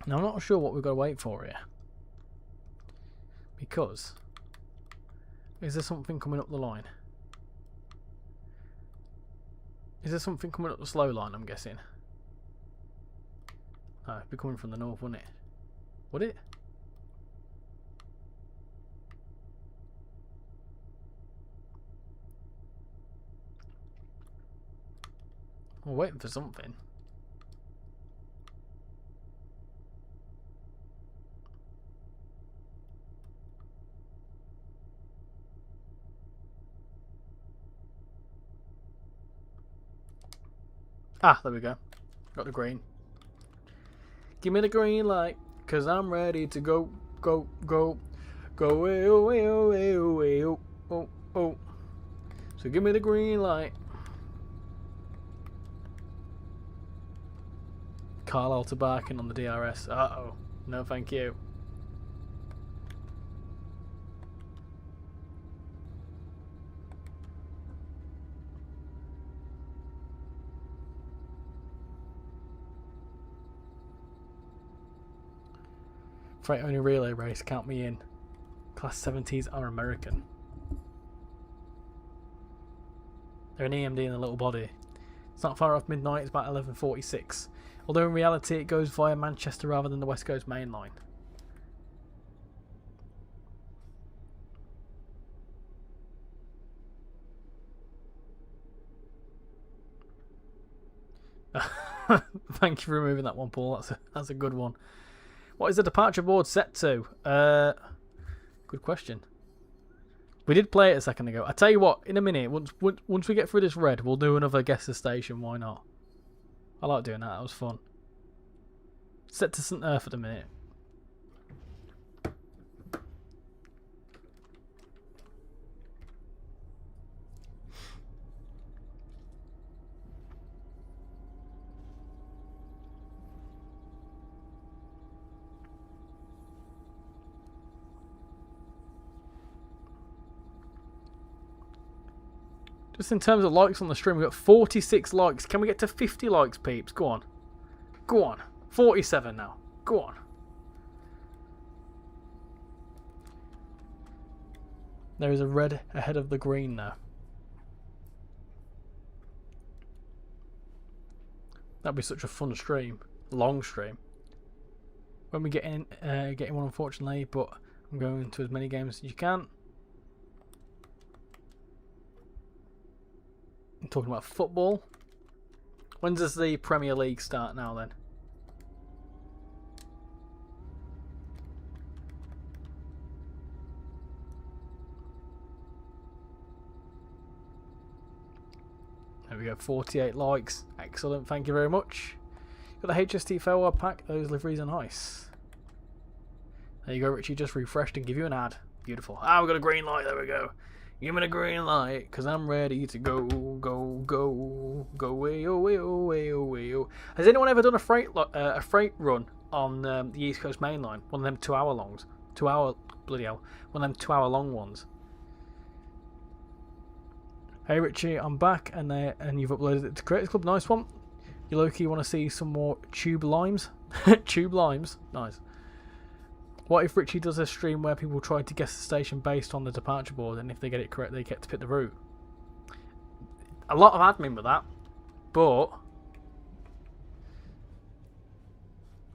Now, I'm not sure what we've got to wait for here. Because... is there something coming up the line? Is there something coming up the slow line, I'm guessing? No, it'd be coming from the north, wouldn't it? Would it? We're waiting for something. Ah, there we go. Got the green. Give me the green light, cause I'm ready to go, go, go, go away, away, away, away, oh, oh, oh. So give me the green light. Carlisle to Barking on the DRS. Uh-oh. No, thank you. Freight only relay race, count me in. Class 70s are American. They're an EMD in the little body. It's not far off midnight, it's about 11:46. Although in reality it goes via Manchester rather than the West Coast main line. Thank you for removing that one, Paul. That's a good one. What is the departure board set to? Good question. We did play it a second ago. I tell you what, in a minute, once we get through this red, we'll do another guess the station. Why not? I like doing that. That was fun. Set to St. Earth at the minute. Just in terms of likes on the stream, we've got 46 likes. Can we get to 50 likes, peeps? Go on. Go on. 47 now. Go on. There is a red ahead of the green now. That'd be such a fun stream. Long stream. When we get in, getting one unfortunately, but I'm going to as many games as you can. I'm talking about football. When does the Premier League start now then? There we go, 48 likes. Excellent, thank you very much. Got the HST farewell pack, those liveries are nice. There you go, Richie, just refreshed and give you an ad. Beautiful. Ah, we got a green light, there we go. Give me the green light, cause I'm ready to go, go, go, go away, away, away, away. Has anyone ever done a freight run on the East Coast Main Line? One of them 2 hour longs, bloody hell, one of them 2 hour long ones. Hey Richie, I'm back and you've uploaded it to Creators Club. Nice one. You low-key want to see some more tube limes? Tube limes, nice. What if Richie does a stream where people try to guess the station based on the departure board, and if they get it correct, they get to pick the route? A lot of admin with that, but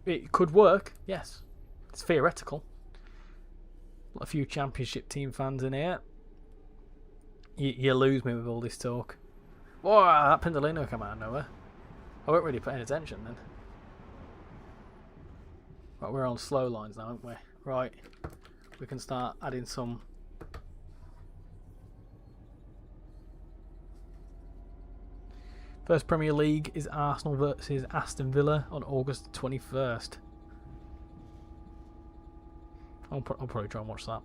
it could work. Yes, it's theoretical. A few championship team fans in here. You lose me with all this talk. Whoa, that Pendolino came out of nowhere. I weren't really paying attention then. Right, we're on slow lines now, aren't we? Right, we can start adding some. First Premier League is Arsenal versus Aston Villa on August 21st. I'll probably try and watch that.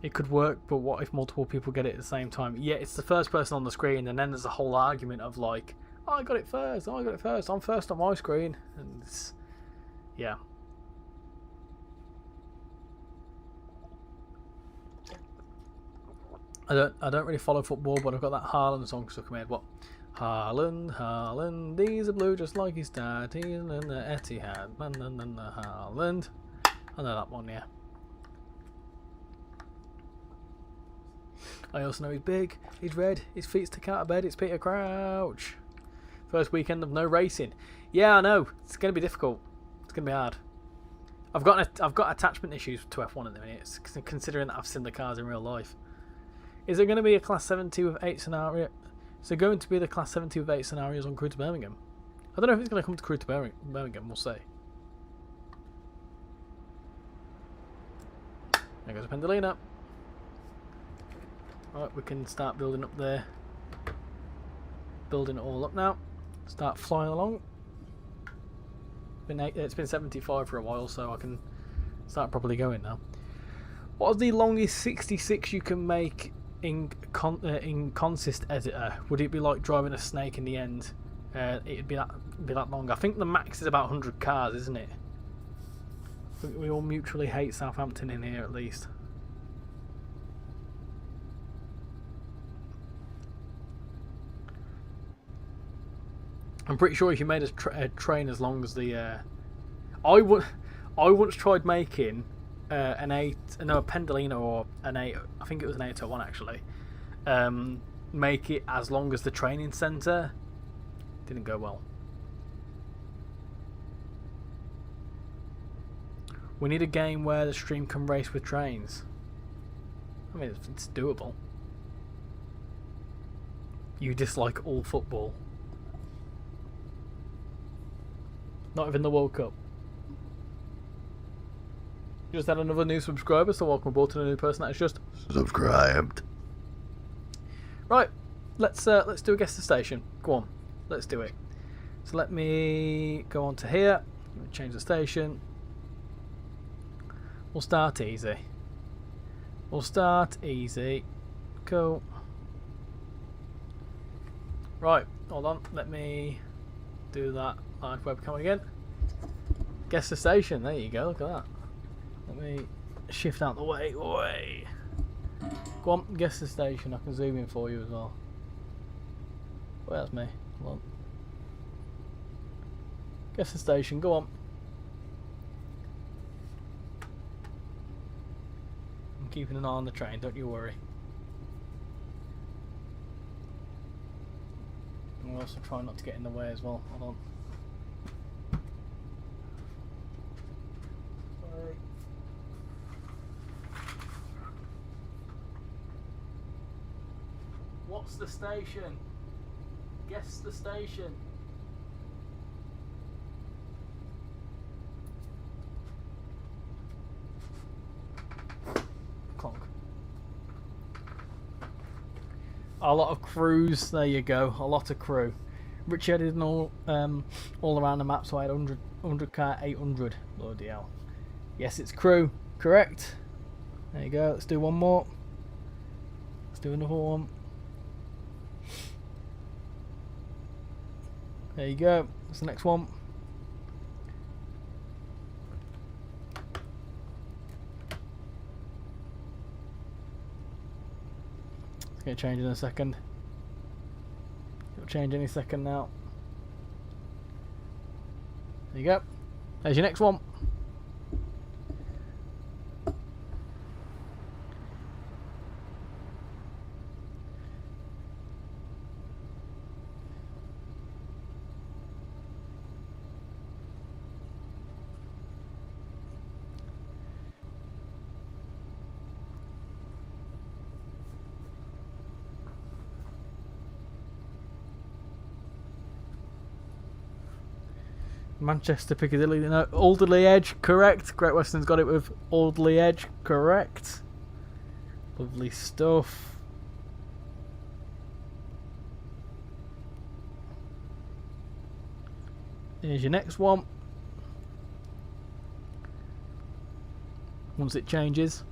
It could work, but what if multiple people get it at the same time? Yeah, it's the first person on the screen, and then there's a whole argument of like, oh, I got it first, oh, I got it first, I'm first on my screen. And it's, yeah. I don't really follow football, but I've got that Haaland song stuck in my head. What? Haaland, Haaland, these are blue just like his dad. He's in the Etihad, Haaland. I know that one, yeah. I also know he's big, he's red, his feet stick out of bed, it's Peter Crouch. First weekend of no racing. Yeah, I know. It's going to be difficult. It's going to be hard. I've got attachment issues to F1 at the minute, considering that I've seen the cars in real life. Is it going to be a Class 72 with 8 scenario? Is it going to be the Class 72 with 8 scenarios on Crew to Birmingham? I don't know if it's going to come to Crew to Birmingham. We'll see. There goes Pendolino. Right, we can start building up there. Building it all up now. Start flying along. It's been 75 for a while, so I can start properly going now. What is the longest 66 you can make in consist editor? Would it be like driving a snake in the end? It'd be that long. I think the max is about 100 cars, isn't it? I think we all mutually hate Southampton in here, at least. I'm pretty sure if you made a train as long as the... I once tried making a Pendolino or an 8... I think it was an 801 actually. Make it as long as the training centre. Didn't go well. We need a game where the stream can race with trains. I mean, it's doable. You dislike all football. Not even the World Cup. Just had another new subscriber, so welcome aboard to the new person that is just subscribed. Right, let's do a guess the station. Go on, let's do it. So let me go on to here. Change the station. We'll start easy. Cool. Right, hold on. Let me do that live webcam again. Guess the station. There you go. Look at that. Let me shift out the way. Go on, guess the station. I can zoom in for you as well. Well, that's me. Hold on. Guess the station. Go on. I'm keeping an eye on the train. Don't you worry. I'm also trying not to get in the way as well. Hold on. Sorry. What's the station? Guess the station. Clonk. A lot of crews. There you go. A lot of crew. Richard did all around the map, so I had 100 car 800. Bloody hell. Yes, it's crew. Correct. There you go. Let's do one more. Let's do another one. There you go. That's the next one. It's going to change in a second. It'll change any second now. There you go. There's your next one. Manchester, Piccadilly, no, Alderley Edge, correct. Great Western's got it with Alderley Edge, correct. Lovely stuff. Here's your next one. Once it changes.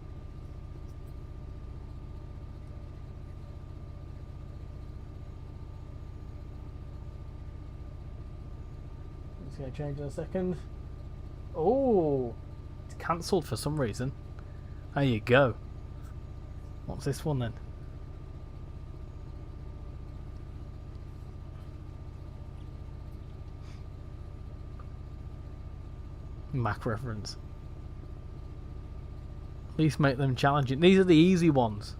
It's going to change in a second. Oh, it's cancelled for some reason. There you go. What's this one then? Mac reference. At least make them challenging. These are the easy ones.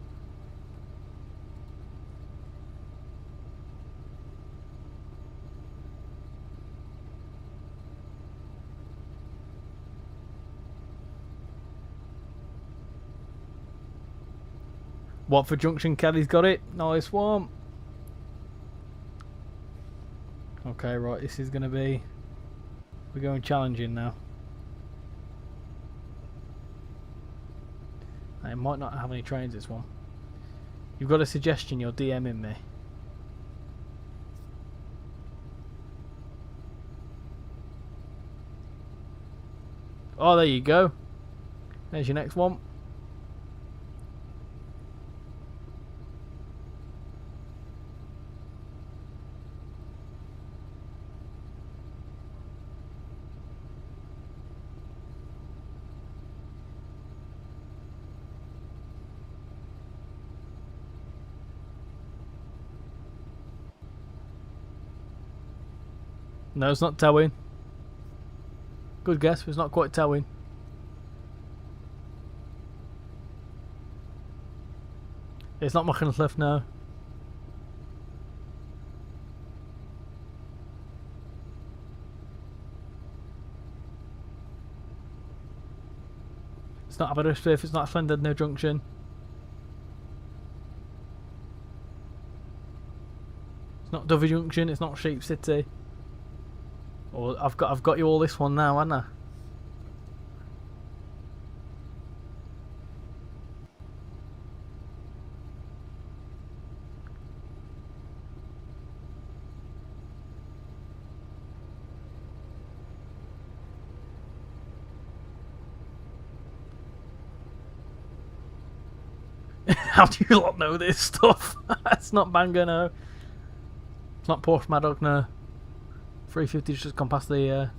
Watford Junction, Kelly's got it. Nice one. Okay, right, this is going to be... We're going challenging now. It might not have any trains, this one. You've got a suggestion, you're DMing me. Oh, there you go. There's your next one. No, it's not towing. Good guess, but it's not quite towing. It's not Machynlleth, no. It's not Aberystwyth, it's not Llandudno Junction. It's not Dovey Junction, it's not Sheep City. Oh, I've got you all this one now, haven't I? How do you lot know this stuff? It's not Bangor, no. It's not Porthmadog, no. 350's just gone past the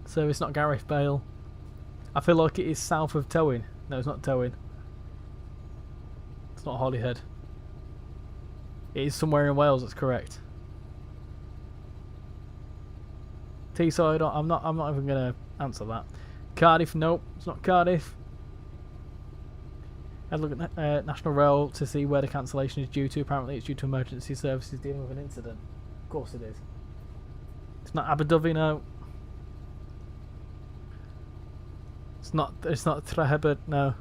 service, not Gareth Bale. I feel like it is south of Towing. No, it's not Towing. It's not Holyhead. It is somewhere in Wales, that's correct. Teesside, I'm not even gonna answer that. Cardiff, nope, it's not Cardiff. I had a look at National Rail to see where the cancellation is due to. Apparently it's due to emergency services dealing with an incident. Of course it is. It's not Aberdyfi, no. It's not Trehebyd, no.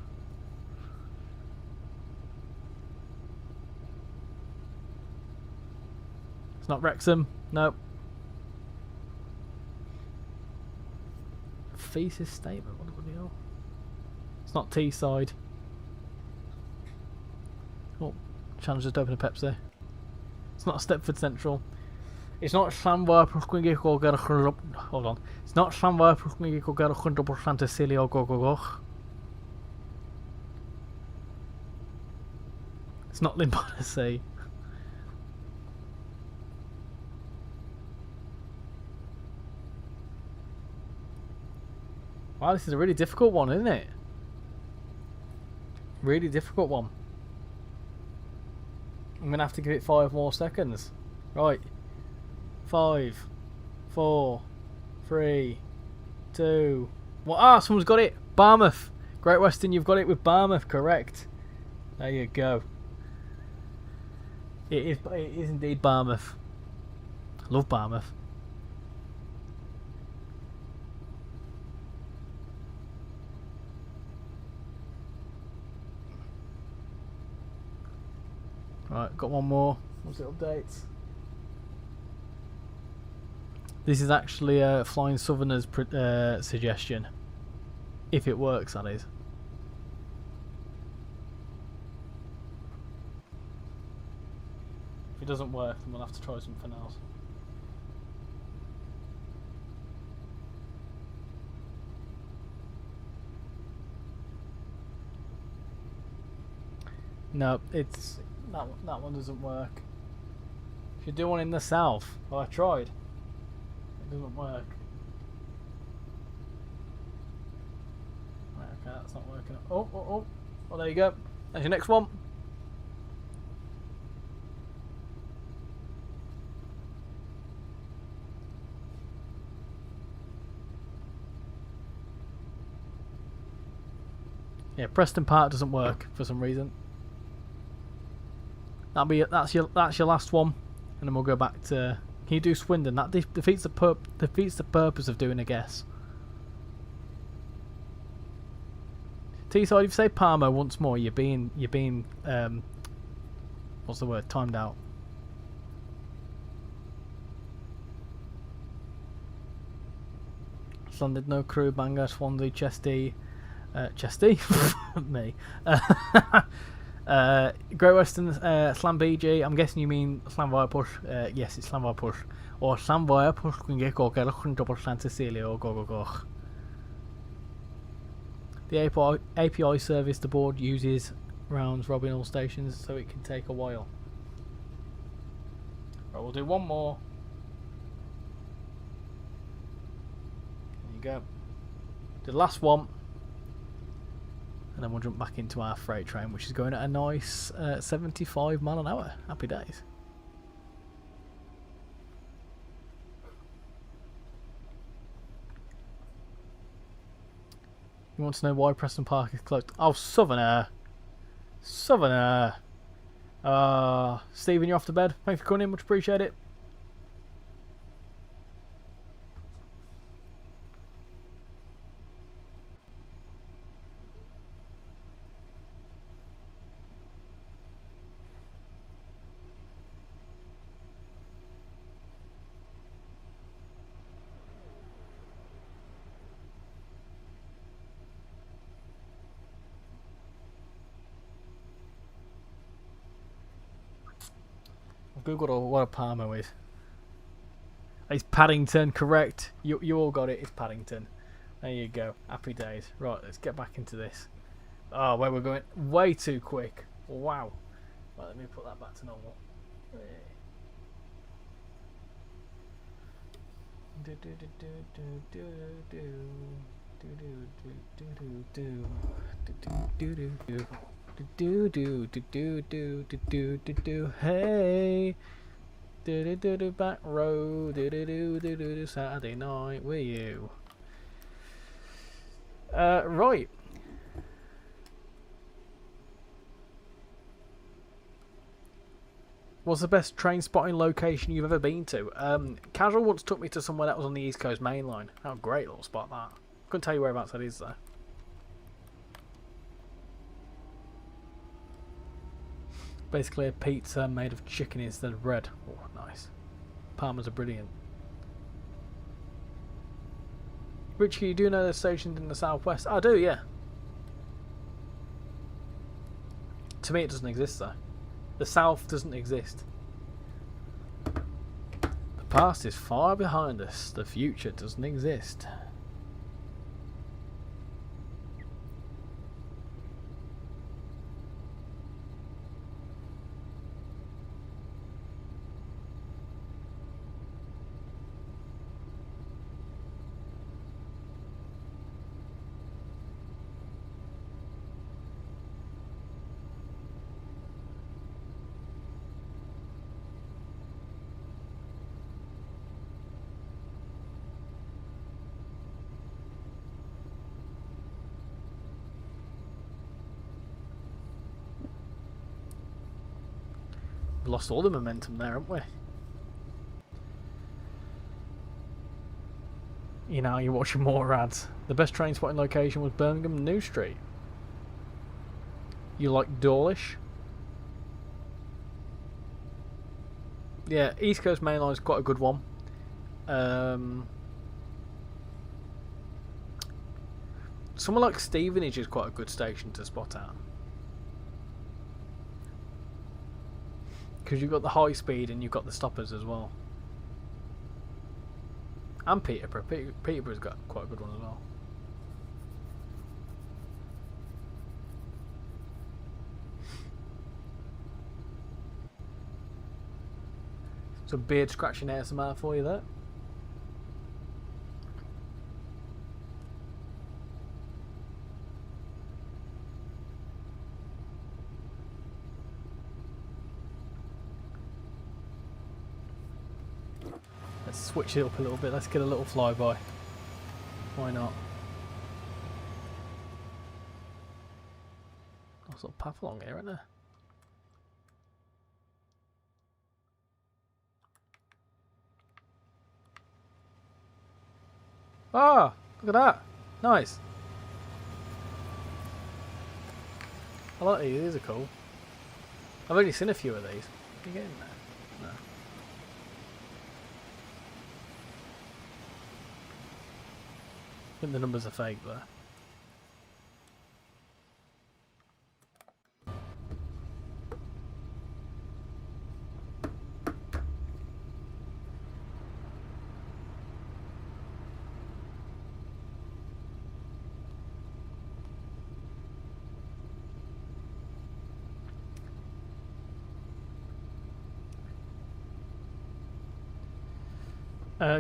It's not Wrexham, no. Thesis statement, what the hell? It's not Teesside. Oh, Challenge just opened a Pepsi. It's not Stepford Central. It's not Llanfair Pwllgwyngyll o ger hold on. It's not Llanfair Pwllgwyngyll o ger 100% y sili o gogogoch. It's not Limboda Sea. Wow, this is a really difficult one, isn't it? Really difficult one. I'm going to have to give it 5 more seconds. Right. 5, 4, 3, 2, 1. Ah, someone's got it. Barmouth. Great Western, you've got it with Barmouth, correct. There you go. It is indeed Barmouth. I love Barmouth. Right, got one more. What's the updates? This is actually a Flying Southerner's suggestion. If it works, that is. If it doesn't work, then we'll have to try something else. No, it's that one doesn't work. If you do one in the south, well, I tried. It doesn't work. Right, okay, that's not working. Oh. Well, there you go. That's your next one. Yeah, Preston Park doesn't work for some reason. That's your last one, and then we'll go back to. Can you do Swindon? That defeats the purpose of doing a guess. Teesside, if you say Parma once more, you're being what's the word? Timed out. Landed no crew, Bangor, Swansea, Chesty, me. Great Western, Slam BG. I'm guessing you mean Slam via push. Yes, it's Slam via push. Or Slam via push. Kun get go get 100% Cecilia or go. The API service the board uses rounds robin all stations, so it can take a while. Right, we'll do one more. There you go. The last one. And then we'll jump back into our freight train, which is going at a nice 75 mile an hour. Happy days. You want to know why Preston Park is closed? Oh, Southern Air. Southern Air. Stephen, you're off to bed. Thanks for coming in. Much appreciate it. Googled what a Palmo is. It's Paddington, correct. You all got it. It's Paddington. There you go. Happy days. Right, let's get back into this. Oh, where we're going way too quick. Wow. Right, let me put that back to normal. Hey, back road, Saturday night with you. Right. What's the best train spotting location you've ever been to? Casual once took me to somewhere that was on the East Coast Main Line. How great little spot that. Couldn't tell you whereabouts that is though. Basically a pizza made of chicken instead of bread. Oh, nice. Parmas are brilliant. Richie, you do know there's stations in the southwest? I do, yeah. To me it doesn't exist though. The south doesn't exist. The past is far behind us. The future doesn't exist. Lost all the momentum there, haven't we? You know, you're watching more ads. The best train spotting location was Birmingham New Street. You like Dawlish? Yeah, East Coast Main Line is quite a good one. Somewhere like Stevenage is quite a good station to spot at. Because you've got the high speed and you've got the stoppers as well. And Peterborough. Peterborough's got quite a good one as well. Some beard scratching ASMR for you there. Let's switch it up a little bit. Let's get a little flyby. Why not? Nice little path along here, isn't there? Ah, look at that. Nice. I like these. These are cool. I've only seen a few of these. Can you get in there? No. I think the numbers are fake there.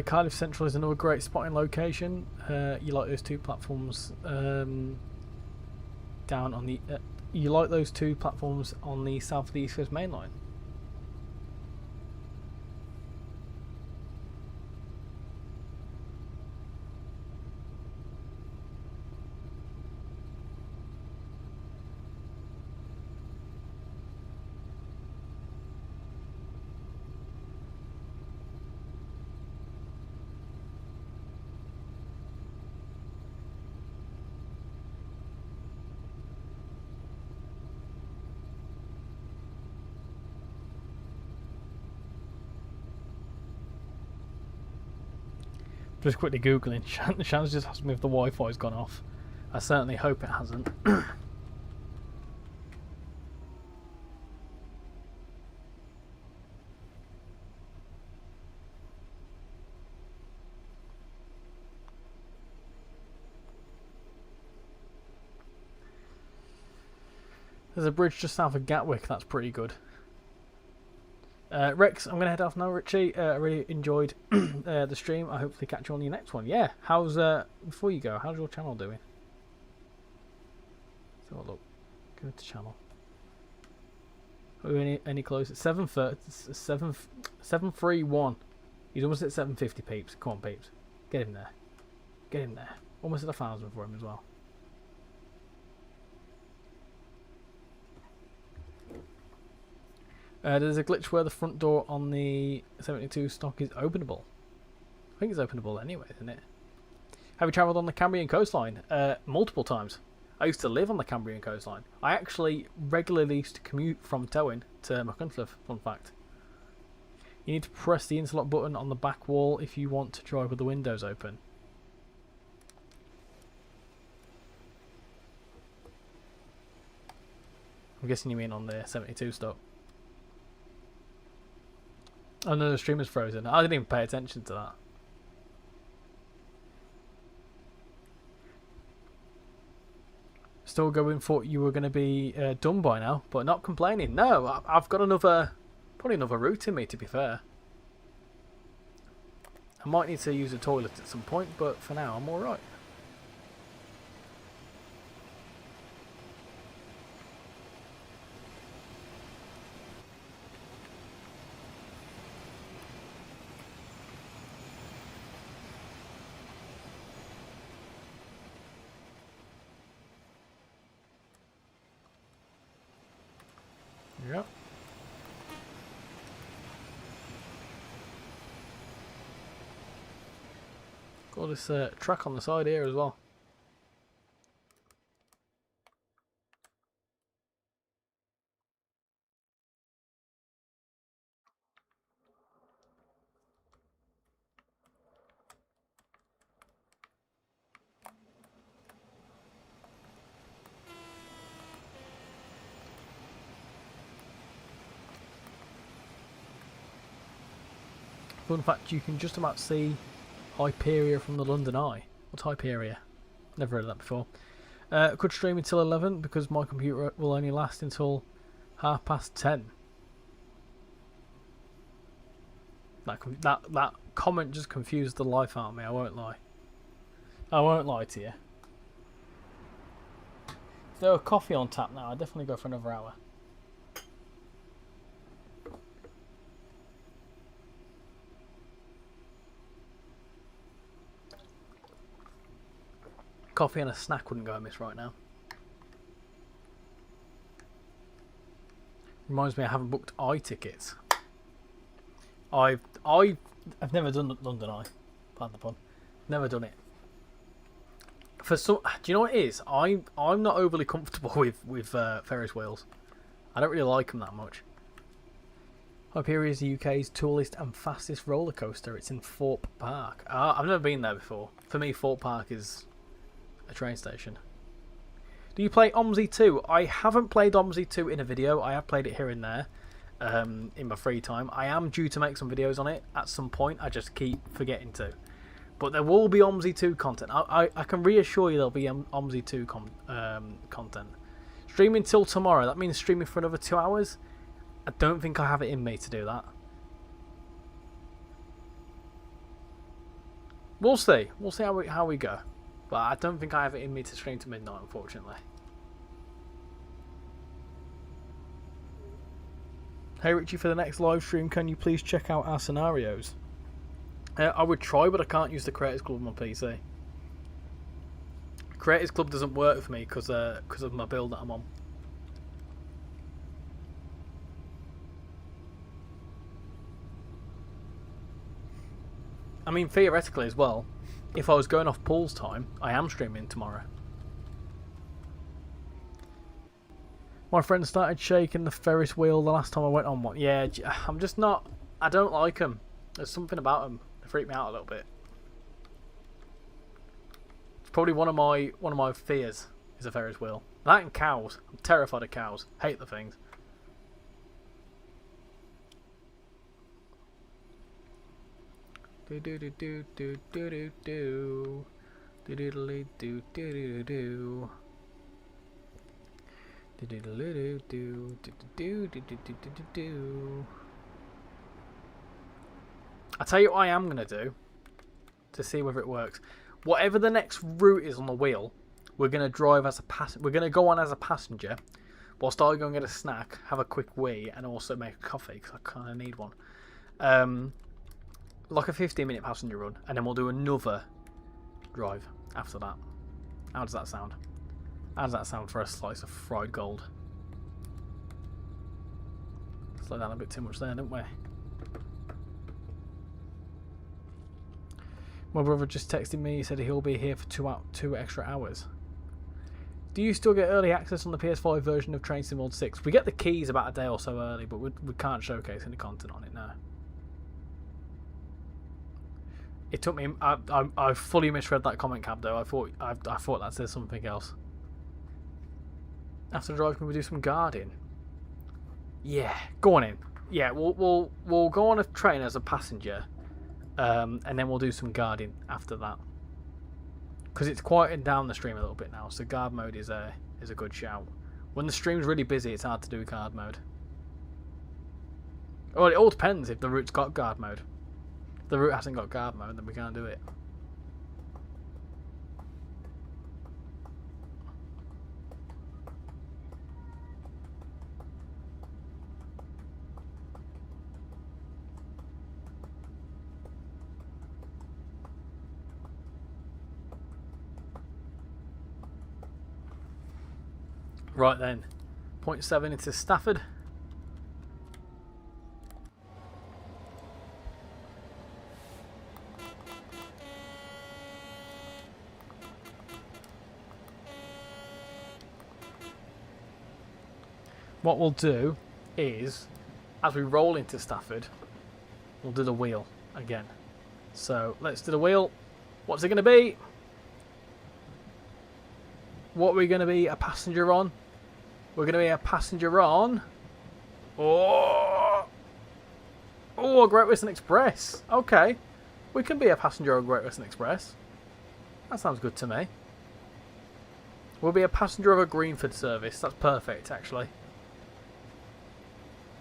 Cardiff Central is another great spotting location. You like those two platforms down on the. You like those two platforms on the South of the East Coast Main Line. Just quickly googling. Shan's just asked me if the Wi-Fi's gone off. I certainly hope it hasn't. There's a bridge just south of Gatwick. That's pretty good. Rex, I'm going to head off now, Richie. I really enjoyed the stream. I hopefully catch you on your next one. Yeah, how's, before you go, how's your channel doing? So look, go to channel. Are we any closer? 731. He's almost at 750, peeps. Come on, peeps. Get him there. Get him there. Almost at 1,000 for him as well. There's a glitch where the front door on the 72 stock is openable. I think it's openable anyway, isn't it? Have you travelled on the Cambrian coastline? Multiple times. I used to live on the Cambrian coastline. I actually regularly used to commute from Towing to Machynlleth, fun fact. You need to press the interlock button on the back wall if you want to drive with the windows open. I'm guessing you mean on the 72 stock. Oh no, the stream is frozen. I didn't even pay attention to that. Still going, thought you were going to be done by now, but not complaining. No, I've got probably another route in me, to be fair. I might need to use a toilet at some point, but for now I'm alright. Yep. Got this track on the side here as well. Fun fact, you can just about see Hyperia from the London Eye. What's Hyperia? Never heard of that before. Could stream until 11 because my computer will only last until 10:30. That comment just confused the life out of me, I won't lie. I won't lie to you. If there were coffee on tap now, I'd definitely go for another hour. Coffee and a snack wouldn't go amiss right now. Reminds me, I haven't booked Eye tickets. I've never done London Eye. Pardon the pun. Never done it. For some, do you know what it is? I'm not overly comfortable with Ferris wheels. I don't really like them that much. Hyperion is the UK's tallest and fastest roller coaster. It's in Thorpe Park. I've never been there before. For me, Thorpe Park is a train station. Do you play OMSI 2? I haven't played OMSI 2 in a video. I have played it here and there in my free time. I am due to make some videos on it at some point. I just keep forgetting to. But there will be OMSI 2 content. I can reassure you there'll be OMSI 2 content. Streaming till tomorrow. That means streaming for another 2 hours. I don't think I have it in me to do that. We'll see. We'll see how we go. But I don't think I have it in me to stream to midnight, unfortunately. Hey Richie, for the next live stream, can you please check out our scenarios? I would try, but I can't use the Creators Club on my PC. Creators Club doesn't work for me because of my build that I'm on. I mean, theoretically as well, if I was going off Paul's time, I am streaming tomorrow. My friend started shaking the Ferris wheel the last time I went on one. Yeah, I'm just not... I don't like them. There's something about them that freak me out a little bit. It's probably one of my fears is a Ferris wheel. That and cows. I'm terrified of cows. Hate the things. Do do do do do do do do do do do do do do. I'll tell you what I am going to do to see whether it works. Whatever the next route is on the wheel, we're going to drive as a we're going to go on as a passenger, whilst I go and get a snack, have a quick wee, and also make a coffee because I kind of need one. Like a 15-minute passenger run, and then we'll do another drive after that. How does that sound? How does that sound for a slice of fried gold? Slow down a bit too much there, don't we? My brother just texted me. He said he'll be here for 2 extra hours. Do you still get early access on the PS5 version of Train Sim World 6? We get the keys about a day or so early, but we can't showcase any content on it now. It took me. I fully misread that comment, Cab. Though I thought that says something else. After the drive, can we do some guarding? Yeah, go on in. Yeah, we'll go on a train as a passenger, and then we'll do some guarding after that. Because it's quieting down the stream a little bit now, so guard mode is a good shout. When the stream's really busy, it's hard to do guard mode. Well, it all depends if the route's got guard mode. If the route hasn't got guard mode, then we can't do it. Right then, 0.7 into Stafford. What we'll do is, as we roll into Stafford, we'll do the wheel again. So let's do the wheel. What's it going to be? What are we going to be a passenger on? We're going to be a passenger on... Oh, a Great Western Express. Okay. We can be a passenger on Great Western Express. That sounds good to me. We'll be a passenger of a Greenford service. That's perfect, actually.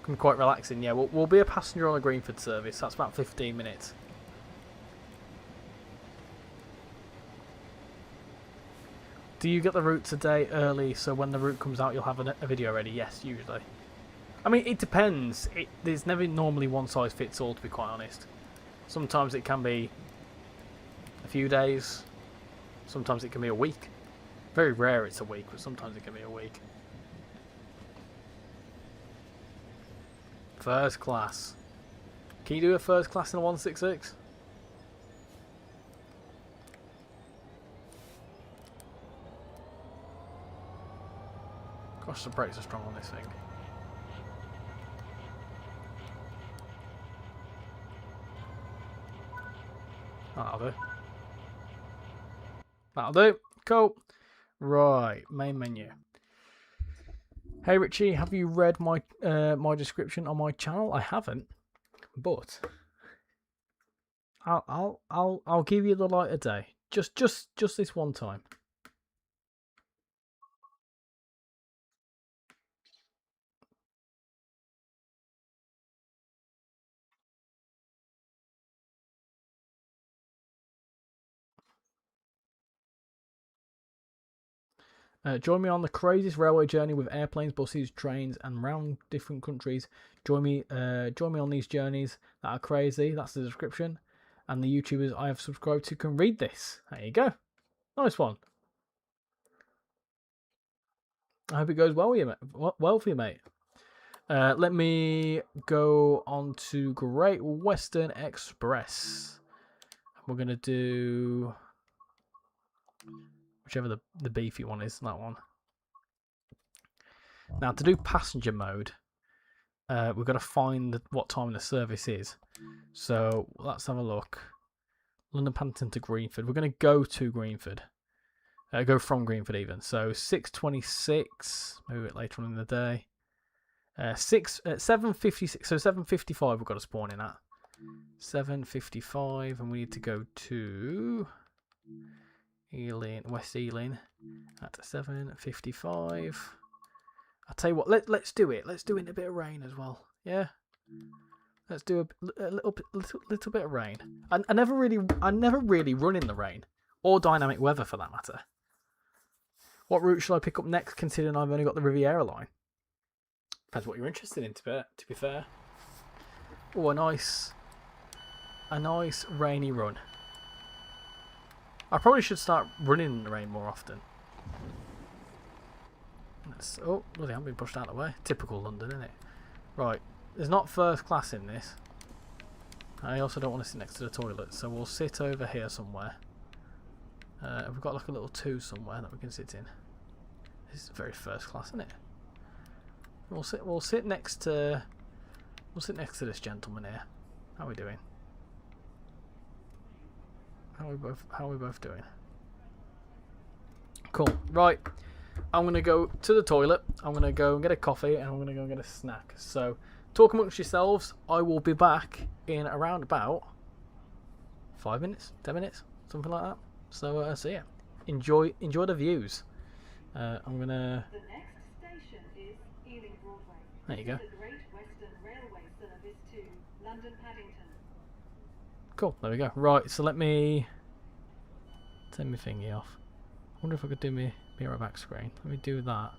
Can be quite relaxing. Yeah, we'll be a passenger on a Greenford service. That's about 15 minutes. Do you get the route today early so when the route comes out you'll have a video ready? Yes, usually. I mean, it depends. There's never normally one size fits all, to be quite honest. Sometimes it can be a few days. Sometimes it can be a week. Very rare it's a week, but sometimes it can be a week. First class. Can you do a first class in a 166? Gosh, the brakes are strong on this thing. That'll do. That'll do. Cool. Right, main menu. Hey Richie, have you read my my description on my channel? I haven't, but I'll give you the light of day. Just this one time. Join me on the craziest railway journey with airplanes, buses, trains, and round different countries. Join me on these journeys that are crazy. That's the description, and the YouTubers I have subscribed to can read this. There you go. Nice one. I hope it goes well with you, mate. Well for you, mate. Let me go on to Great Western Express. We're gonna do whichever the beefy one is. That one. Now to do passenger mode, we've got to find what time the service is. So let's have a look. London Paddington to Greenford. We're going to go to Greenford. Go from Greenford even. So 6:26. Maybe a bit later on in the day. 7:56. So 7:55 we've got to spawn in at. 7:55, and we need to go to Ealing, West Ealing at 7:55. I'll tell you what, let's do it. Let's do it in a bit of rain as well. Yeah? Let's do a little bit of rain. I never really run in the rain. Or dynamic weather for that matter. What route shall I pick up next, considering I've only got the Riviera line? Depends what you're interested in, to be fair. Oh, a nice rainy run. I probably should start running in the rain more often. Oh, bloody, I'm being pushed out of the way. Typical London, isn't it? Right, there's not first class in this. I also don't want to sit next to the toilet, so we'll sit over here somewhere. We've got like a little 2 somewhere that we can sit in. This is very first class, isn't it? We'll sit next to this gentleman here. How are we doing? How are we both doing? Cool. Right. I'm going to go to the toilet, I'm going to go and get a coffee, and I'm going to go and get a snack. So, talk amongst yourselves. I will be back in around about 5 minutes, 10 minutes, something like that. So, yeah, enjoy the views. I'm going to... The next station is Ealing Broadway. There you go. The Great Western Railway service to London Paddington. Cool, there we go. Right, so let me turn my thingy off. I wonder if I could do my mirror back screen. Let me do that.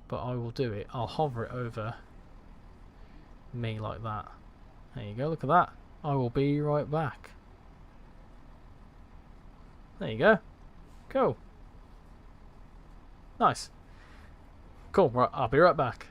But I will do it. I'll hover it over me like that. There you go, look at that. I will be right back. There you go. Cool. Nice. Cool, right, I'll be right back.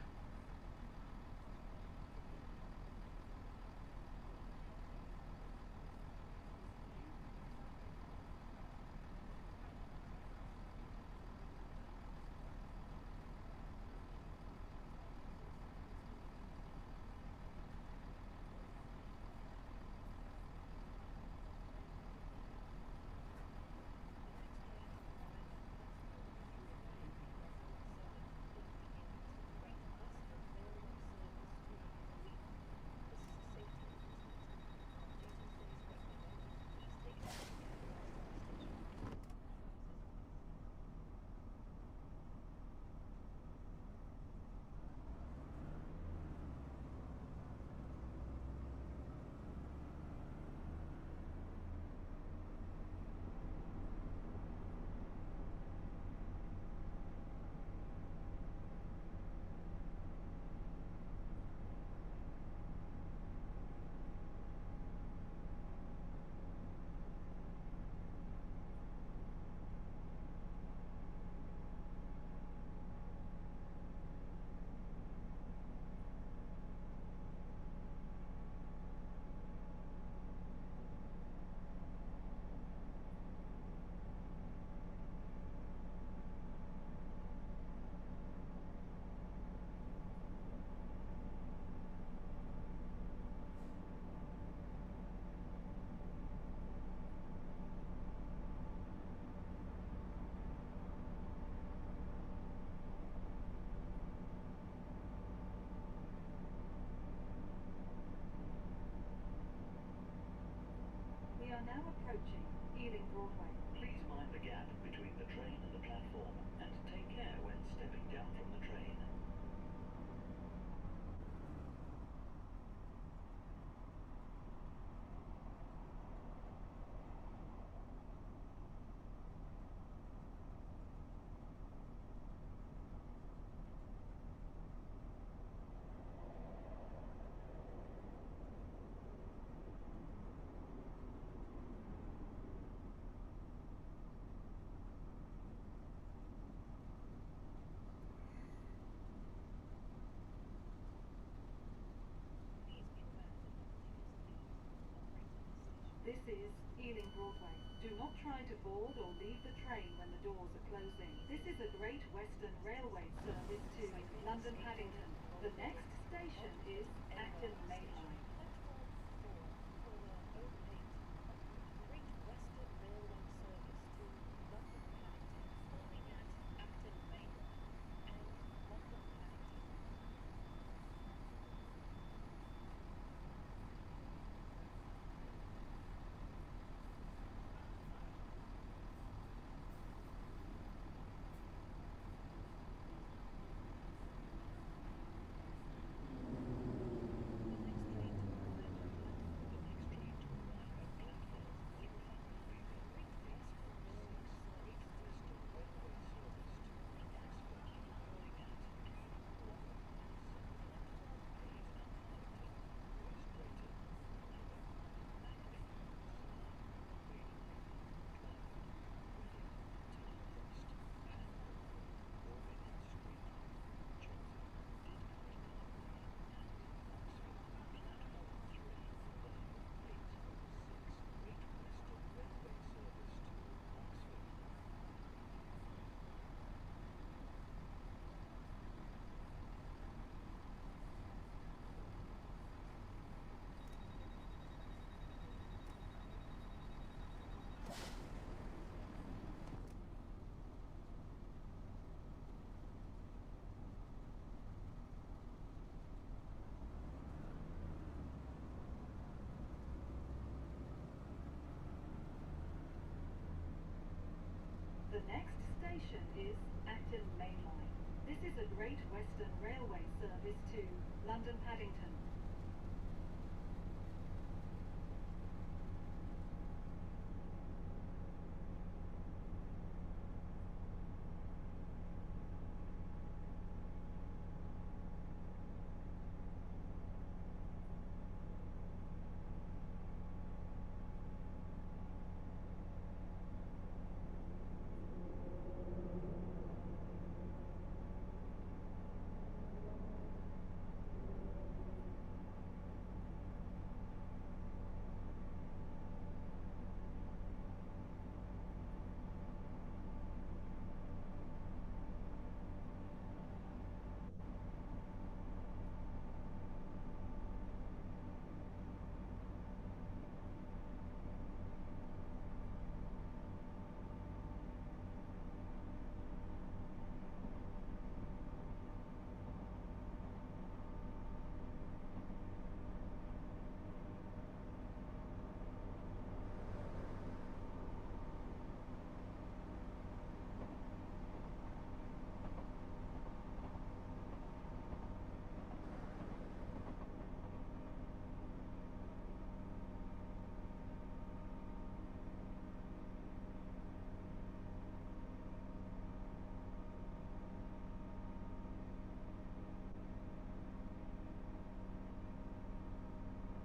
Ealing Broadway. Do not try to board or leave the train when the doors are closing. This is a Great Western Railway service to London Paddington. The next station is Acton Main Line. The next station is Acton Main Line. This is a Great Western Railway service to London Paddington.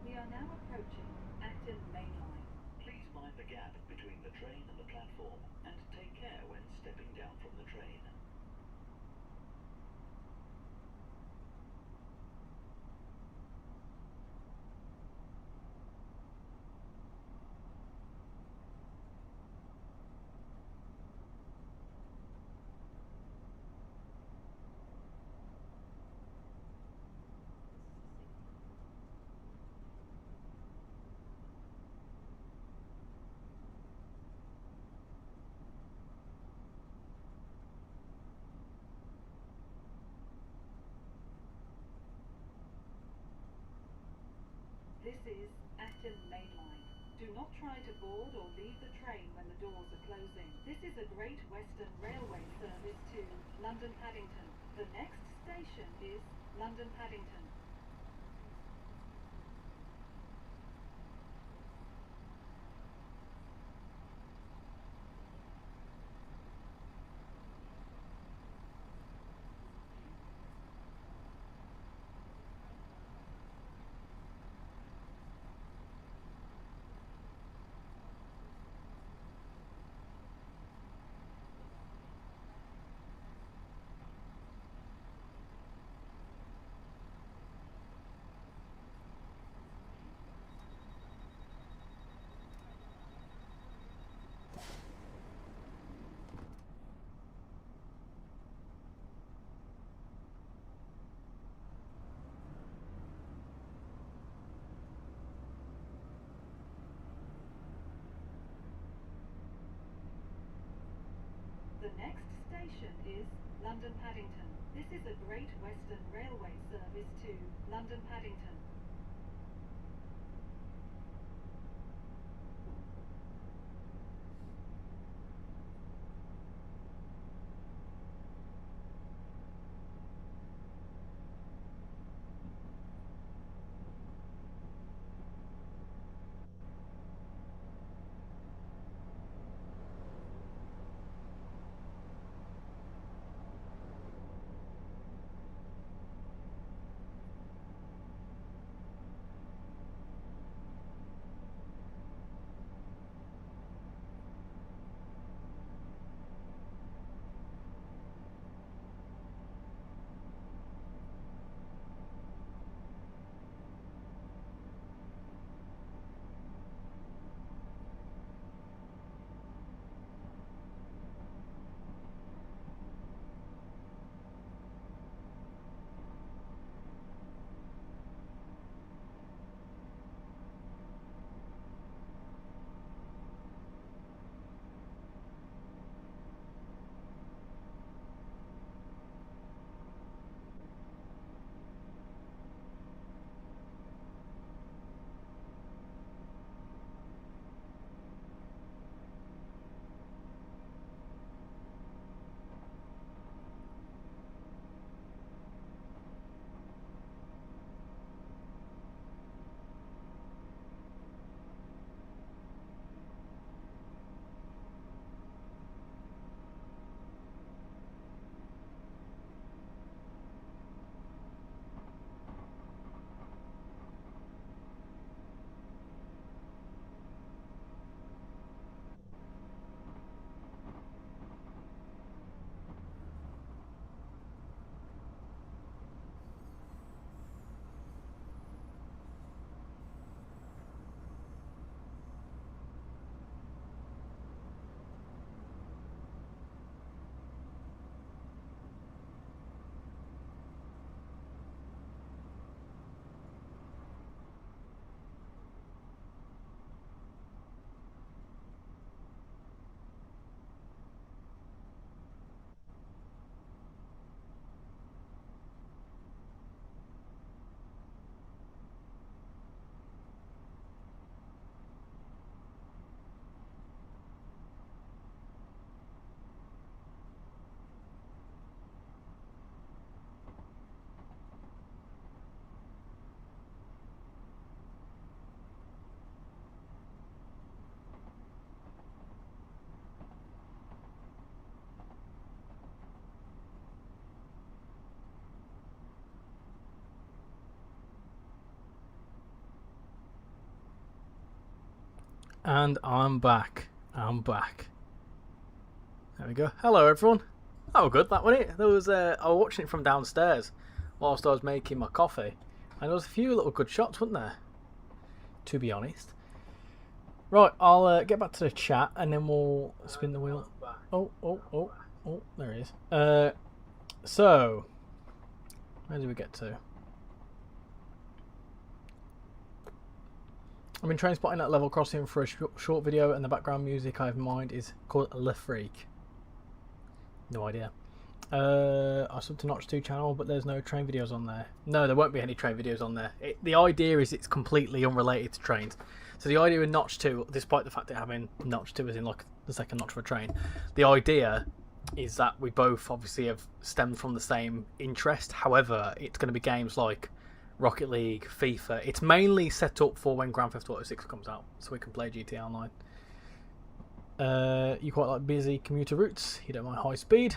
We are now approaching Acton Main Line. Please mind the gap between the train and the platform and take care when stepping down from the train. This is Acton Main Line. Do not try to board or leave the train when the doors are closing. This is a Great Western Railway service to London Paddington. The next station is London Paddington. The next station is London Paddington. This is a Great Western Railway service to London Paddington. And I'm back. I'm back. There we go. Hello, everyone. Oh, good. That wasn't it. There was. I was watching it from downstairs whilst I was making my coffee, and there was a few little good shots, wasn't there? To be honest. Right, I'll get back to the chat, and then we'll spin the wheel. Oh, there he is. So, where did we get to? I've been train spotting at Level Crossing for a short video, and the background music I have in mind is called Le Freak. No idea. I subbed to Notch 2 channel, but there's no train videos on there. No, there won't be any train videos on there. The idea is it's completely unrelated to trains. So the idea with Notch 2, despite the fact that having Notch 2 is in like the second notch of a train, the idea is that we both obviously have stemmed from the same interest. However, it's going to be games like Rocket League, FIFA. It's mainly set up for when Grand Theft Auto 6 comes out, so we can play GTA Online. You quite like busy commuter routes. You don't mind high speed.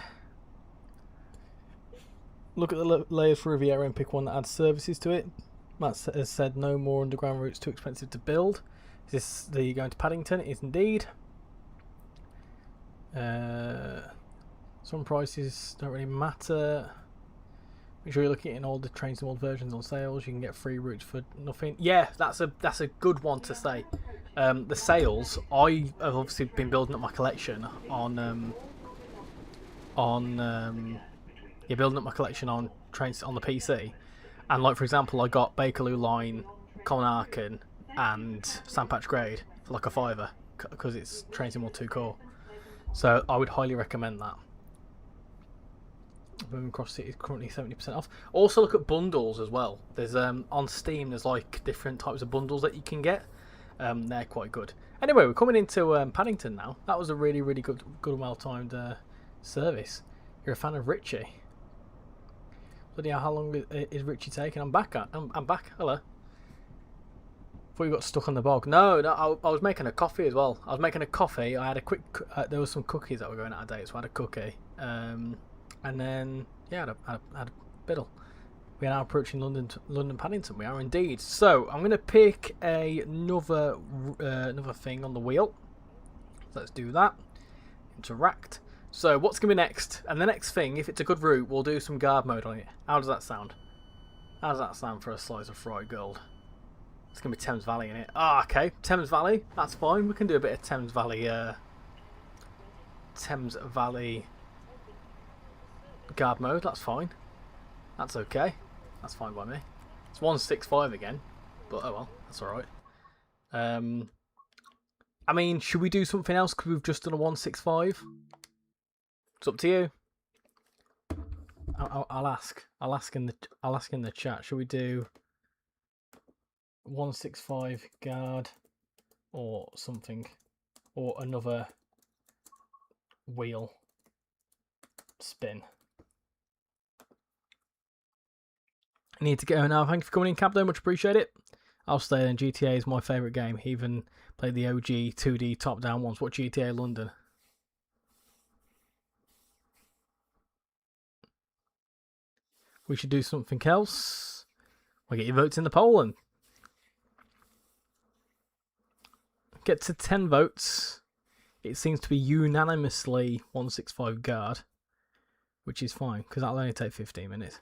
Look at the layers for Riviera and pick one that adds services to it. Matt has said no more underground routes, too expensive to build. Is this the going to Paddington? It is indeed. Some prices don't really matter. Make sure you're looking at all the trains and old versions on sales. You can get free routes for nothing. Yeah, that's a good one to say. The sales. I have obviously been building up my collection on building up my collection on trains on the PC. And like for example, I got Bakerloo Line, Colnarken, and Sandpatch Grade for like a £5 because it's Trains in World 2 Core. So I would highly recommend that. Moving Across City is currently 70% off. Also look at bundles as well. There's on Steam there's like different types of bundles that you can get. They're quite good. Anyway, we're coming into Paddington now. That was a really good well-timed service. You're a fan of Richie. Bloody hell, how long is Richie taking? I'm back. I'm back. Hello. Thought you got stuck on the bog. No, I was making a coffee as well. I was making a coffee. I had a quick. There was some cookies that were going out of date, so I had a cookie. And then yeah, I had a biddle. We are now approaching London Paddington. We are indeed. So I'm going to pick another thing on the wheel. Let's do that. Interact. So what's going to be next? And the next thing, if it's a good route, we'll do some guard mode on it. How does that sound? How does that sound for a slice of fried gold? It's going to be Thames Valley in it. Ah, okay. Thames Valley. That's fine. We can do a bit of Thames Valley. Thames Valley guard mode. That's fine. That's okay. That's fine by me. It's 165 again, but oh well. That's all right. I mean, should we do something else? Because we've just done a 165. It's up to you. I'll ask. I'll ask in the chat. Should we do 165 guard or something, or another wheel spin? I need to go now. Thank you for coming in, Captain. Much appreciate it. I'll stay in. GTA is my favourite game. Even played the OG 2D top-down ones. What GTA London? We should do something else. We'll get your votes in the poll and get to 10 votes. It seems to be unanimously 165 guard, which is fine because that'll only take 15 minutes.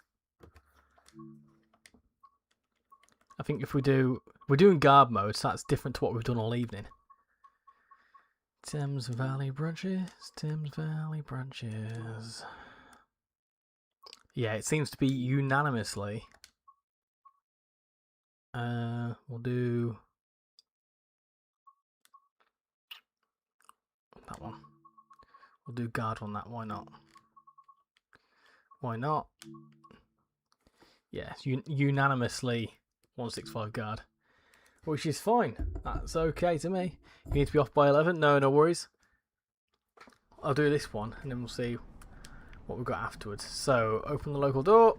I think if we're doing guard mode, so that's different to what we've done all evening. Thames Valley branches, Thames Valley branches. Yeah, it seems to be unanimously. We'll do that one. We'll do guard on that. Why not? Why not? Yes, unanimously 165 guard, which is fine. That's okay to me. You need to be off by 11. No worries. I'll do this one, and then we'll see what we've got afterwards. So, open the local door.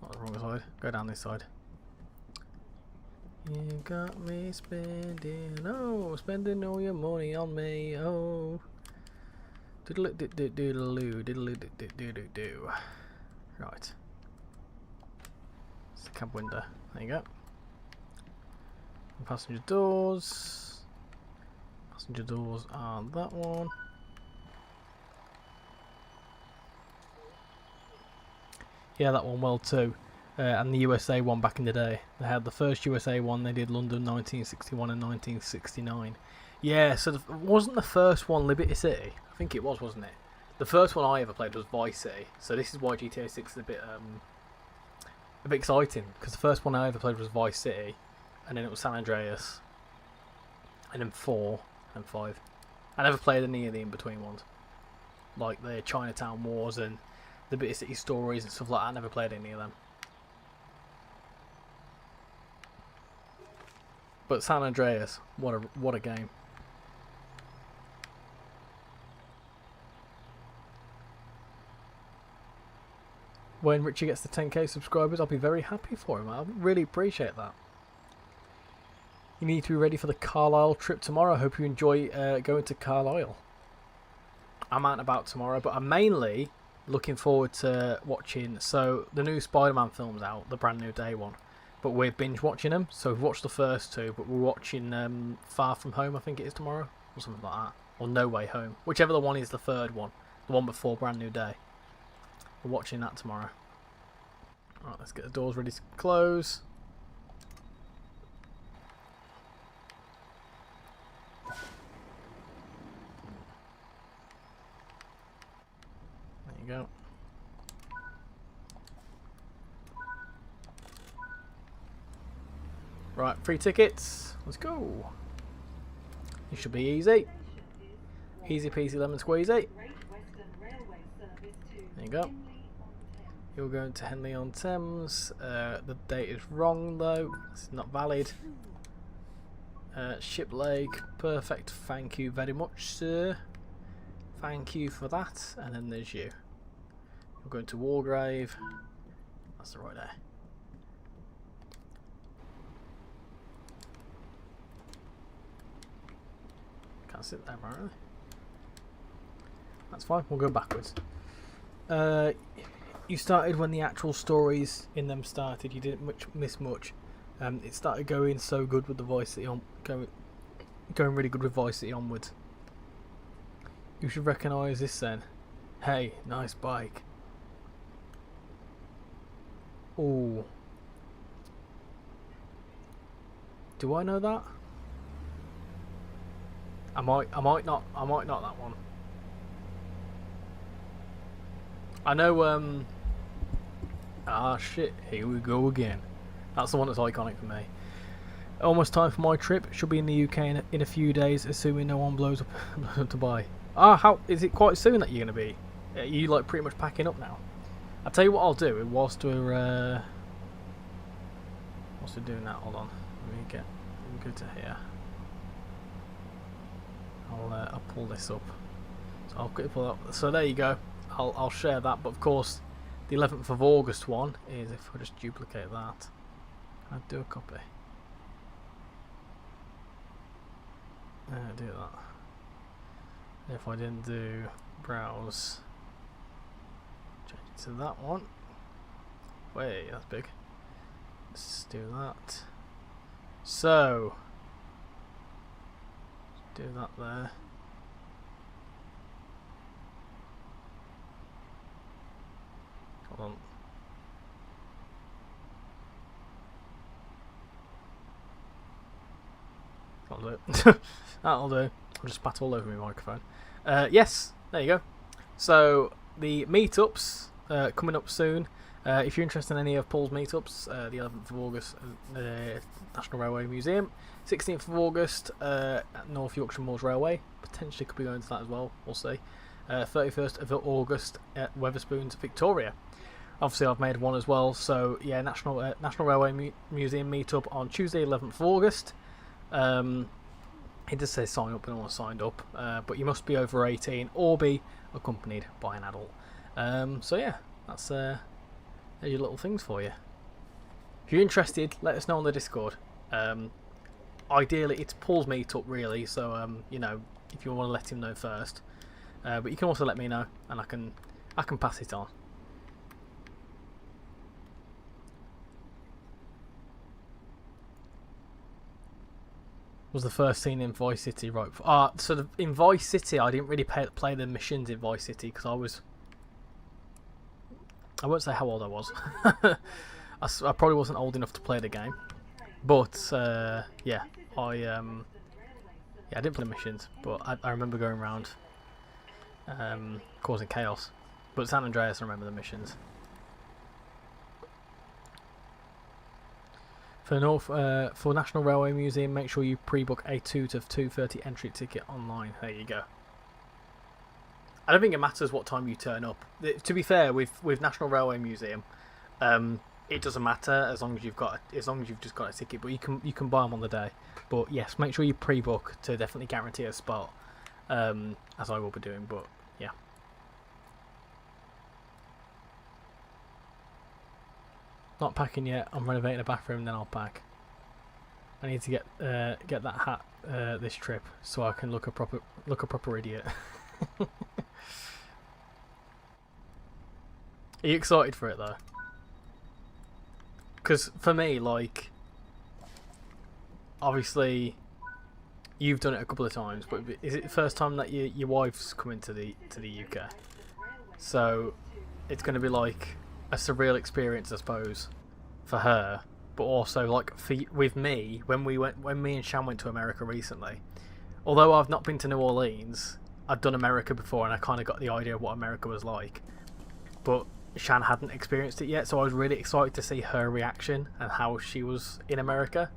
Not the wrong side. Go down this side. You got me spending all your money on me. Oh, diddle diddle diddle. Right. It's the cab window. There you go. And passenger doors. Passenger doors are that one. Yeah, that one well too. And the USA one back in the day. They had the first USA one. They did London 1961 and 1969. Yeah, so wasn't the first one Liberty City? I think it was, wasn't it? The first one I ever played was Vice City, so this is why GTA 6 is a bit exciting, because the first one I ever played was Vice City, and then it was San Andreas, and then 4 and 5. I never played any of the in-between ones, like the Chinatown Wars and the Liberty City Stories and stuff like that. I never played any of them. But San Andreas, what a game. When Richie gets to 10k subscribers, I'll be very happy for him. I really appreciate that. You need to be ready for the Carlisle trip tomorrow. I hope you enjoy going to Carlisle. I'm out and about tomorrow, but I'm mainly looking forward to watching. So the new Spider-Man film's out, the brand new day one. But we're binge watching them. So we've watched the first two, but we're watching Far From Home, I think it is tomorrow, or something like that. Or No Way Home. Whichever the one is the third one. The one before Brand New Day. We're watching that tomorrow. Alright, let's get the doors ready to close. There you go. Right, free tickets. Let's go. It should be easy. Easy peasy lemon squeezy. Great Western Railway service to There you go. Henley-on-Thames. You're going to Henley-on-Thames. The date is wrong though. It's not valid. Ship leg. Perfect. Thank you very much, sir. Thank you for that. And then there's you. We're going to Wargrave. That's the right there. Can't sit there apparently. That's fine, we'll go backwards. You started when the actual stories in them started. You didn't miss much. It started going so good with the Vice City going really good with Vice City onwards. You should recognise this then. Hey, nice bike. Ooh. Do I know that? I might not that one. I know ah shit, here we go again. That's the one that's iconic for me. Almost time for my trip. Should be in the UK in a few days, assuming no one blows up to buy. Ah, how is it quite soon that you're gonna be? Are you like pretty much packing up now? I'll tell you what I'll do whilst we're doing that. Hold on, let me go to here. I'll pull this up. So I'll quickly pull up. So there you go. I'll share that. But of course, the 11th of August one is, if I just duplicate that, I'll do a copy. Do that. If I didn't do browse, change it to that one. Wait, that's big. Let's do that. So do that there. Hold on. That'll do. That'll do. I'll just spat all over my microphone. Yes, there you go. So the meetups coming up soon. If you're interested in any of Paul's meetups, the 11th of August, National Railway Museum. 16th of August at North Yorkshire Moors Railway. Potentially could be going to that as well. We'll see. 31st of August at Wetherspoons, Victoria. Obviously, I've made one as well. So yeah, National Railway Museum meetup on Tuesday, 11th of August. It does say sign up, and I signed up, but you must be over 18 or be accompanied by an adult. So yeah, that's there's your little things for you. If you're interested, let us know on the Discord. Ideally, it's Paul's meetup really, so you know, if you want to let him know first, but you can also let me know, and I can pass it on. Was the first scene in Vice City, right? So in Vice City, I didn't really play the missions in Vice City because I won't say how old I was. I probably wasn't old enough to play the game, but yeah, I didn't play missions, but I remember going around causing chaos. But San Andreas, I remember the missions. For National Railway Museum, make sure you pre-book a 2 to 2:30 entry ticket online. There you go. I don't think it matters what time you turn up. To be fair, with National Railway Museum, it doesn't matter as long as you've just got a ticket. But you can buy them on the day. But yes, make sure you pre-book to definitely guarantee a spot, as I will be doing. But yeah. Not packing yet. I'm renovating a bathroom, then I'll pack. I need to get that hat this trip so I can look a proper idiot. Are you excited for it though? Because for me, like, obviously, you've done it a couple of times, but is it the first time that your wife's coming to the UK? So it's going to be like a surreal experience, I suppose, for her, but also like with me when me and Shan went to America recently. Although I've not been to New Orleans, I'd done America before, and I kind of got the idea of what America was like. But Shan hadn't experienced it yet, so I was really excited to see her reaction and how she was in America.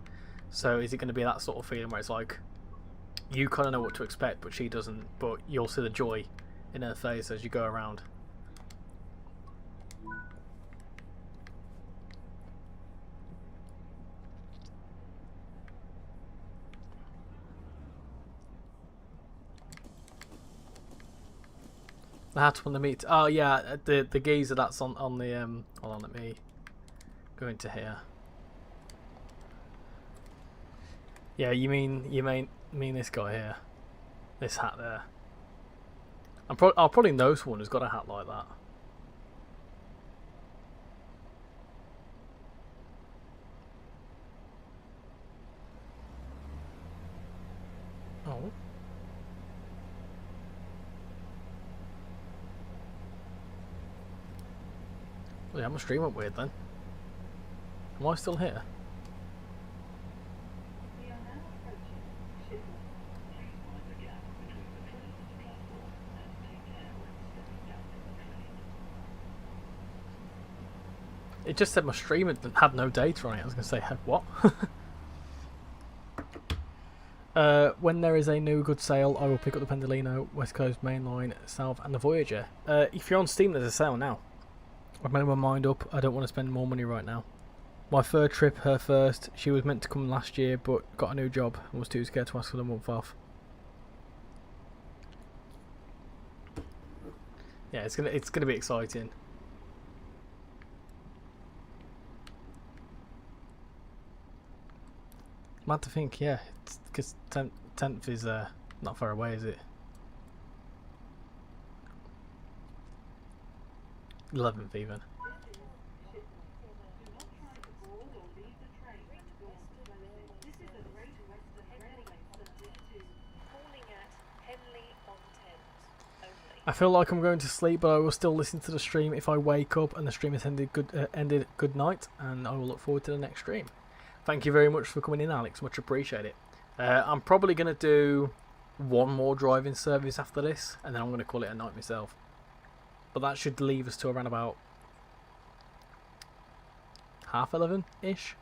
So is it going to be that sort of feeling where it's like, you kind of know what to expect, but she doesn't. But you'll see the joy in her face as you go around. The hat on the meat. Oh yeah, the geezer that's on the Hold on, let me go into here. Yeah, you mean this guy here, this hat there. I'll probably know someone who's got a hat like that. Oh. Well, yeah, my stream went weird then. Am I still here? We are now approaching Shipment. Please mind the gap between the train and the platform and take care when stepping down from the train. It just said my stream had no data on it. I was going to say, what? When there is a new good sale, I will pick up the Pendolino, West Coast Main Line, South, and the Voyager. If you're on Steam, there's a sale now. I've made my mind up. I don't want to spend more money right now. My third trip, her first. She was meant to come last year, but got a new job and was too scared to ask for the month off. Yeah, it's gonna be exciting. Mad to think, yeah, because 10th is not far away, is it? 11th even. Do not try to board or leave the train when the doors are closing. This is a Great Western Railway service to Calling at Henley-on-Thames only. I feel like I'm going to sleep, but I will still listen to the stream if I wake up and the stream has ended good night, and I will look forward to the next stream. Thank you very much for coming in, Alex. Much appreciate it. I'm probably going to do one more driving service after this, and then I'm going to call it a night myself. But that should leave us to around about 11:30-ish.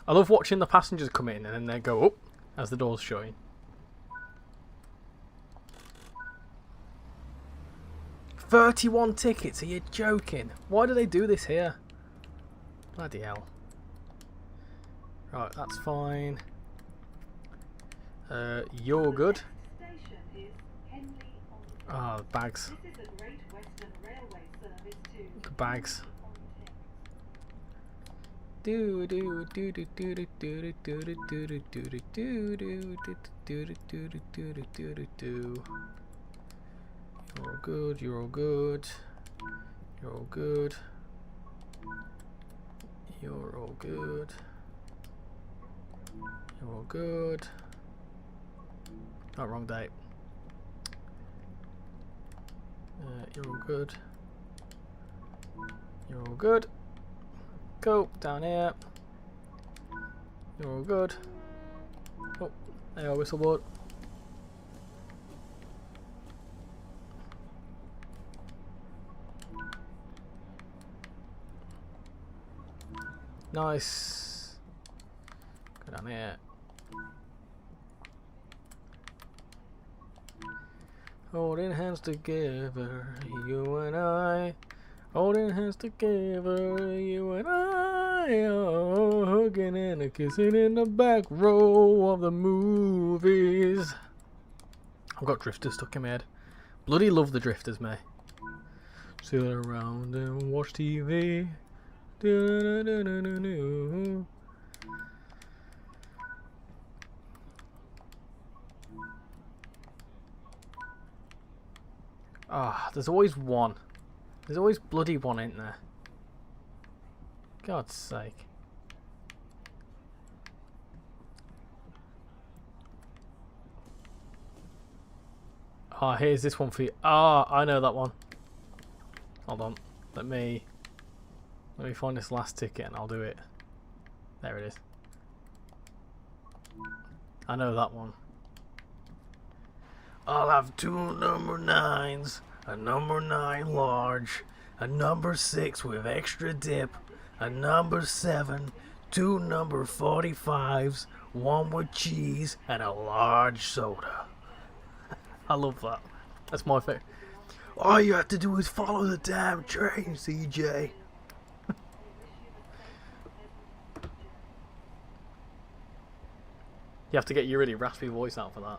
I love watching the passengers come in and then they go up as the door's shutting. $31 tickets? Are you joking? Why do they do this here? Bloody hell. Right, that's fine. You're good. station is Henley-on-Thames. Ah, bags. This is a Great Western Railway service to The bags. Henley-on-Thames. Do do do do do do do do do do do do do do do do do do do do. You're all good. You're all good. You're all good. You're all good. You're all good. Oh, wrong date. You're all good. You're all good. Go down here. You're all good. Oh, there you are, whistleboard. Nice. Go down here. Holding hands together, you and I. Holding hands together, you and I. Oh, hugging and a kissing in the back row of the movies. I've got Drifters stuck in my head. Bloody love the Drifters, mate. Sit around and watch TV. Do-do-do-do-do-do. Ah, there's always one. There's always bloody one, ain't there? God's sake. Ah, here's this one for you. Ah, I know that one. Hold on. Let me find this last ticket and I'll do it. There it is. I know that one. I'll have 2 number 9s, a number 9 large, a number 6 with extra dip, a number 7, 2 number 45s, 1 with cheese, and a large soda. I love that. That's my favorite. All you have to do is follow the damn train, CJ. You have to get your really raspy voice out for that.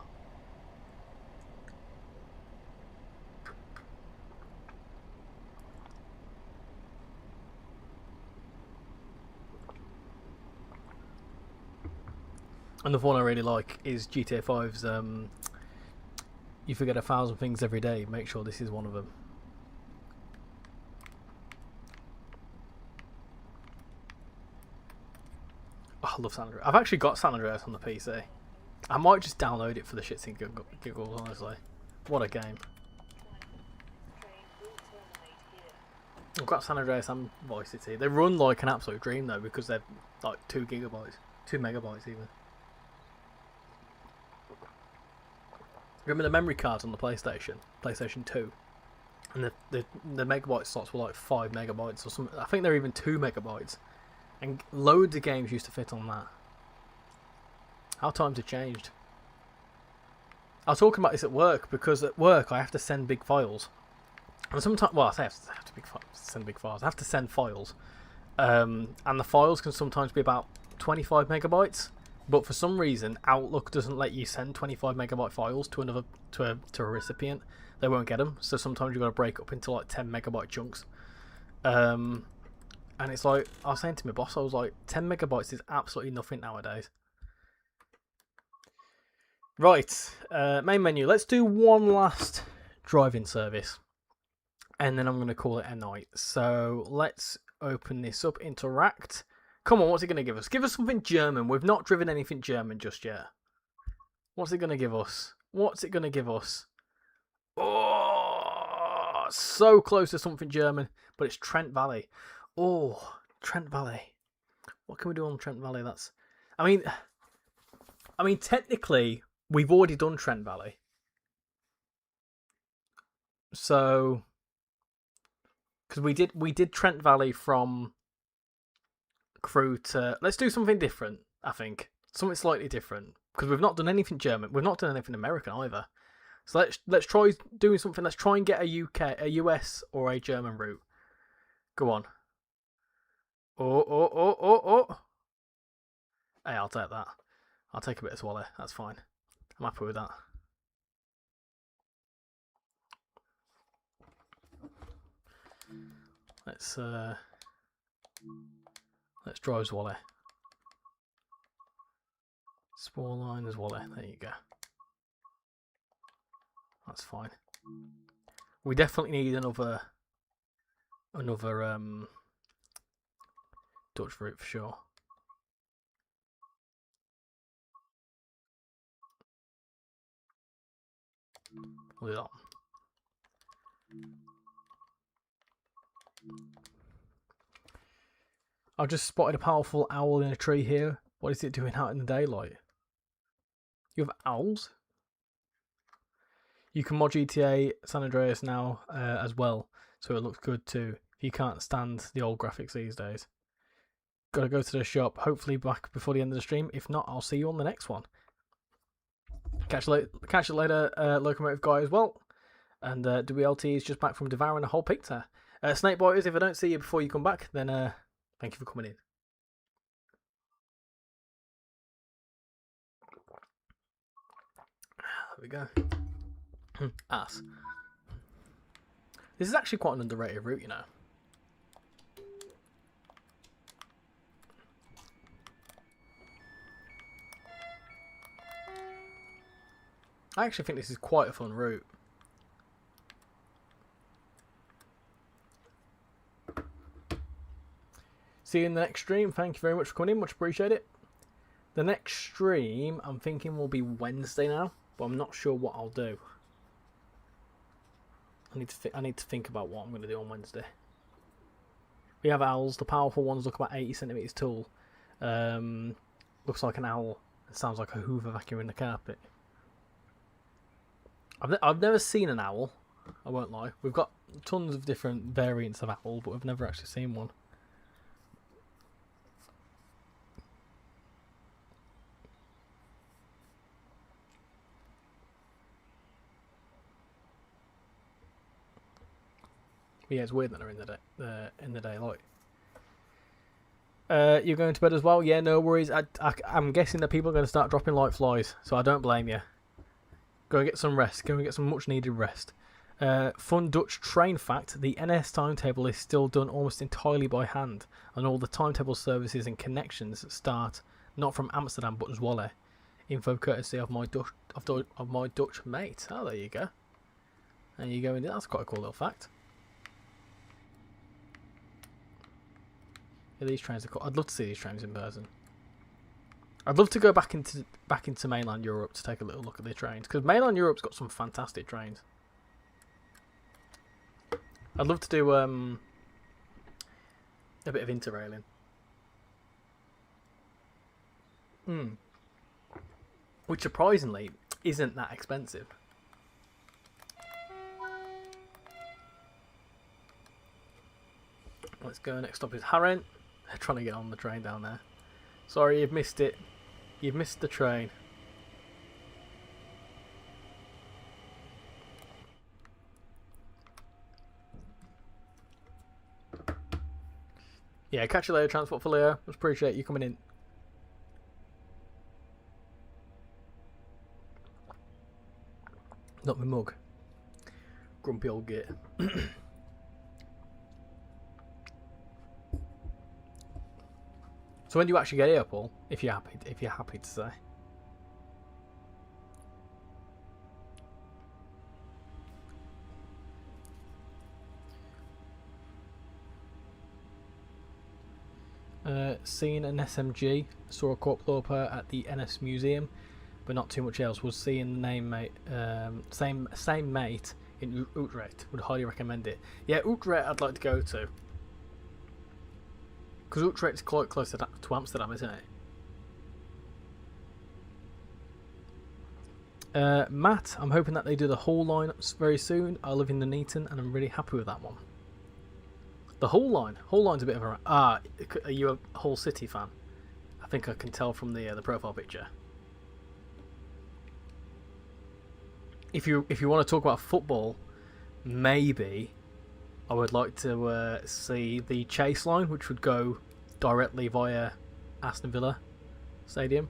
And the one I really like is GTA 5's you forget 1,000 things every day, make sure this is one of them. Oh, I love San Andreas. I've actually got San Andreas on the PC. I might just download it for the shits and giggles, honestly. What a game. I've got San Andreas and Vice City. They run like an absolute dream though, because they're like 2 gigabytes, 2 megabytes even. Remember the memory cards on the PlayStation 2, and the megabyte slots were like 5 megabytes or something. I think they're even 2 megabytes, and loads of games used to fit on that. How times have changed. I was talking about this at work, because at work I have to send big files, and sometimes, well, I have to send big files. I have to send files, and the files can sometimes be about 25 megabytes. But for some reason, Outlook doesn't let you send 25 megabyte files to a recipient. They won't get them. So sometimes you've got to break up into like 10 megabyte chunks. And it's like, I was saying to my boss, I was like, 10 megabytes is absolutely nothing nowadays. Right, main menu. Let's do one last drive-in service, and then I'm going to call it a night. So let's open this up, interact. Come on, what's it going to give us? Give us something German. We've not driven anything German just yet. What's it going to give us? What's it going to give us? Oh, so close to something German, but it's Trent Valley. Oh, Trent Valley. What can we do on Trent Valley? I mean, technically, we've already done Trent Valley. So, because we did Trent Valley from Crew to, let's do something different. I think something slightly different, because we've not done anything German. We've not done anything American either. So let's try doing something. Let's try and get a US or a German route. Go on. Oh. Hey, I'll take that. I'll take a bit of swallow. That's fine. I'm happy with that. Let's drive Wally. Spore line as Wally. There you go. That's fine. We definitely need another Dutch route for sure. We'll do that. I've just spotted a powerful owl in a tree here. What is it doing out in the daylight? You have owls? You can mod GTA San Andreas now as well, so it looks good too. If you can't stand the old graphics these days. Gotta go to the shop, hopefully back before the end of the stream. If not, I'll see you on the next one. Catch you later, Locomotive Guy as well. And WLT is just back from devouring a whole picture. Snakebiters, if I don't see you before you come back, then thank you for coming in. There we go. Ass. This is actually quite an underrated route, you know. I actually think this is quite a fun route. See you in the next stream. Thank you very much for coming in. Much appreciate it. The next stream, I'm thinking, will be Wednesday now, but I'm not sure what I'll do. I need to think about what I'm going to do on Wednesday. We have owls. The powerful ones look about 80 centimeters tall. Looks like an owl. It sounds like a Hoover vacuum in the carpet. I've never seen an owl. I won't lie. We've got tons of different variants of owl, but we've never actually seen one. But yeah, it's weird that they're in the daylight. You're going to bed as well? Yeah, no worries. I'm guessing that people are going to start dropping like flies, so I don't blame you. Go and get some rest. Go and get some much needed rest. Fun Dutch train fact: the NS timetable is still done almost entirely by hand, and all the timetable services and connections start not from Amsterdam but Zwolle. Info courtesy of my Dutch mate. Oh, there you go. There you go. That's quite a cool little fact. Yeah, these trains are cool. I'd love to see these trains in person. I'd love to go back into mainland Europe to take a little look at the trains, because mainland Europe's got some fantastic trains. I'd love to do a bit of interrailing. Which surprisingly isn't that expensive. Let's go. Next stop is Harren. They're trying to get on the train down there. Sorry, you've missed it. You've missed the train. Yeah, catch you later, Transport for Leo. Appreciate you coming in. Not my mug. Grumpy old git. So when do you actually get here, Paul? If you're happy to say. Seen an SMG, saw a Korploper at the NS Museum, but not too much else. Was seeing the name mate, same mate in Utrecht. Would highly recommend it. Yeah, Utrecht I'd like to go to. Because Utrecht's quite close to Amsterdam, isn't it? Matt, I'm hoping that they do the whole line very soon. I live in Nuneaton and I'm really happy with that one. The whole line's a bit of a... are you a Hull City fan? I think I can tell from the profile picture. If you want to talk about football, maybe I would like to see the Chase line, which would go directly via Aston Villa Stadium.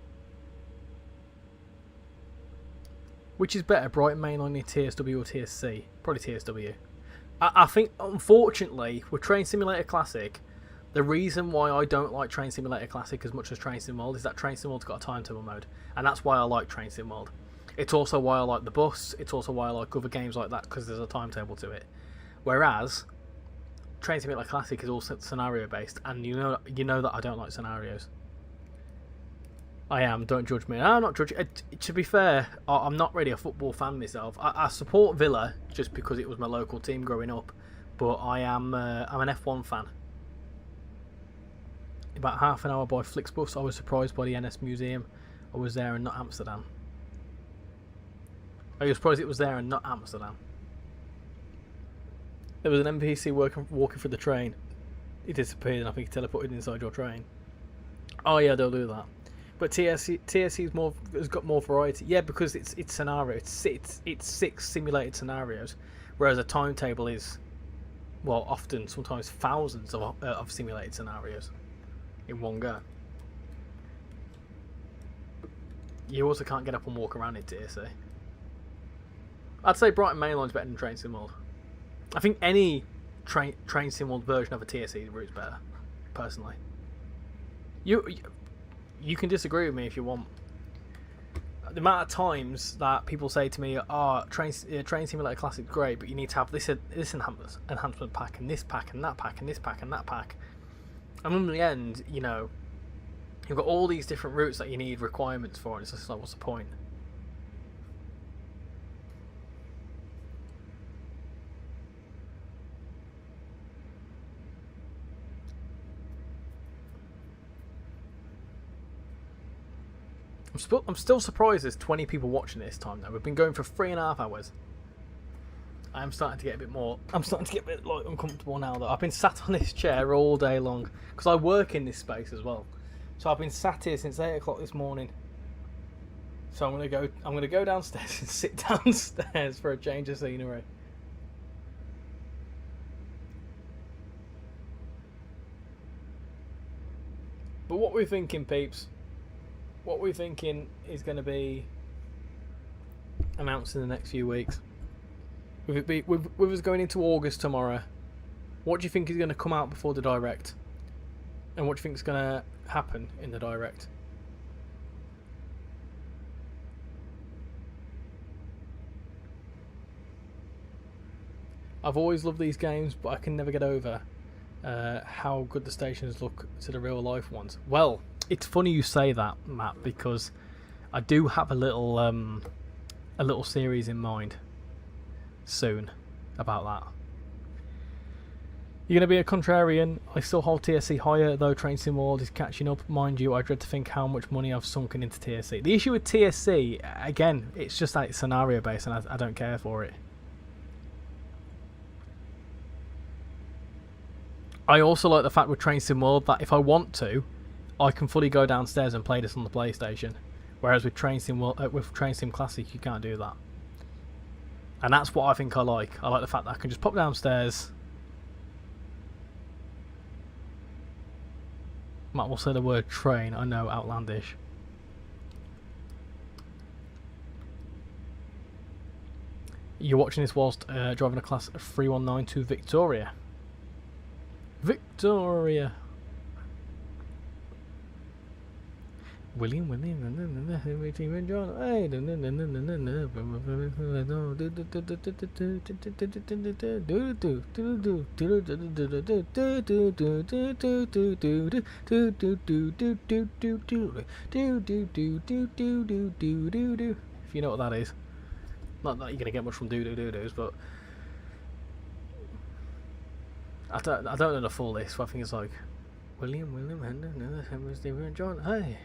Which is better, Brighton Main Line near TSW or TSC? Probably TSW. I think, unfortunately, with Train Simulator Classic, the reason why I don't like Train Simulator Classic as much as Train Sim World is that Train Sim World's got a timetable mode, and that's why I like Train Sim World. It's also why I like the bus. It's also why I like other games like that, because there's a timetable to it. Whereas Train Simulator Classic is all scenario based, and you know that I don't like scenarios. I am. Don't judge me. I'm not judging. To be fair, I'm not really a football fan myself. I support Villa just because it was my local team growing up, but I'm an F1 fan. About half an hour by Flixbus. I was surprised by the NS Museum. I was there and not Amsterdam. I was surprised it was there and not Amsterdam. There was an NPC walking through the train. He disappeared and I think he teleported inside your train. Oh yeah, they'll do that. But TSC has got more variety. Yeah, because it's scenario. It's 6 simulated scenarios, whereas a timetable is, well, often sometimes thousands of simulated scenarios in one go. You also can't get up and walk around in TSC. I'd say Brighton Main Line's better than Train Sim World. I think any Train Sim World version of a TSC route's better, personally. You can disagree with me if you want. The amount of times that people say to me, Train Simulator Classic's great, but you need to have this enhancement pack, and this pack, and that pack, and this pack, and that pack. And in the end, you've got all these different routes that you need requirements for, and it's just like, what's the point? I'm still surprised there's 20 people watching this time though. We've been going for 3.5 hours. I'm starting to get a bit more. I'm starting to get a bit like uncomfortable now. Though I've been sat on this chair all day long because I work in this space as well. So I've been sat here since 8 o'clock this morning. So I'm gonna go downstairs and sit downstairs for a change of scenery. But what we're thinking, peeps, what we're thinking is going to be announced in the next few weeks. With us going into August tomorrow, what do you think is going to come out before the Direct? And what do you think is going to happen in the Direct? I've always loved these games, but I can never get over how good the stations look to the real life ones. Well, it's funny you say that, Matt, because I do have a little series in mind soon about that. You're going to be a contrarian. I still hold TSC higher, though Train Sim World is catching up. Mind you, I dread to think how much money I've sunken into TSC. The issue with TSC, again, it's just that it's scenario based and I don't care for it. I also like the fact with Train Sim World that if I want to, I can fully go downstairs and play this on the PlayStation. Whereas with Train Sim Classic, you can't do that. And that's what I think I like. I like the fact that I can just pop downstairs. Matt will say the word train. I know, outlandish. You're watching this whilst driving a class 319 to Victoria. Victoria. William, Stephen John. Hey, if you know what that is. Not that you're gonna get much from do-do-do-dos, but I don't know the full list. But I think it's like William, Stephen John. Hey.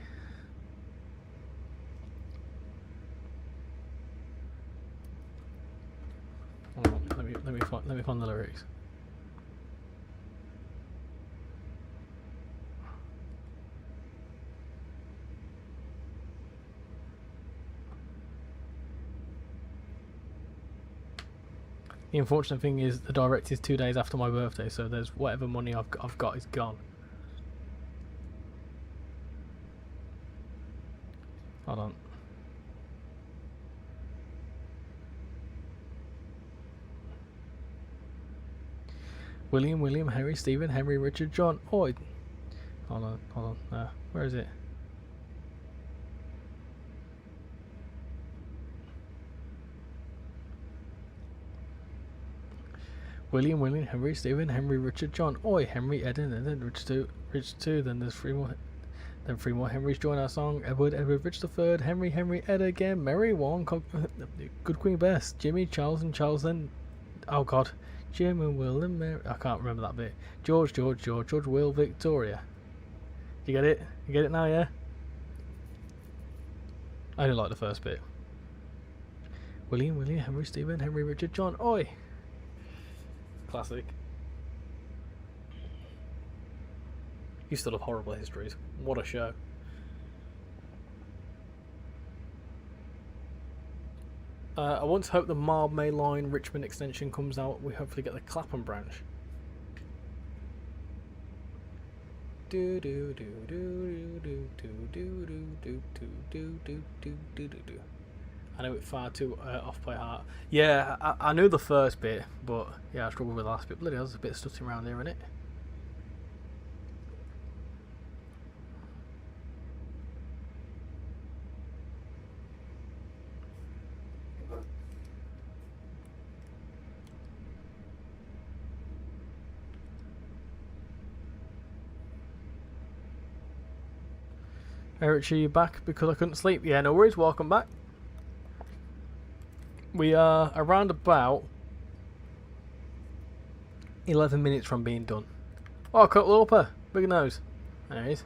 Let me find the lyrics. The unfortunate thing is the Direct is 2 days after my birthday, so there's whatever money I've got is gone. Hold on. William, Henry, Stephen, Henry, Richard, John. Oh, hold on. Where is it? William, Henry, Stephen, Henry, Richard, John. Oi, Henry, Eden, and then Rich 2, then there's three more Henrys join our song. Edward, Rich the Third, Henry, Ed again, Mary, One, Good Queen Bess, Jimmy, Charles, and Charles, then, oh god, Jim and Will and Mary, I can't remember that bit. George, Will, Victoria. You get it? You get it now, yeah? I didn't like the first bit. William, Henry, Stephen, Henry, Richard, John. Oi! Classic. You still have horrible histories. What a show. I once hope the Marb May Line Richmond extension comes out. We hopefully get the Clapham branch. Do do do do do do do do do do do do. I know it far too off by heart. Yeah, I knew the first bit, but yeah, I struggled with the last bit. Bloody hell, there's a bit of stuff around there, isn't it? Hey Richie, you back because I couldn't sleep? Yeah, no worries, welcome back. We are around about 11 minutes from being done. Oh, Cut Loper, big nose. There he is.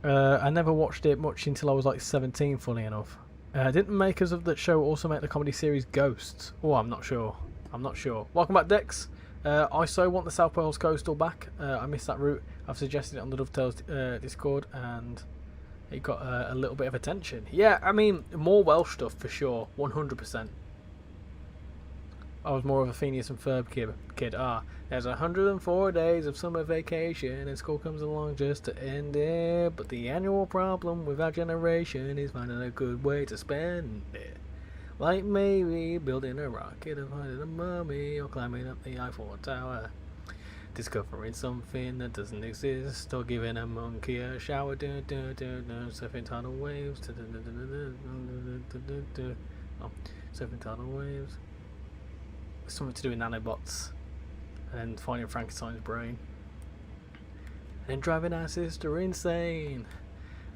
I never watched it much until I was like 17, funny enough. Didn't the makers of that show also make the comedy series Ghosts? Oh, I'm not sure. I'm not sure. Welcome back, Dex. I so want the South Wales Coastal back. I missed that route. I've suggested it on the Dovetails Discord, and it got a little bit of attention. Yeah, I mean, more Welsh stuff for sure, 100%. I was more of a Phineas and Ferb kid. There's 104 days of summer vacation, and school comes along just to end it. But the annual problem with our generation is finding a good way to spend it. Like maybe building a rocket or finding a mummy or climbing up the Eiffel Tower. Discovering something that doesn't exist, or giving a monkey a shower, surfing tidal waves, surfing tidal waves. Something to do with nanobots, and then finding Frankenstein's brain, and then driving our sister insane.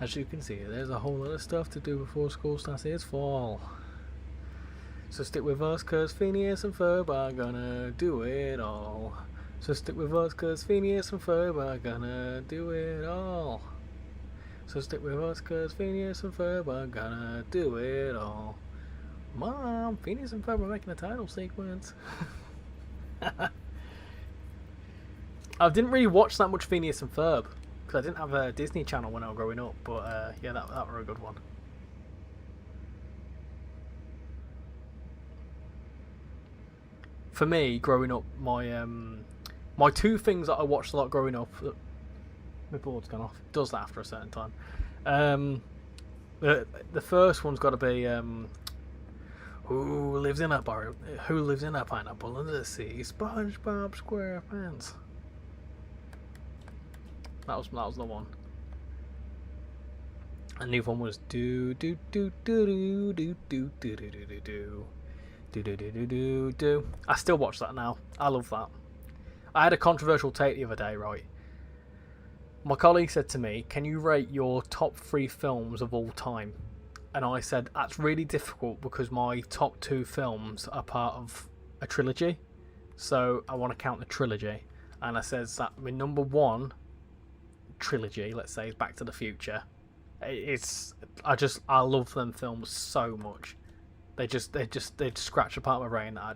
As you can see, there's a whole lot of stuff to do before school starts this fall. So stick with us, cause Phineas and Ferb are gonna do it all. So stick with us, cause Phineas and Ferb are gonna do it all. So stick with us, cause Phineas and Ferb are gonna do it all. Mom, Phineas and Ferb are making a title sequence. I didn't really watch that much Phineas and Ferb because I didn't have a Disney Channel when I was growing up. But yeah, that were a good one. For me, growing up, my two things that I watched a lot growing up. My board's gone off. It does that after a certain time. The first one's got to be. Who lives in a pineapple under the sea? SpongeBob SquarePants. That was the one. And the other one was do do do do do do do do do do do do do do do. I still watch that now. I love that. I had a controversial take the other day, right? My colleague said to me, "Can you rate your top 3 films of all time?" And I said, that's really difficult because my top 2 films are part of a trilogy. So I want to count the trilogy. And I says that my number 1 trilogy, let's say, is Back to the Future. I love them films so much. They scratch a part of my brain. I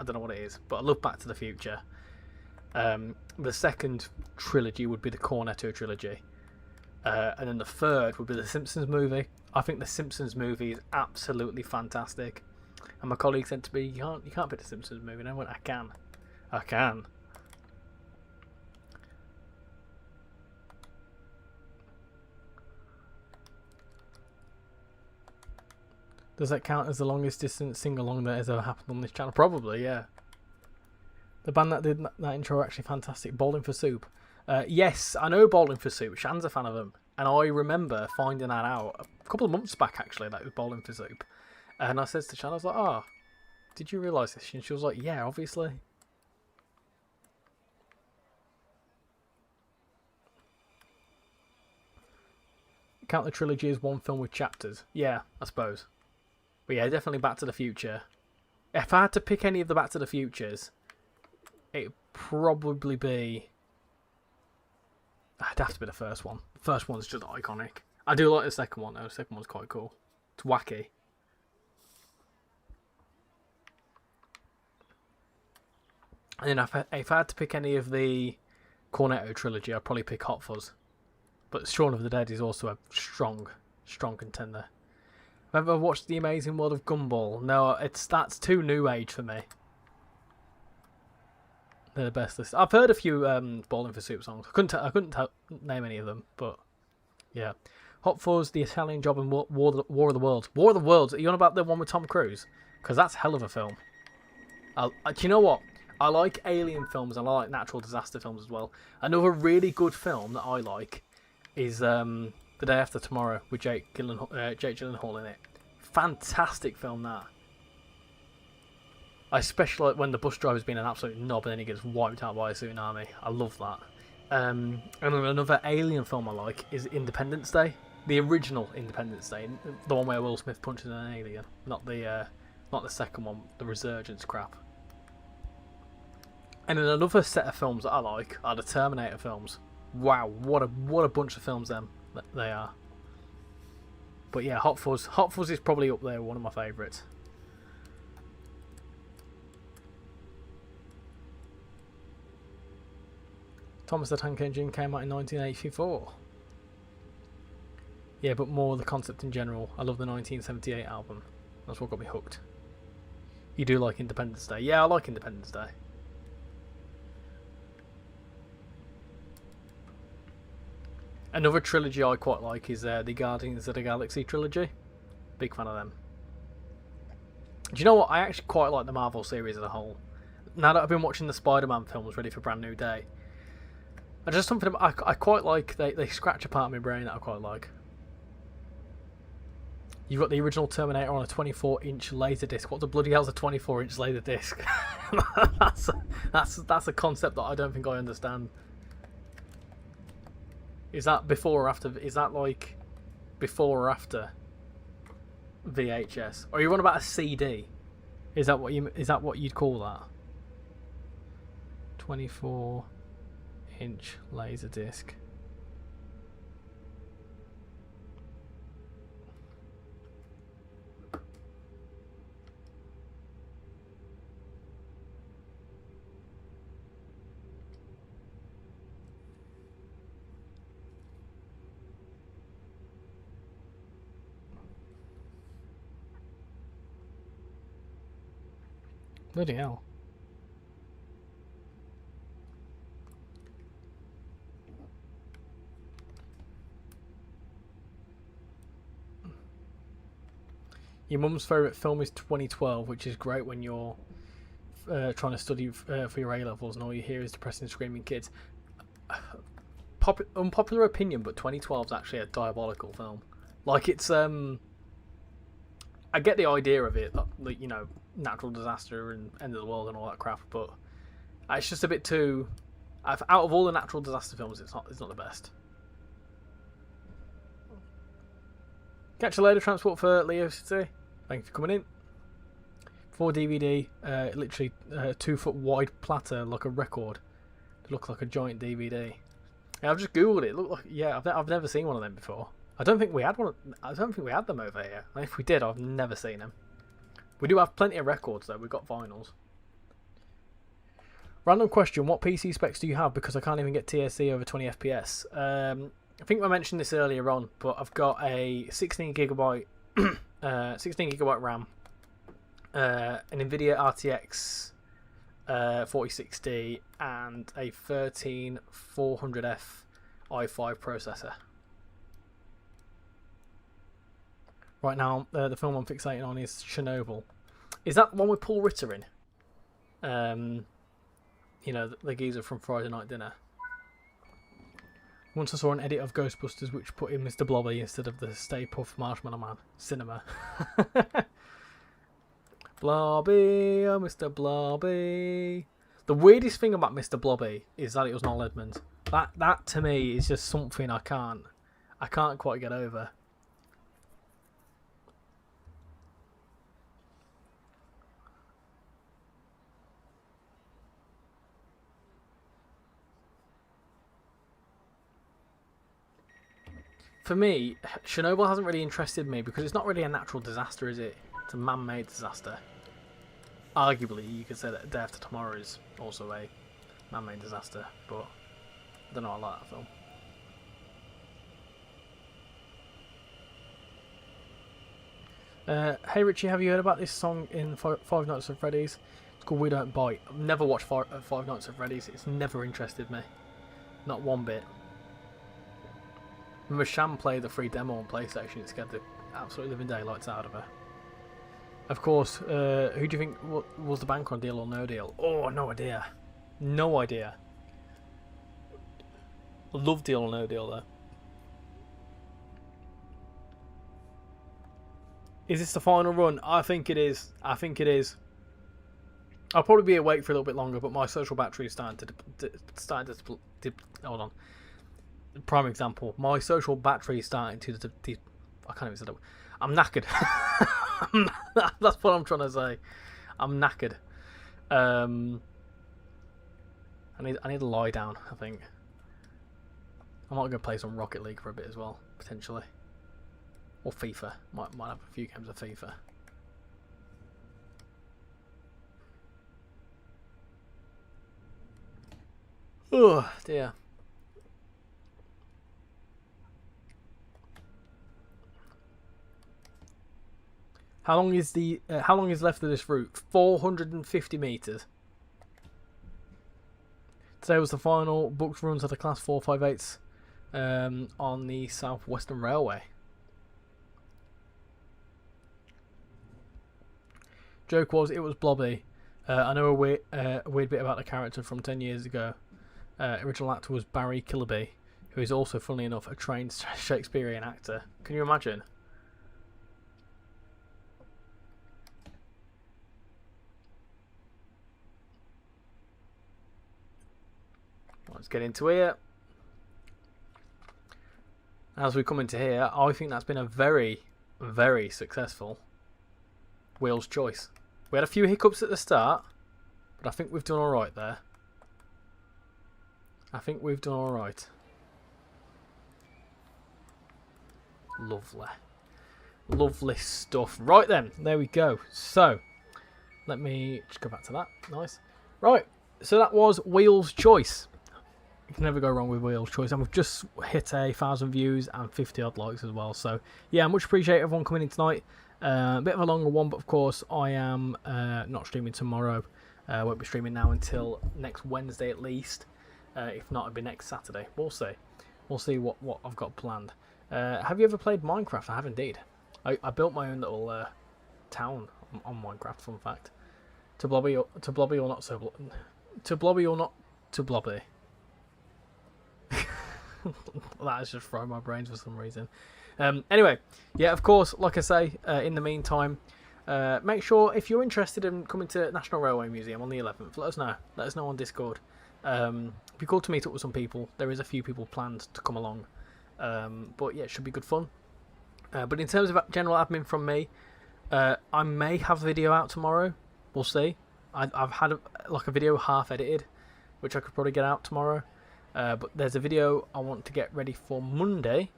don't know what it is, but I love Back to the Future. The second trilogy would be the Cornetto trilogy. And then the third would be the Simpsons movie. I think the Simpsons movie is absolutely fantastic. And my colleague said to me, you can't pick the Simpsons movie. And I went, I can. Does that count as the longest distance sing-along that has ever happened on this channel? Probably, yeah. The band that did that intro are actually fantastic. Bowling for Soup. Yes, I know Bowling for Soup. Shan's a fan of them. And I remember finding that out a couple of months back, actually, that it was Bowling for Soup. And I said to Shan, I was like, did you realise this? And she was like, yeah, obviously. Count the trilogy as one film with chapters. Yeah, I suppose. But yeah, definitely Back to the Future. If I had to pick any of the Back to the Futures, it'd probably be... It'd have to be the first one. The first one's just iconic. I do like the second one, though. The second one's quite cool. It's wacky. And then if I had to pick any of the Cornetto trilogy, I'd probably pick Hot Fuzz. But Shaun of the Dead is also a strong contender. Have you ever watched The Amazing World of Gumball? No, that's too new age for me. They're the best list. I've heard a few Bowling for Soup songs. I couldn't name any of them, but yeah. Hot Fuzz, The Italian Job, and War of the Worlds. War of the Worlds. Are you on about the one with Tom Cruise? Because that's a hell of a film. Do you know what? I like alien films and I like natural disaster films as well. Another really good film that I like is The Day After Tomorrow with Jake Gyllenhaal in it. Fantastic film, that. I especially like when the bus driver's been an absolute knob and then he gets wiped out by a tsunami. I love that. And another alien film I like is Independence Day. The original Independence Day. The one where Will Smith punches an alien. Not the second one, the Resurgence crap. And then another set of films that I like are the Terminator films. Wow, what a bunch of films they are. But yeah, Hot Fuzz. Hot Fuzz is probably up there, one of my favourites. Thomas the Tank Engine came out in 1984. Yeah, but more the concept in general. I love the 1978 album. That's what got me hooked. You do like Independence Day? Yeah, I like Independence Day. Another trilogy I quite like is the Guardians of the Galaxy trilogy. Big fan of them. Do you know what? I actually quite like the Marvel series as a whole. Now that I've been watching the Spider-Man films ready for Brand New Day, I just something about, I quite like. They scratch a part of my brain that I quite like. You've got the original Terminator on a 24-inch laser disc. What the bloody hell's a 24-inch laser disc? that's a concept that I don't think I understand. Is that before or after? Is that like before or after VHS? Or are you on about a CD? Is that what you'd call that? 24-inch laser disc. Bloody hell. Your mum's favourite film is 2012, which is great when you're trying to study for your A-levels and all you hear is depressing screaming kids. Unpopular opinion, but 2012 is actually a diabolical film. Like, it's... I get the idea of it, like, you know, natural disaster and end of the world and all that crap, but it's just a bit too... Out of all the natural disaster films, it's not the best. Catch a later transport for Leo City. Thank you for coming in. 4 DVD, literally 2 foot wide platter like a record. It looks like a giant DVD. Yeah, I've just googled it. It looked like, yeah, I've never seen one of them before. I don't think we had one. I don't think we had them over here. And if we did, I've never seen them. We do have plenty of records though. We've got vinyls. Random question: what PC specs do you have? Because I can't even get TSC over 20 FPS. I think I mentioned this earlier on, but I've got a 16 gigabyte, 16 gigabyte RAM, an Nvidia RTX 4060, and a 13400F i5 processor. Right now, the film I'm fixating on is Chernobyl. Is that the one with Paul Ritter in? You know, the geezer from Friday Night Dinner. Once I saw an edit of Ghostbusters which put in Mr. Blobby instead of the Stay Puft Marshmallow Man. Cinema. Blobby, oh Mr. Blobby. The weirdest thing about Mr. Blobby is that it was Noel Edmonds. That to me is just something I can't quite get over. For me, Chernobyl hasn't really interested me because it's not really a natural disaster, is it? It's a man-made disaster. Arguably, you could say that Day After Tomorrow is also a man-made disaster, but I don't know, I like that film. Hey Richie, have you heard about this song in Five Nights at Freddy's? It's called We Don't Bite. I've never watched Five Nights at Freddy's. It's never interested me. Not one bit. Remember Sham played the free demo on PlayStation. It scared the absolute living daylights out of her. Of course, who do you think was the banker on Deal or No Deal? Oh, no idea. No idea. I love Deal or No Deal though. Is this the final run? I think it is. I think it is. I'll probably be awake for a little bit longer, but my social battery is starting to hold on. Prime example, my social battery is starting to I can't even say that. I'm knackered. That's what I'm trying to say. I'm knackered. I need to lie down, I think. I might go play some Rocket League for a bit as well, potentially. Or FIFA. Might have a few games of FIFA. Oh dear. How long is left of this route? 450 meters. Today was the final booked runs of the Class 458s on the South Western Railway. Joke was, it was Blobby. I know a weird bit about the character from 10 years ago. Original actor was Barry Killaby, who is also, funnily enough, a trained Shakespearean actor. Can you imagine? Let's get into here. As we come into here, I think that's been a very, very successful Wheels choice. We had a few hiccups at the start, but I think we've done alright there. I think we've done alright. Lovely. Lovely stuff. Right then, there we go. So, let me just go back to that. Nice. Right, so that was Wheels choice. You can never go wrong with Wheels choice, and we've just hit 1,000 views and 50 odd likes as well. So yeah, much appreciate everyone coming in tonight. A bit of a longer one, but of course I am not streaming tomorrow. Won't be streaming now until next Wednesday at least. If not, it'll be next Saturday. We'll see. We'll see what I've got planned. Have you ever played Minecraft? I have indeed. I built my own little town on Minecraft. Fun fact. To Blobby or not so. To Blobby or not to Blobby. That has just fried my brains for some reason. Anyway, yeah, of course, like I say, in the meantime, make sure if you're interested in coming to National Railway Museum on the 11th, let us know. Let us know on Discord. It'd be cool to meet up with some people. There is a few people planned to come along. But yeah, it should be good fun. But in terms of general admin from me, I may have a video out tomorrow. We'll see. I've had a video half edited, which I could probably get out tomorrow. But there's a video I want to get ready for Monday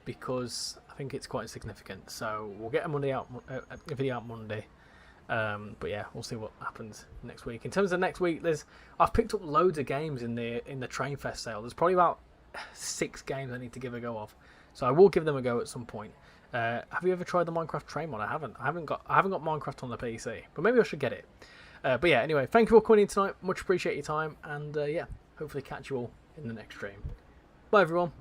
because I think it's quite significant. So we'll get a video out Monday. But yeah, we'll see what happens next week. In terms of next week, I've picked up loads of games in the Train Fest sale. There's probably about 6 games I need to give a go of. So I will give them a go at some point. Have you ever tried the Minecraft train mod? I haven't. I haven't got Minecraft on the PC, but maybe I should get it. But yeah, anyway, thank you for coming in tonight. Much appreciate your time, and yeah, hopefully catch you all in the next stream. Bye everyone.